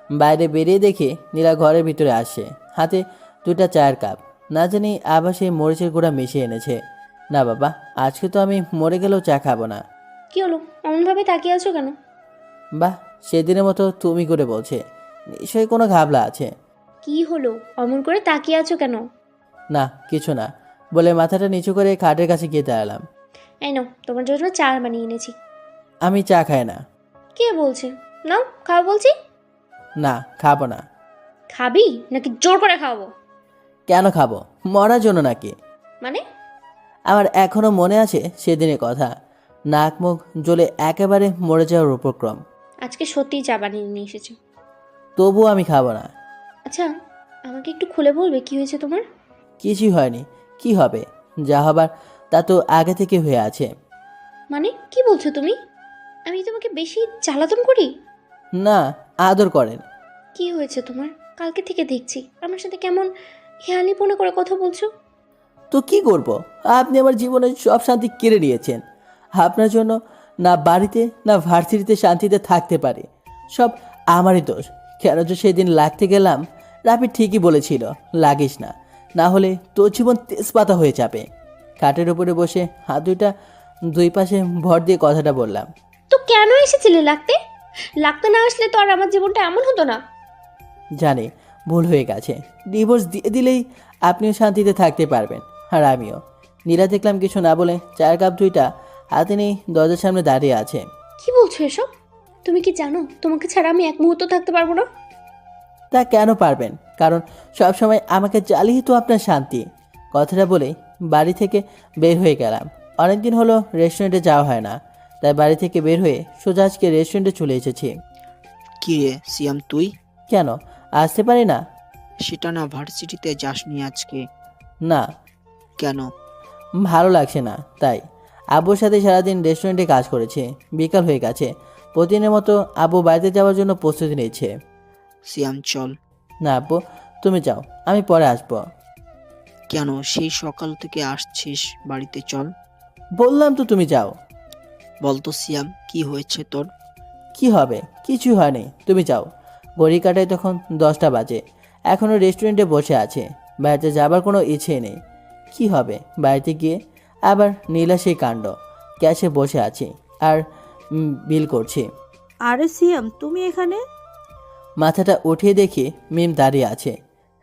বাইরে বেরিয়ে দেখি নীলা ঘরের ভিতরে আসে, হাতে 2টা চায়ের কাপ। না জানি আবার সেই মরিচের গুঁড়া মিশিয়ে এনেছে। না বাবা, আজকে তো আমি মরে গেলেও চা খাবো না। কি হলো, অমনভাবে তাকিয়ে আছো কেন? বাহ, সেদিনের মতো তুমি করে বলছে, নিশ্চয়ই কোনো ঘাবলা আছে। কি হলো, অমন করে তাকিয়ে আছো কেন? না কিছু না বলে মাথাটা নিচু করে খাটের কাছে গিয়ে দাঁড়ালাম। এই নাও, তোমার জন্য চা বানিয়ে এনেছি। আমি চা খাই না। কে বলছে? নাও খাও বলছি। না, খাবো না। খাবি নাকি জোর করে খাওয়াবো? কেন খাবো? মরার জন্য নাকি? মানে? আমার এখনো মনে আছে সেদিনের কথা। নাক মুখ জ্বলে একেবারে মরে যাওয়ার উপক্রম। আজকে সত্যিই চা বানিয়ে নিয়ে এসেছো। তবুও আমি খাবো না। আচ্ছা, আমাকে একটু খুলে বলবে কি হয়েছে তোমার? কিছুই হয়নি। কি হবে? যা হবার তা তো আগে থেকে হয়ে আছে। মানে কি বলছো তুমি? আমি তোমাকে বেশি জ্বালাতন করি? না, আদর করেন। কি হয়েছে তোমার? কালকে থেকে দেখছি আমার সাথে কেমন হেয়ালিপনা করে কথা বলছো। তো কি করব? আপনি আমার জীবনের সব শান্তি কেড়ে নিয়েছেন। আপনার জন্য না বাড়িতে না ভার্সিটিতে শান্তিতে থাকতে পারি। সব আমারই দোষ। কেন যে সেদিন লাগতে গেলাম? রাফি ঠিকই বলেছিল, লাগিস না, না হলে তোর জীবন তেজপাতা হয়ে যাবে। খাটের উপরে বসে হাত দুইটা দুই পাশে ভর দিয়ে কথাটা বললাম। তো কেন এসেছিলে লাগতে? লাগতে না আসলে তো আর আমার জীবনটা এমন হতো না। জানি ভুল হয়ে গেছে, ডিভোর্স দিয়ে দিলেই আপনিও শান্তিতে থাকতে পারবেন, আর আমিও। নীলা দেখলাম কিছু না বলে চায়ের কাপ দুইটা হাতে নিয়ে দরজার সামনে দাঁড়িয়ে আছে। কি বলছো এসব? তুমি কি জানো তোমাকে ছাড়া আমি এক মুহূর্ত থাকতে পারবো না? তা কেন পারবেন? কারণ সবসময় আমাকে জ্বালিয়ে তো আপনার শান্তি। কথাটা বলেই বাড়ি থেকে বের হয়ে গেলাম। অনেকদিন হলো রেস্টুরেন্টে যাওয়া হয় না, তাই বাড়ি থেকে বের হয়ে সোজা আজকে রেস্টুরেন্টে চলে এসেছি। কি রে সিয়াম, তুই? কেন আসতে পারি না? সেটা না, ভার্সিটিতে যাসনি আজকে? না, কেন? ভালো লাগছে না তাই। আব্বুর সাথে সারাদিন রেস্টুরেন্টে কাজ করেছে, বিকাল হয়ে গেছে। প্রতিদিনের মতো আব্বু বাড়িতে যাওয়ার জন্য প্রস্তুতি নিচ্ছে। সিয়াম চল। না আব্বু, তুমি যাও, আমি পরে আসবো। কেন? সেই সকাল থেকে আসছিস বাড়িতে, চল। বললাম তো তুমি যাও। বলতো সিয়াম, কি হয়েছে তোর? কি হবে? কিছুই হয়নি, তুমি যাও। ঘড়ি কাটায় তখন 10টা বাজে, এখনও রেস্টুরেন্টে বসে আছে। বাড়িতে যাবার কোনো ইচ্ছে নেই। কি হবে বাড়িতে গিয়ে? আবার নীলা সেই কাণ্ড, ক্যাশে বসে আছি আর বিল করছি। আরে সিয়াম, তুমি এখানে? মাথাটা উঠিয়ে দেখি মিম দাঁড়িয়ে আছে।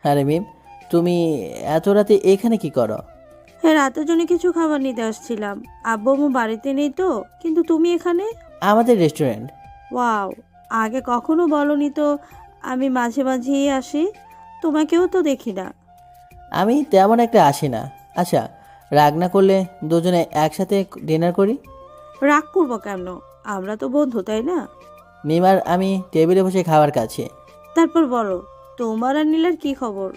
আরে মিম, তুমি এত রাতে এখানে কি করো? হ্যাঁ, রাতের জন্য কিছু খাবার নিতে আসছিলাম। আব্বু আম্মু বাড়িতে নেই তো, কিন্তু তুমি এখানে? আমাদের রেস্টুরেন্ট। ওয়াও, আগে কখনো বলনি তো। আমি মাঝে মাঝেই আসি, তোমাকেও তো দেখি না। আমি তেমন একটা আসি না। আচ্ছা, রাগ না করলে দুজনে একসাথে ডিনার করি। রাগ করবো কেন? আমরা তো বন্ধু, তাই না? মিম আর আমি টেবিলে বসে খাবার খাচ্ছি। তারপর বলো, তোমার আর নীলার কি খবর?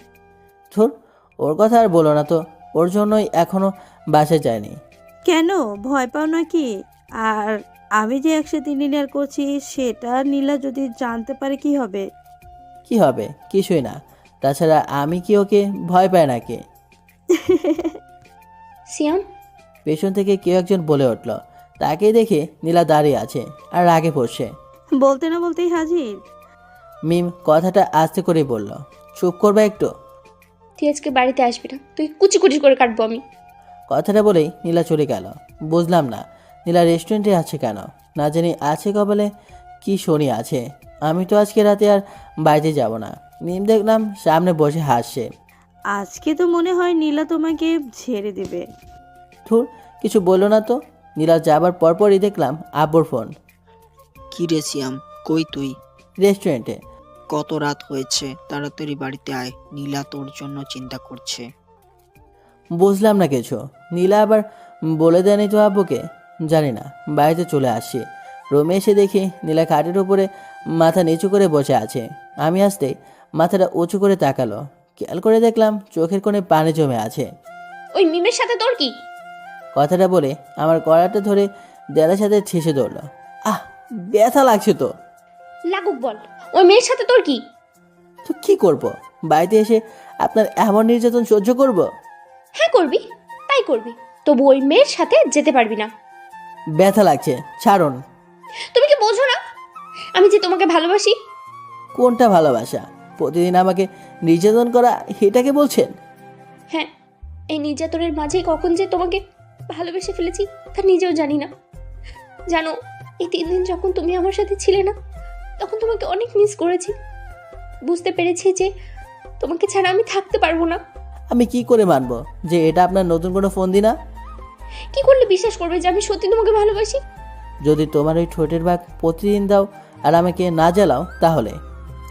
ধুর, ওর কথা আর বলো না তো। ওর জন্যই এখনো বাসায় যায়নি। কেন, ভয় পাও নাকি? আর আমি যে একসাথে ডিনার করছি সেটা নীলা যদি জানতে পারে কি হবে? কি হবে? কিছুই না। তাছাড়া আমি কি ওকে ভয় পাই নাকি? সিয়াম, পেছন থেকে কেউ একজন বলে উঠল। তাকেই দেখে নীলা দাঁড়িয়ে আছে আর রাগে পড়ছে। বলতে না বলতেই হাজির। মিম কথাটা আস্তে করে বলল, চুপ করবে একটু? তুই আজকে বাড়িতে আসবি না, তুই কুচি কুচি করে কাটবো আমি। কথাটা বলেই নীলা চলে গেল। বুঝলাম না নীলা রেস্টুরেন্টে আছে কেন। না জানি আছে কবলে কি শনি আছে। আমি তো আজকে রাতে আর বাড়িতে যাব না। মিম দেখলাম সামনে বসে হাসছে। আজকে তো মনে হয় নীলা তোমাকে ছেড়ে দেবে। ধুর, কিছু বললো না তো। নীলা যাবার পরপরই দেখলাম আব্বুর ফোন। কি রে সিয়াম, কই তুই? রেস্টুরেন্টে। কত রাত হয়েছে, তাড়াতাড়ি বাড়িতে আয়, নীলা তোর জন্য চিন্তা করছে। বুঝলাম না কিছু। নীলা আবার বলে দেয়নি তো আব্বুকে? জানি না। বাড়িতে চলে আসছি। রুমে এসে দেখি নীলা খাটের উপরে মাথা নিচু করে বসে আছে। আমি আসতেই মাথাটা উঁচু করে তাকালো। খেয়াল করে দেখলাম চোখের কোণে পানি জমে আছে। ওই মিমের সাথে তোর কি? কথাটা বলে আমার কড়াটা ধরে দেয়ালের সাথে ঠেসে ধরলো। আহ, ব্যথা লাগছে তো। লাগুক বল, ওই মেয়ের সাথে তোর কি? তো কি করব? বাড়িতে এসে আপনার এমন নির্যাতন সহ্য করব? হ্যাঁ করবি, তাই করবি, তবু ওই মেয়ের সাথে যেতে পারবি না। ব্যথা লাগছে, ছাড়ুন। তুমি কি বোঝো না আমি যে তোমাকে ভালোবাসি? কোনটা ভালোবাসা? প্রতিদিন আমাকে নির্যাতন করা, এটাকে বলছেন? হ্যাঁ, এই নির্যাতনের মাঝে কখন যে তোমাকে ভালোবেসে ফেলেছি তা নিজেও জানি না। জানো, এই 3 দিন যখন তুমি আমার সাথে ছিলে না, তখন তোমাকে অনেক মিস করেছি। বুঝতে পেরেছি যে তোমাকে ছাড়া আমি থাকতে পারবো না। আমি কি করে মানবো যে এটা আপনার নতুন কোনো ফোন দি না? কি করলে বিশ্বাস করবে যে আমি সত্যি তোমাকে ভালোবাসি? যদি তোমার ওই ঠোঁটের ভাগ প্রতিদিন দাও আর আমাকে না জ্বালাও, তাহলে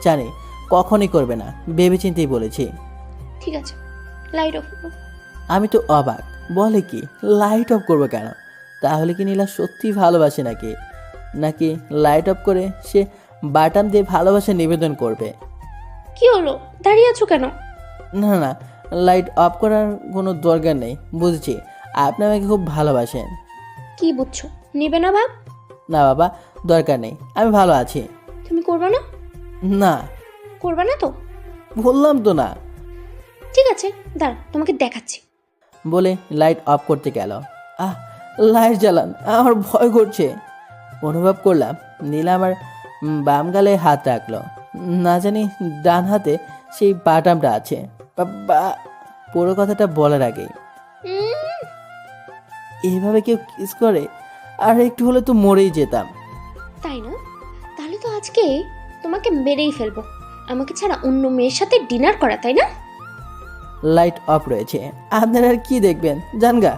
জানি কখনই করবে না। ভেবেচিন্তেই বলেছি। ঠিক আছে, লাইট অফ করো। আমি তো অবাক। বলে কি লাইট অফ করবো কেন? তাহলে কি নীলা সত্যি ভালোবাসে নাকি? নাকি লাইট অফ করে সে বাটাম দিয়ে ভালোবাসা নিবেদন করবে? কি হলো, দাঁড়িয়ে আছো কেন? না না, লাইট অফ করার কোনো দরকার নেই। বুঝছি আপনি আমাকে খুব ভালোবাসেন। কি বুঝছো, নেবে না ভাব? না বাবা, দরকার নেই, আমি ভালো আছি। তুমি করবে না? না। করবে না তো? বললাম তো না। ঠিক আছে, দাঁড়া, তোমাকে দেখাচ্ছি। বলে লাইট অফ করতে গেল। আহ, লাইট জ্বালান, আমার ভয় করছে। অনুভব করলাম নীলা আমার বাম গালে হাত রাখলো। না জানি ডান হাতে সেই বাটামটা আছে। পুরো কথাটা বলার আগেই এইভাবে কেউ কিস করে? আর একটু হলে তো মরেই যেতাম। তাই না? তাহলে তো আজকে তোমাকে মেরেই ফেলবো। আমাকে ছাড়া অন্য মেয়ের সাথে ডিনার করা, তাই না? লাইট অফ রয়েছে, আপনারা আর কি দেখবেন? জানগা।